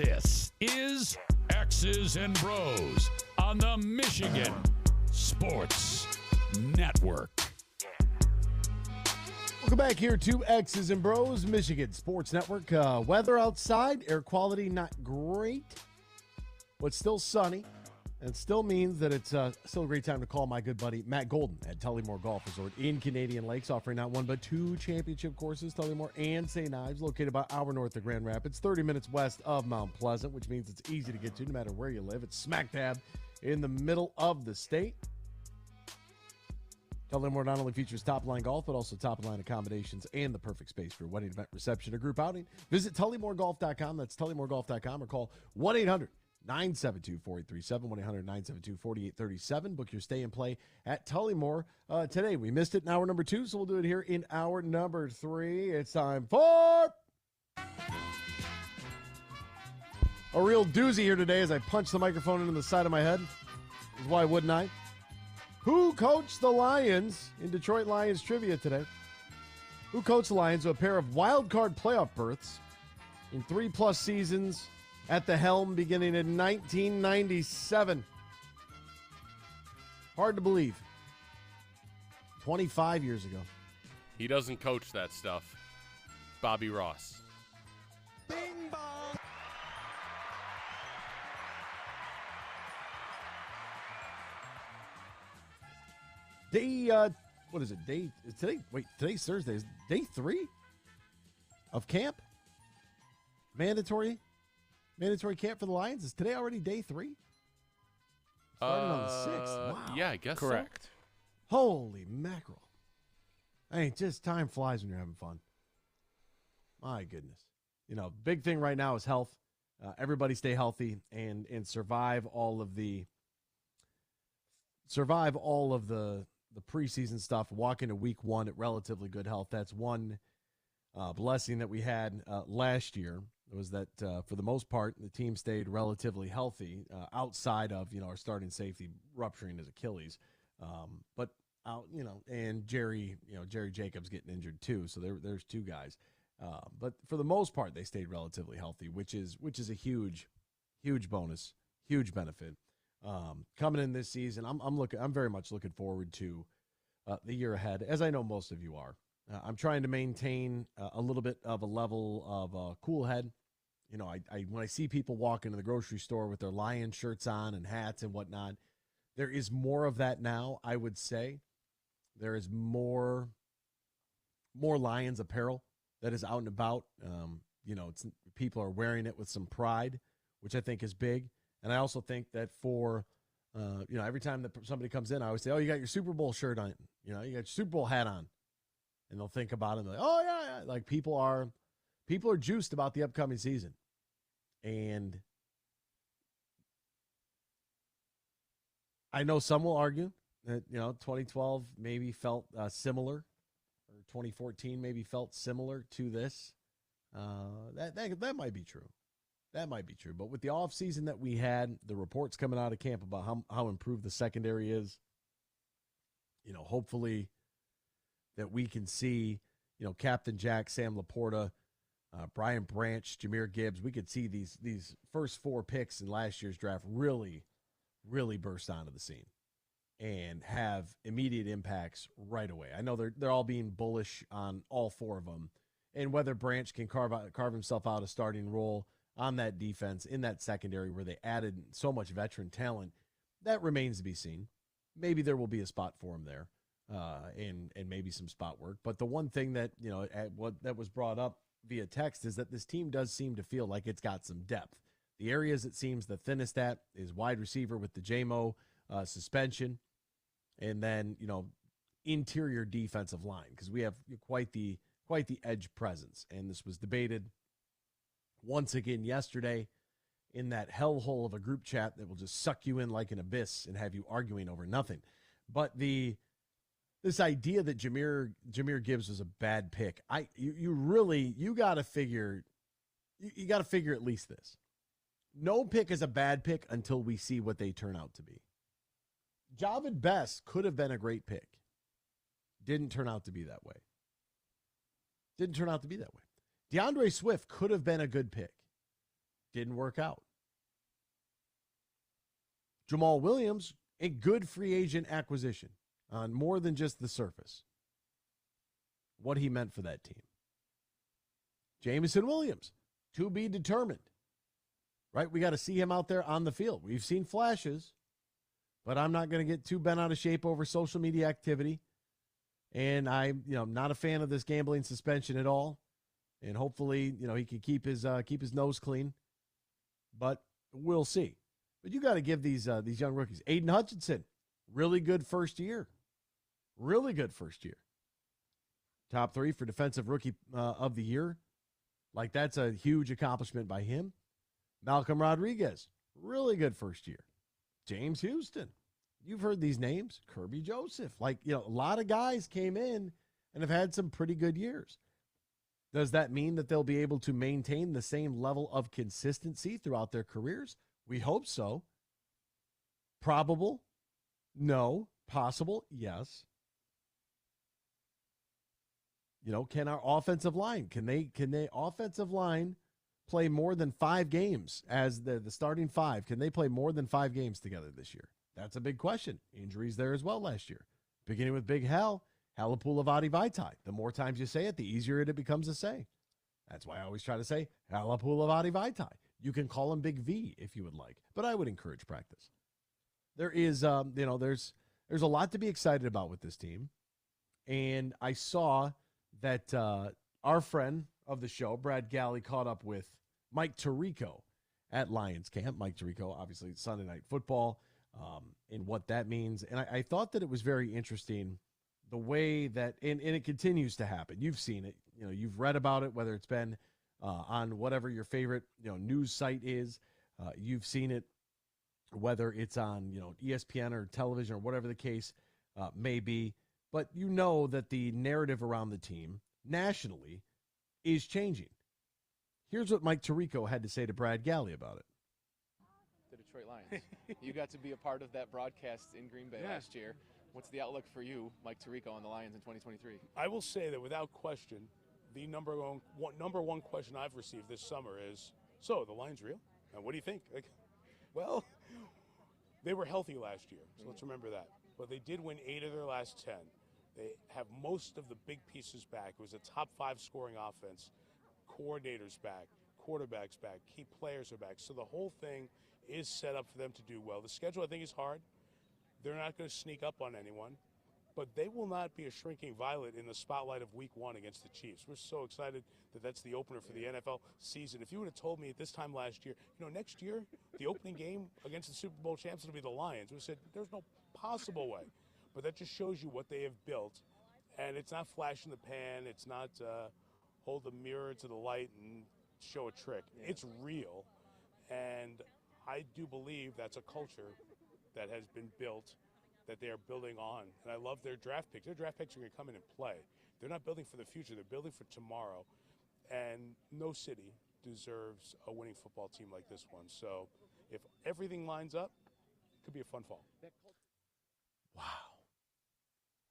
This is X's and Bros on the Michigan Sports Network. Welcome back here to X's and Bros, Michigan Sports Network. Weather outside, air quality not great, but still sunny. And it still means that it's still a great time to call my good buddy Matt Golden at Tullymore Golf Resort in Canadian Lakes, offering not one but two championship courses, Tullymore and St. Ives, located about an hour north of Grand Rapids, 30 minutes west of Mount Pleasant, which means it's easy to get to no matter where you live. It's smack dab in the middle of the state. Tullymore not only features top-line golf, but also top-line accommodations and the perfect space for a wedding, event, reception, or group outing. Visit TullymoreGolf.com. That's TullymoreGolf.com, or call 1-800-972-4837, 1-800-972-4837. Book your stay and play at Tullymore today. We missed it in hour number 2, so we'll do it here in hour number 3. It's time for a real doozy here today as I punch the microphone into the side of my head. Why wouldn't I? Who coached the Lions in Detroit Lions trivia today? Who coached the Lions to a pair of wild card playoff berths in 3+ seasons at the helm beginning in 1997? Hard to believe. 25 years ago. He doesn't coach that stuff. Bobby Ross. Bing bong. What is it? Today's Thursday. Is day 3 of camp? Mandatory camp for the Lions? Is today already day 3? Starting on the 6th. Wow. Yeah, I guess correct. So. Holy mackerel. Hey, just time flies when you're having fun. My goodness. Big thing right now is health. Everybody stay healthy and survive all of the preseason stuff. Walk into week 1 at relatively good health. That's one blessing that we had last year. Was that for the most part the team stayed relatively healthy outside of our starting safety rupturing his Achilles, but and Jerry Jacobs getting injured too. So there's 2 guys, but for the most part they stayed relatively healthy, which is a huge bonus, huge benefit. Coming in this season, I'm very much looking forward to the year ahead, as I know most of you are. I'm trying to maintain a little bit of a level of cool head. When I see people walk into the grocery store with their Lion shirts on and hats and whatnot, there is more of that now. I would say there is more Lions apparel that is out and about. People are wearing it with some pride, which I think is big. And I also think that for, every time that somebody comes in, I always say, oh, you got your Super Bowl shirt on. You got your Super Bowl hat on. And they'll think about it and they're like, oh, yeah. Like people are juiced about the upcoming season. And I know some will argue that, 2012 maybe felt similar, or 2014 maybe felt similar to this. That might be true. That might be true. But with the offseason that we had, the reports coming out of camp about how improved the secondary is, hopefully that we can see, Captain Jack, Sam Laporta, Brian Branch, Jahmyr Gibbs. We could see these first 4 picks in last year's draft really, really burst onto the scene and have immediate impacts right away. I know they're all being bullish on all 4 of them, and whether Branch can carve himself out a starting role on that defense in that secondary where they added so much veteran talent, that remains to be seen. Maybe there will be a spot for him there, and maybe some spot work. But the one thing that that was brought up via text is that this team does seem to feel like it's got some depth. The areas it seems the thinnest at is wide receiver with the JMO suspension, and then interior defensive line, because we have quite the edge presence, and this was debated once again yesterday in that hellhole of a group chat that will just suck you in like an abyss and have you arguing over nothing. But this idea that Jahmyr Gibbs was a bad pick, you got to figure at least this. No pick is a bad pick until we see what they turn out to be. Javid Best could have been a great pick. Didn't turn out to be that way. DeAndre Swift could have been a good pick. Didn't work out. Jamal Williams, a good free agent acquisition on more than just the surface. What he meant for that team. Jamison Williams, to be determined. Right? We got to see him out there on the field. We've seen flashes, but I'm not going to get too bent out of shape over social media activity. And I'm, not a fan of this gambling suspension at all. And hopefully, he can keep his nose clean. But we'll see. But you got to give these young rookies. Aiden Hutchinson, really good first year. Really good first year. Top 3 for defensive rookie of the year. Like, that's a huge accomplishment by him. Malcolm Rodriguez, really good first year. James Houston, you've heard these names. Kirby Joseph. A lot of guys came in and have had some pretty good years. Does that mean that they'll be able to maintain the same level of consistency throughout their careers? We hope so. Probable? No. Possible? Yes. Can our offensive line, can they offensive line play more than 5 games as the starting 5? Can they play more than 5 games together this year? That's a big question. Injuries there as well last year. Beginning with Big Hal, Halapoulivaati Vaitai. The more times you say it, the easier it becomes to say. That's why I always try to say Halapoulivaati Vaitai. You can call him Big V if you would like, but I would encourage practice. There is, there's a lot to be excited about with this team. And I saw that our friend of the show, Brad Galley, caught up with Mike Tirico at Lions Camp. Mike Tirico, obviously Sunday Night Football, and what that means. And I thought that it was very interesting the way that, and it continues to happen. You've seen it. You've read about it, whether it's been on whatever your favorite news site is. You've seen it, whether it's on ESPN or television or whatever the case may be. But that the narrative around the team nationally is changing. Here's what Mike Tirico had to say to Brad Galley about it. The Detroit Lions. You got to be a part of that broadcast in Green Bay last year. What's the outlook for you, Mike Tirico, on the Lions in 2023? I will say that without question, the number one question I've received this summer is, so the Lions real? And what do you think? Well, they were healthy last year, so let's remember that. But they did win 8 of their last 10. They have most of the big pieces back. It was a top 5 scoring offense. Coordinators back, quarterbacks back, key players are back. So the whole thing is set up for them to do well. The schedule, I think, is hard. They're not going to sneak up on anyone. But they will not be a shrinking violet in the spotlight of Week 1 against the Chiefs. We're so excited that that's the opener for the NFL season. If you would have told me at this time last year, next year, the opening game against the Super Bowl champs will be the Lions, we would have said, there's no possible way. But that just shows you what they have built. And it's not flash in the pan. It's not hold the mirror to the light and show a trick. It's real. And I do believe that's a culture that has been built, that they are building on. And I love their draft picks. Their draft picks are going to come in and play. They're not building for the future. They're building for tomorrow. And no city deserves a winning football team like this one. So if everything lines up, it could be a fun fall. Wow.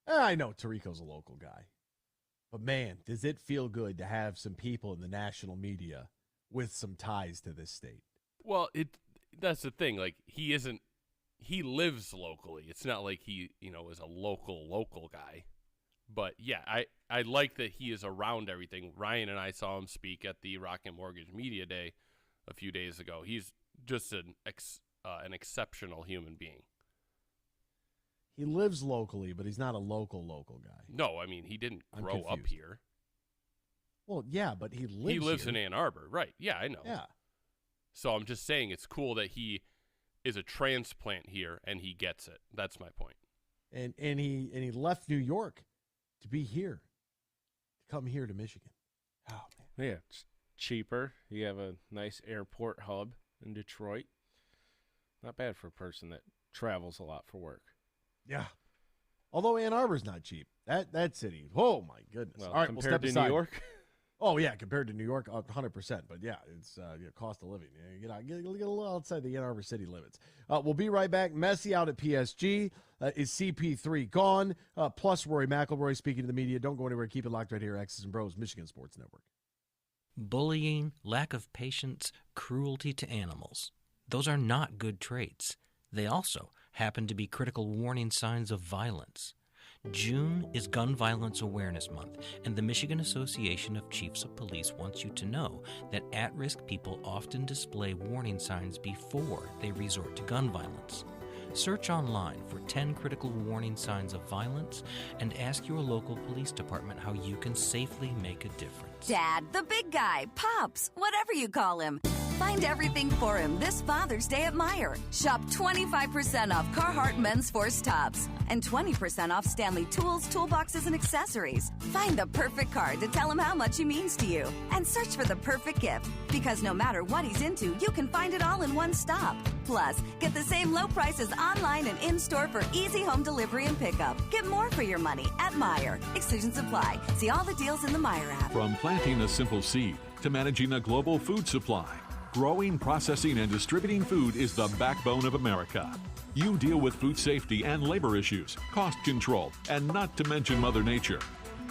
I know Tirico's a local guy. But, man, does it feel good to have some people in the national media with some ties to this state. Well, that's the thing. Like, he lives locally. It's not like he, is a local guy. But, yeah, I like that he is around everything. Ryan and I saw him speak at the Rocket Mortgage Media Day a few days ago. He's just an exceptional human being. He lives locally, but he's not a local guy. No, I mean, he didn't grow up here. Well, yeah, but he lives here. In Ann Arbor. Right. Yeah, I know. Yeah. So I'm just saying it's cool that he is a transplant here and he gets it. That's my point. And he left New York to be here, to come here to Michigan. Oh, man. Yeah, it's cheaper. You have a nice airport hub in Detroit. Not bad for a person that travels a lot for work. Yeah. Although Ann Arbor's not cheap. That city. Oh, my goodness. Well, all right, compared we'll step to aside. New York? Oh, yeah, compared to New York, 100%. But, yeah, it's cost of living. Get a little outside the Ann Arbor city limits. We'll be right back. Messi out at PSG. Is CP3 gone? Plus Rory McIlroy speaking to the media. Don't go anywhere. Keep it locked right here. X's and Bros, Michigan Sports Network. bullying, lack of patience, cruelty to animals. Those are not good traits. They also happen to be critical warning signs of violence. June is Gun Violence Awareness Month, and the Michigan Association of Chiefs of Police wants you to know that at-risk people often display warning signs before they resort to gun violence. Search online for 10 critical warning signs of violence and ask your local police department how you can safely make a difference. Dad, the big guy, Pops, whatever you call him. Find everything for him this Father's Day at Meijer. Shop 25% off Carhartt Men's Force tops and 20% off Stanley tools, toolboxes, and accessories. Find the perfect card to tell him how much he means to you. And search for the perfect gift, because no matter what he's into, you can find it all in one stop. Plus, get the same low prices online and in-store for easy home delivery and pickup. Get more for your money at Meijer. Exclusions apply. See all the deals in the Meijer app. From planting a simple seed to managing a global food supply, growing, processing, and distributing food is the backbone of America. You deal with food safety and labor issues, cost control, and not to mention Mother Nature.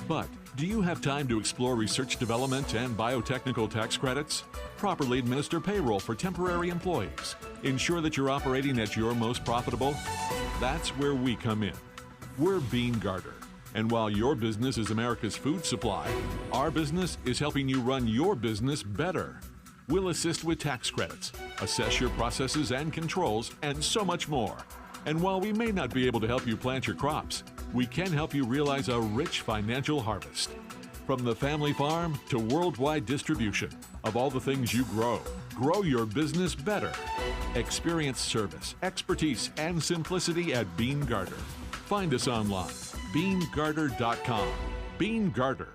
But do you have time to explore research development and biotechnical tax credits? Properly administer payroll for temporary employees. Ensure that you're operating at your most profitable? That's where we come in. We're Bean Garter. And while your business is America's food supply, our business is helping you run your business better. We'll assist with tax credits, assess your processes and controls, and so much more. And while we may not be able to help you plant your crops, we can help you realize a rich financial harvest. From the family farm to worldwide distribution of all the things you grow, grow your business better. Experience service, expertise, and simplicity at Bean Garter. Find us online, beangarter.com. Bean Garter.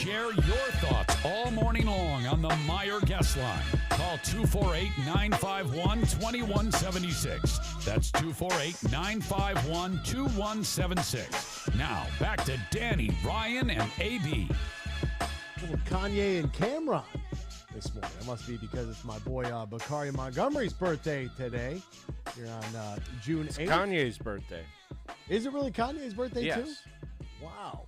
Share your thoughts all morning long on the Meyer guest line. Call 248-951-2176. That's 248-951-2176. Now, back to Danny, Ryan, and AB. Little Kanye and Cameron this morning. That must be because it's my boy Bakari Montgomery's birthday today. Here on June 8th. It's Kanye's birthday. Is it really Kanye's birthday too? Yes. Wow.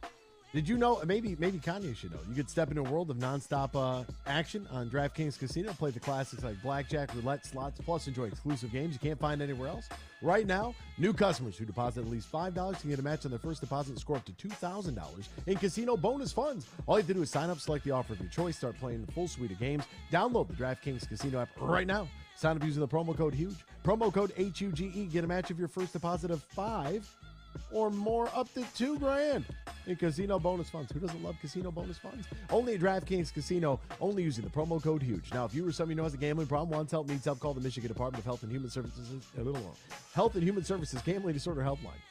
Did you know, maybe Kanye should know, you could step into a world of nonstop action on DraftKings Casino, play the classics like blackjack, roulette, slots, plus enjoy exclusive games you can't find anywhere else. Right now, new customers who deposit at least $5 can get a match on their first deposit and score up to $2,000 in casino bonus funds. All you have to do is sign up, select the offer of your choice, start playing the full suite of games. Download the DraftKings Casino app right now. Sign up using the promo code HUGE. Promo code HUGE. Get a match of your first deposit of $5 or more up to $2,000 in casino bonus funds. Who doesn't love casino bonus funds? Only at DraftKings Casino, only using the promo code HUGE. Now, if you or someone you know has a gambling problem, wants help, needs help, call the Michigan Department of Health and Human Services Gambling Disorder Helpline.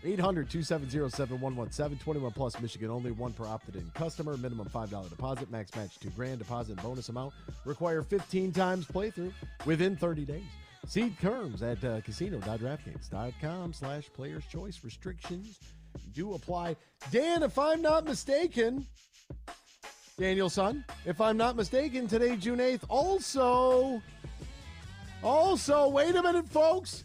800-270-7117, 21 plus, Michigan only, one per opted-in customer, minimum $5 deposit, max match $2,000, deposit and bonus amount, require 15 times playthrough within 30 days. See terms at casino.draftkings.com/players choice. Restrictions do apply. Dan, if I'm not mistaken, Danielson, if I'm not mistaken, today, June 8th, also, wait a minute, folks.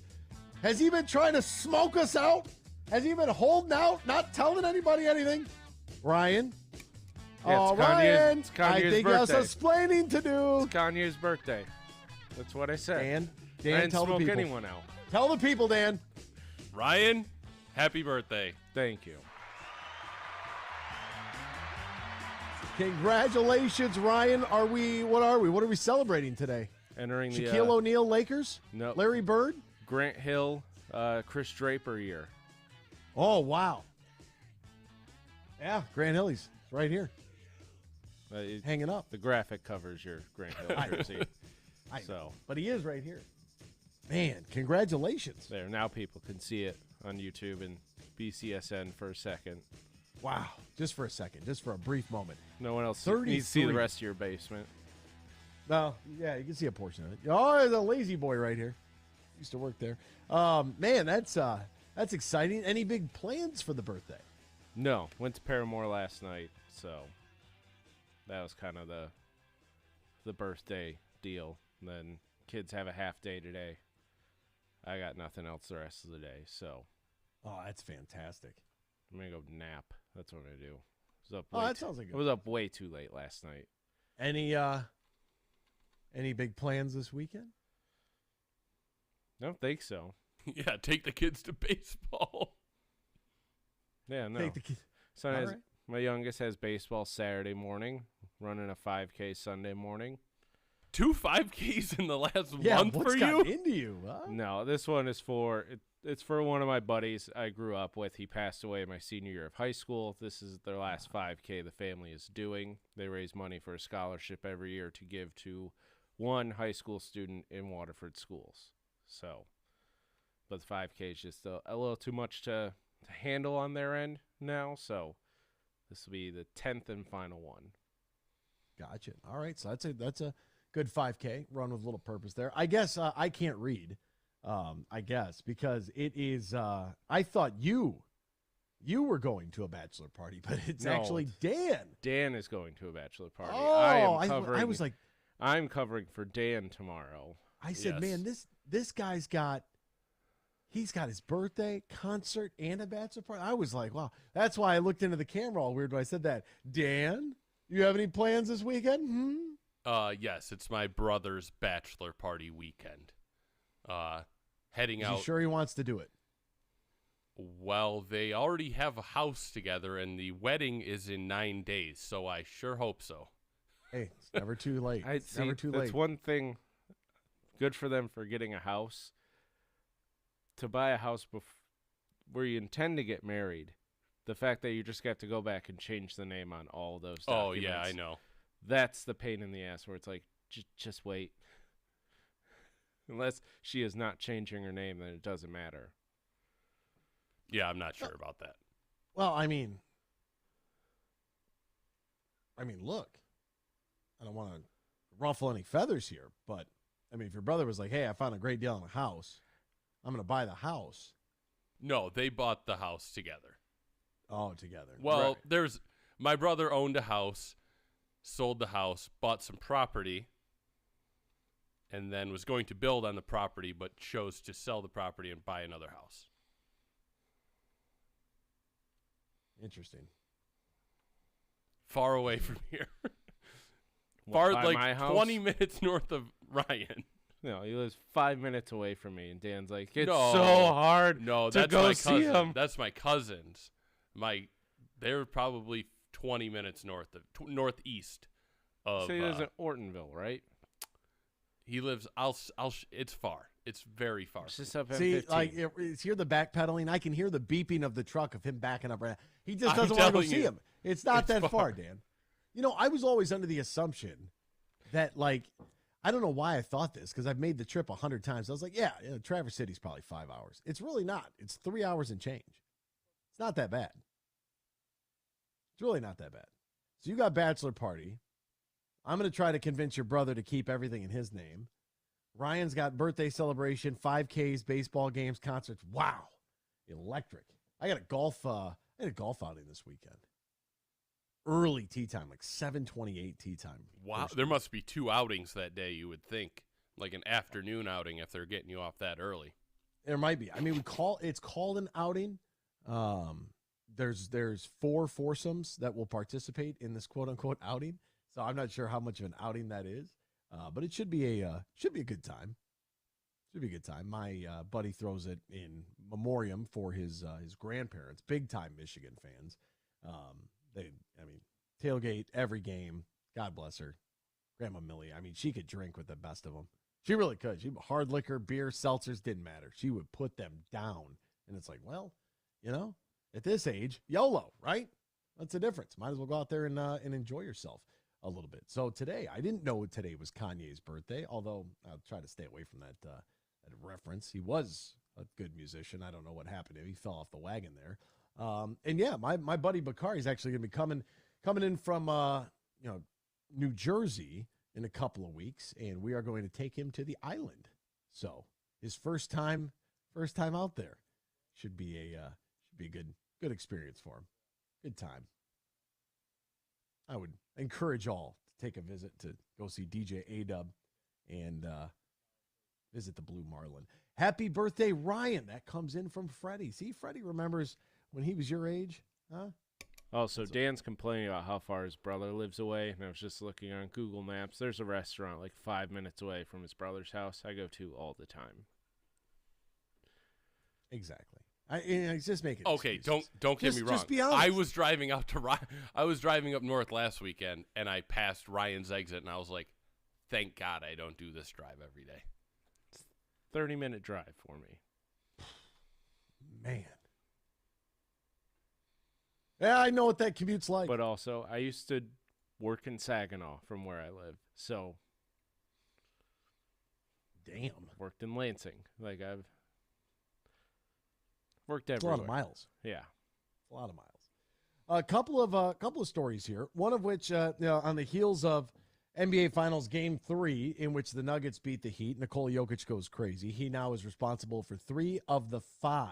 Has he been trying to smoke us out? Has he been holding out, not telling anybody anything? Ryan? Yeah, Ryan, it's Kanye's I think he has explaining to do. It's Kanye's birthday. That's what I said. Dan, I didn't tell the smoke people. anyone out. Tell the people, Dan. Ryan, happy birthday. Thank you. Congratulations, Ryan. What are we celebrating today? Entering the Shaquille O'Neal Lakers? No. Larry Bird? Grant Hill, Chris Draper year. Oh, wow. Yeah, Grant Hill, he's right here. Hanging up. The graphic covers your Grant Hill jersey. I know, but he is right here. Man, congratulations. There, now people can see it on YouTube and BCSN for a second. Wow, just for a second, just for a brief moment. No one else needs to see the rest of your basement. No, yeah, you can see a portion of it. Oh, there's a lazy boy right here. Used to work there. Man, that's exciting. Any big plans for the birthday? No, went to Paramore last night, so that was kind of the birthday deal. And then kids have a half day today. I got nothing else the rest of the day, so. Oh, that's fantastic. I'm gonna go nap. That's what I'm gonna do. That sounds like I was up way too late last night. Any big plans this weekend? I don't think so. Yeah, take the kids to baseball. Yeah, no. Take the kids. Right. My youngest has baseball Saturday morning, running a 5K Sunday morning. 2 5Ks in the last month what's for got you? into you? Huh? No, this one is it's for one of my buddies I grew up with. He passed away my senior year of high school. This is their last 5K the family is doing. They raise money for a scholarship every year to give to one high school student in Waterford schools. So, but the 5K is just a little too much to handle on their end now. So this will be the 10th and final one. Gotcha. All right, so that's a good 5K run with a little purpose there. I guess I can't read. I guess because it is. I thought you were going to a bachelor party, but it's actually Dan. Dan is going to a bachelor party. Oh, I was like, I'm covering for Dan tomorrow. I said, man, this guy's got. He's got his birthday, concert, and a bachelor party. I was like, wow. That's why I looked into the camera all weird when I said that. Dan, you have any plans this weekend? Yes, it's my brother's bachelor party weekend. Heading out. Is he sure he wants to do it? Well, they already have a house together, and the wedding is in 9 days, so I sure hope so. Hey, it's never too late. Never too late. That's one thing. Good for them for getting a house. To buy a house where you intend to get married, the fact that you just got to go back and change the name on all those documents. Oh, yeah, I know. That's the pain in the ass where it's like, just wait. Unless she is not changing her name, then it doesn't matter. Yeah, I'm not sure about that. Well, I mean, I mean, look, I don't want to ruffle any feathers here, but, I mean, if your brother was like, hey, I found a great deal on a house, I'm going to buy the house. No, they bought the house together. Oh, together. Well, my brother owned a house, sold the house, bought some property, and then was going to build on the property, but chose to sell the property and buy another house. Interesting. Far away from here. By like my house? 20 minutes north of Ryan. No, he lives 5 minutes away from me, and Dan's like, it's No. so hard No, to that's go my see cousin. him. That's my cousins. They're probably 20 minutes northeast of. So he lives in Ortonville, right? He lives. It's far. It's very far. It's just up See, M15. like, it's hear the backpedaling. I can hear the beeping of the truck of him backing up right now. He just I'm doesn't want to go telling see you, him. It's not it's that far. far, Dan. You know, I was always under the assumption that, like, I don't know why I thought this, because I've made the trip 100 times. I was like, yeah, Traverse City's probably 5 hours. It's really not. It's 3 hours and change. It's not that bad. It's really not that bad. So you got bachelor party. I'm going to try to convince your brother to keep everything in his name. Ryan's got birthday celebration, 5Ks, baseball games, concerts. Wow. Electric. I got a golf outing this weekend. Early tea time, like 7:28 tea time. Wow, there must be 2 outings that day. You would think, like an afternoon outing, if they're getting you off that early. There might be. I mean, it's called an outing. There's 4 foursomes that will participate in this quote unquote outing. So I'm not sure how much of an outing that is, but it should be a good time. Should be a good time. My buddy throws it in memoriam for his grandparents, big time Michigan fans. Tailgate every game. God bless her. Grandma Millie. I mean, she could drink with the best of them. She really could. Hard liquor, beer, seltzers, didn't matter. She would put them down. And it's like, well, at this age, YOLO, right? That's the difference. Might as well go out there and enjoy yourself a little bit. So today, I didn't know today was Kanye's birthday, although I'll try to stay away from that reference. He was a good musician. I don't know what happened to him. He fell off the wagon there. And yeah, my buddy Bakari is actually going to be coming in from New Jersey in a couple of weeks, and we are going to take him to the island. So his first time out there should be a good experience for him. Good time. I would encourage all to take a visit to go see DJ A-Dub and visit the Blue Marlin. Happy birthday, Ryan. That comes in from Freddie. See, Freddie remembers when he was your age, huh? Oh, so Dan's complaining about how far his brother lives away, and I was just looking on Google Maps. There's a restaurant like 5 minutes away from his brother's house I go to all the time. Exactly. He's just making Okay, excuses. don't get me wrong. Just be honest. I was driving up north last weekend, and I passed Ryan's exit, and I was like, thank God I don't do this drive every day. It's a 30-minute drive for me. Man. Yeah, I know what that commute's like. But also, I used to work in Saginaw from where I live, so. Damn. Worked in Lansing. Like, I've worked It's everywhere. a lot of miles. Yeah. A lot of miles. A couple of stories here. One of which, on the heels of NBA Finals Game 3, in which the Nuggets beat the Heat, Nikola Jokic goes crazy. He now is responsible for 3 of the 5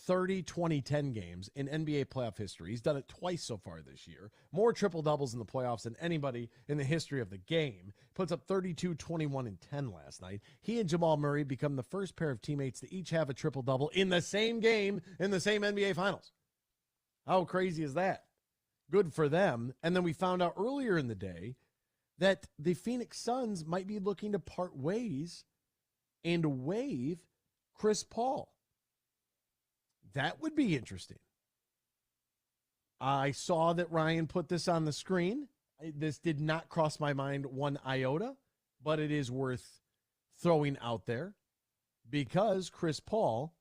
30-20-10 games in NBA playoff history. He's done it twice so far this year. More triple-doubles in the playoffs than anybody in the history of the game. Puts up 32, 21, and 10 last night. He and Jamal Murray become the first pair of teammates to each have a triple-double in the same game in the same NBA Finals. How crazy is that? Good for them. And then we found out earlier in the day that the Phoenix Suns might be looking to part ways and waive Chris Paul. That would be interesting. I saw that Ryan put this on the screen. This did not cross my mind one iota, but it is worth throwing out there because Chris Paul,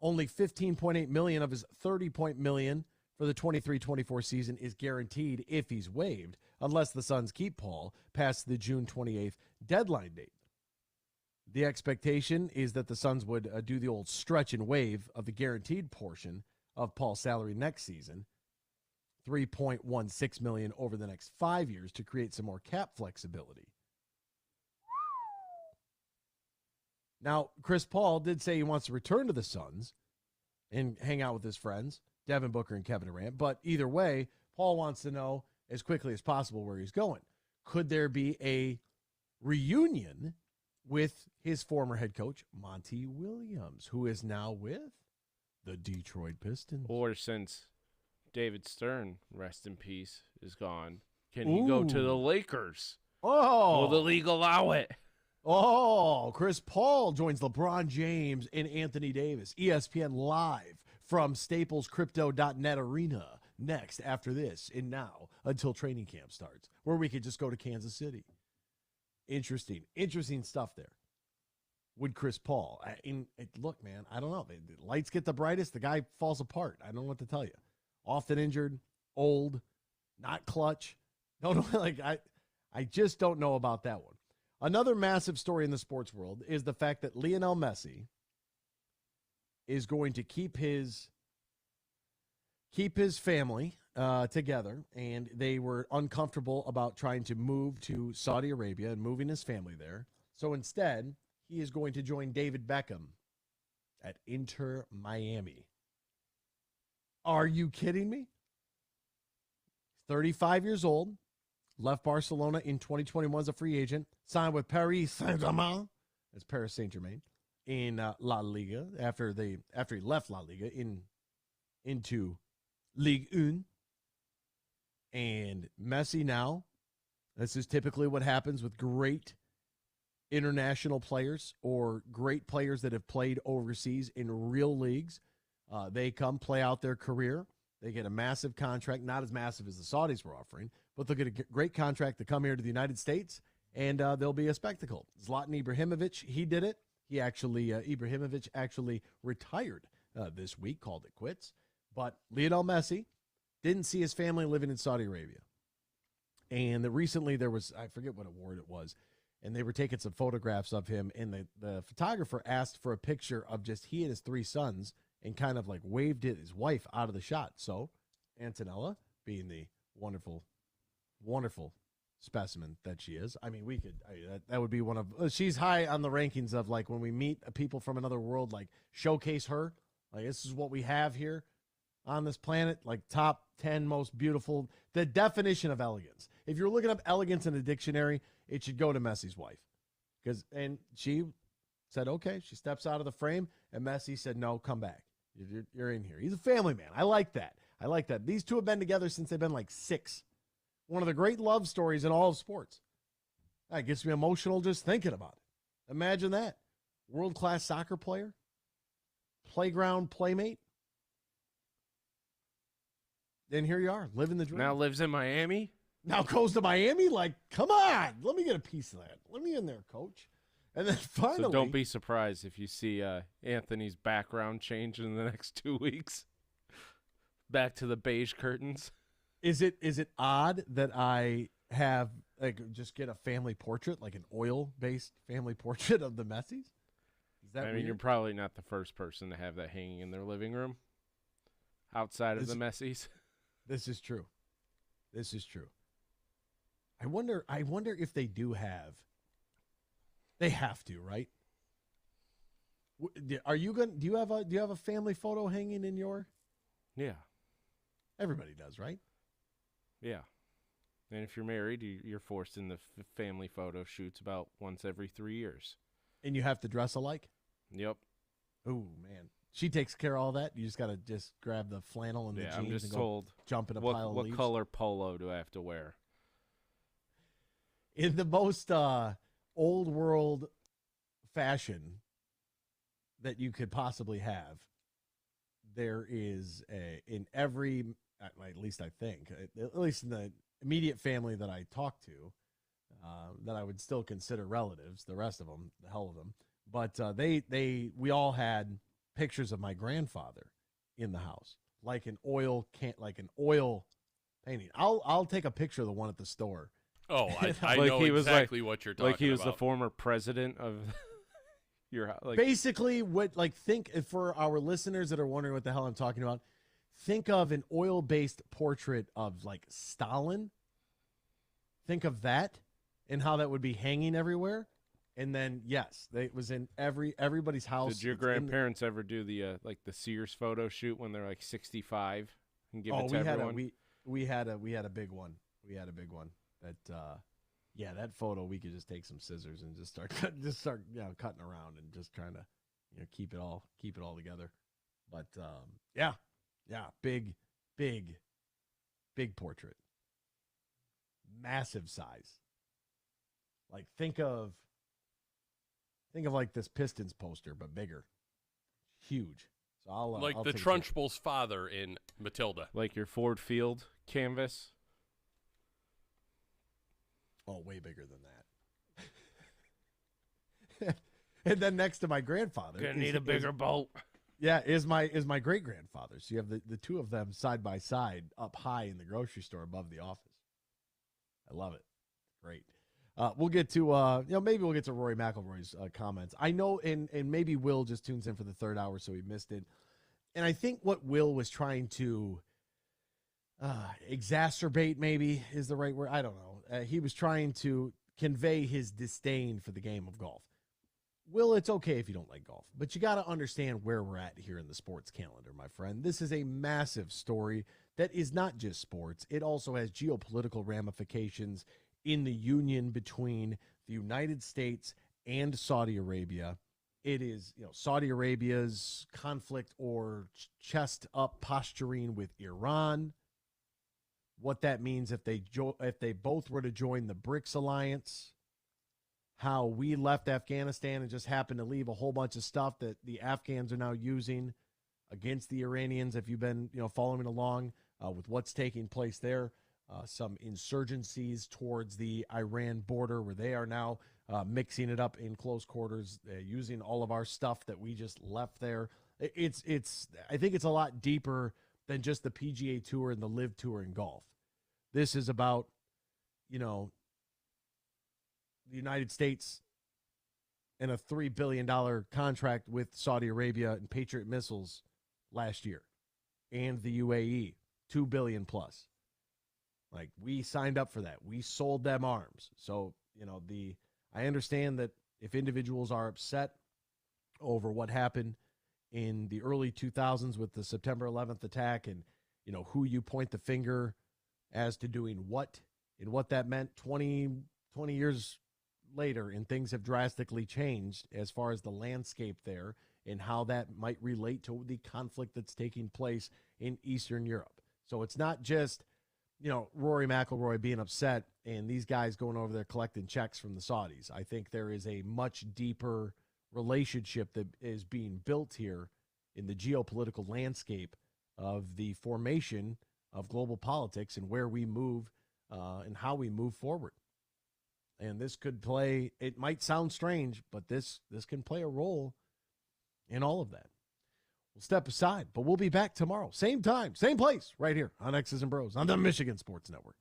only $15.8 million of his $30 million for the 23-24 season is guaranteed if he's waived, unless the Suns keep Paul past the June 28th deadline date. The expectation is that the Suns would do the old stretch and waive of the guaranteed portion of Paul's salary next season. $3.16 million over the next 5 years to create some more cap flexibility. Now, Chris Paul did say he wants to return to the Suns and hang out with his friends, Devin Booker and Kevin Durant. But either way, Paul wants to know as quickly as possible where he's going. Could there be a reunion with his former head coach, Monty Williams, who is now with the Detroit Pistons? Or since David Stern, rest in peace, is gone, can he go to the Lakers? Oh. Will the league allow it? Oh, Chris Paul joins LeBron James and Anthony Davis. ESPN Live from StaplesCrypto.net Arena next after this and now until training camp starts, where we could just go to Kansas City. Interesting stuff there. Would Chris Paul? Look, man, I don't know. The lights get the brightest, the guy falls apart. I don't know what to tell you. Often injured, old, not clutch. I just don't know about that one. Another massive story in the sports world is the fact that Lionel Messi is going to keep his family together, and they were uncomfortable about trying to move to Saudi Arabia and moving his family there. So instead, he is going to join David Beckham at Inter Miami. Are you kidding me? 35 years old. Left Barcelona in 2021 as a free agent. Signed with Paris Saint-Germain. That's Paris Saint-Germain in La Liga after he left La Liga into Ligue 1. And Messi now, this is typically what happens with great international players or great players that have played overseas in real leagues. They come play out their career. They get a massive contract, not as massive as the Saudis were offering, but they'll get a great contract to come here to the United States, and they'll be a spectacle. Zlatan Ibrahimovic, he did it. Ibrahimovic actually retired this week, called it quits. But Lionel Messi didn't see his family living in Saudi Arabia. And recently there was, I forget what award it was, and they were taking some photographs of him, and the photographer asked for a picture of just he and his 3 sons and kind of like waved his wife out of the shot. So Antonella, being the wonderful, wonderful specimen that she is, I mean, that would be one of, she's high on the rankings of like when we meet people from another world, like showcase her, like this is what we have here on this planet, like top 10 most beautiful, the definition of elegance. If you're looking up elegance in a dictionary, it should go to Messi's wife. And she said, okay, she steps out of the frame, and Messi said, no, come back. You're in here. He's a family man. I like that. These two have been together since they've been like 6. One of the great love stories in all of sports. That gets me emotional just thinking about it. Imagine that. World-class soccer player. Playground playmate. And here you are, living the dream. Now lives in Miami? Now goes to Miami? Like, come on. Let me get a piece of that. Let me in there, coach. And then finally. So don't be surprised if you see Anthony's background change in the next 2 weeks. Back to the beige curtains. Is it odd that I have, like, just get a family portrait, like an oil-based family portrait of the Messis? Is that weird? You're probably not the first person to have that hanging in their living room outside of the Messis. This is true. I wonder if they do have. They have to, right? Are you going? Do you have a family photo hanging in your? Yeah. Everybody does, right? Yeah. And if you're married, you're forced in the family photo shoots about once every 3 years. And you have to dress alike? Yep. Oh, man. She takes care of all that? You just got to just grab the flannel and the jeans I'm just and told go jump in a pile of leaves? What color polo do I have to wear? In the most old world fashion that you could possibly have, there is in every, at least I think, at least in the immediate family that I talk to, that I would still consider relatives, the rest of them, the hell of them, but we all had pictures of my grandfather in the house, like an oil painting. I'll take a picture of the one at the store. Oh, I know exactly what you're talking about. Like he was the former president of your house. Basically, think for our listeners that are wondering what the hell I'm talking about, think of an oil-based portrait of, like, Stalin. Think of that and how that would be hanging everywhere. And then, yes, it was in everybody's house. Did your grandparents ever do the the Sears photo shoot when they're like 65 and give it to everyone? We had a big one. We had a big one. That that photo we could just take some scissors and just start cutting around and just trying to keep it all together. But big portrait, massive size. Like think of like this Pistons poster, but bigger, huge. So I'll the Trunchbull's father in Matilda, like your Ford Field canvas. Oh, way bigger than that. And then next to my grandfather, gonna need a bigger boat. Yeah, is my great grandfather. So you have the two of them side by side up high in the grocery store above the office. I love it. Great. We'll get to maybe we'll get to Rory McIlroy's comments. I know, and maybe Will just tunes in for the third hour, so he missed it. And I think what Will was trying to exacerbate, maybe is the right word. I don't know. He was trying to convey his disdain for the game of golf. Will, it's okay if you don't like golf, but you got to understand where we're at here in the sports calendar, my friend. This is a massive story that is not just sports. It also has geopolitical ramifications in the union between the United States and Saudi Arabia. It is, Saudi Arabia's conflict or chest up posturing with Iran. What that means if they both were to join the BRICS alliance. How we left Afghanistan and just happened to leave a whole bunch of stuff that the Afghans are now using against the Iranians. If you've been, following along with what's taking place there, some insurgencies towards the Iran border where they are now mixing it up in close quarters, using all of our stuff that we just left there. I think it's a lot deeper than just the PGA Tour and the LIV Tour in golf. This is about, the United States and a $3 billion contract with Saudi Arabia and Patriot missiles last year, and the UAE, $2 billion plus. Like, we signed up for that. We sold them arms. So, I understand that if individuals are upset over what happened in the early 2000s with the September 11th attack and, who you point the finger as to doing what and what that meant 20 years later, and things have drastically changed as far as the landscape there and how that might relate to the conflict that's taking place in Eastern Europe. So it's not just, Rory McIlroy being upset and these guys going over there collecting checks from the Saudis. I think there is a much deeper relationship that is being built here in the geopolitical landscape of the formation of global politics and where we move and how we move forward. And this could play, it might sound strange, but this can play a role in all of that. We'll step aside, but we'll be back tomorrow. Same time, same place, right here on X's and Bros on the Michigan Sports Network.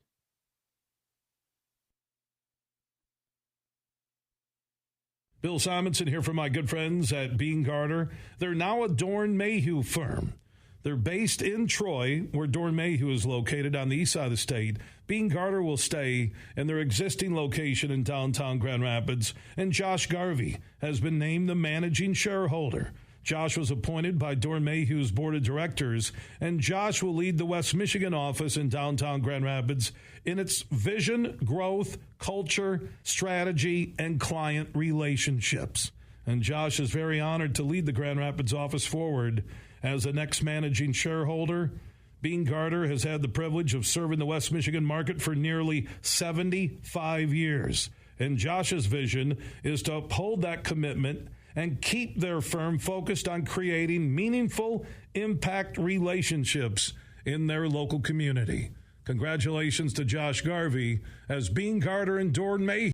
Bill Simonson here for my good friends at Bean Carter. They're now a Dorn Mayhew firm. They're based in Troy, where Dorn Mayhew is located on the east side of the state. Bean Carter will stay in their existing location in downtown Grand Rapids, and Josh Garvey has been named the managing shareholder. Josh was appointed by Dorn Mayhew's board of directors, and Josh will lead the West Michigan office in downtown Grand Rapids in its vision, growth, culture, strategy, and client relationships. And Josh is very honored to lead the Grand Rapids office forward as the next managing shareholder. Bean Carter has had the privilege of serving the West Michigan market for nearly 75 years. And Josh's vision is to uphold that commitment and keep their firm focused on creating meaningful impact relationships in their local community. Congratulations to Josh Garvey as Bean Carter and Dorn Mayhew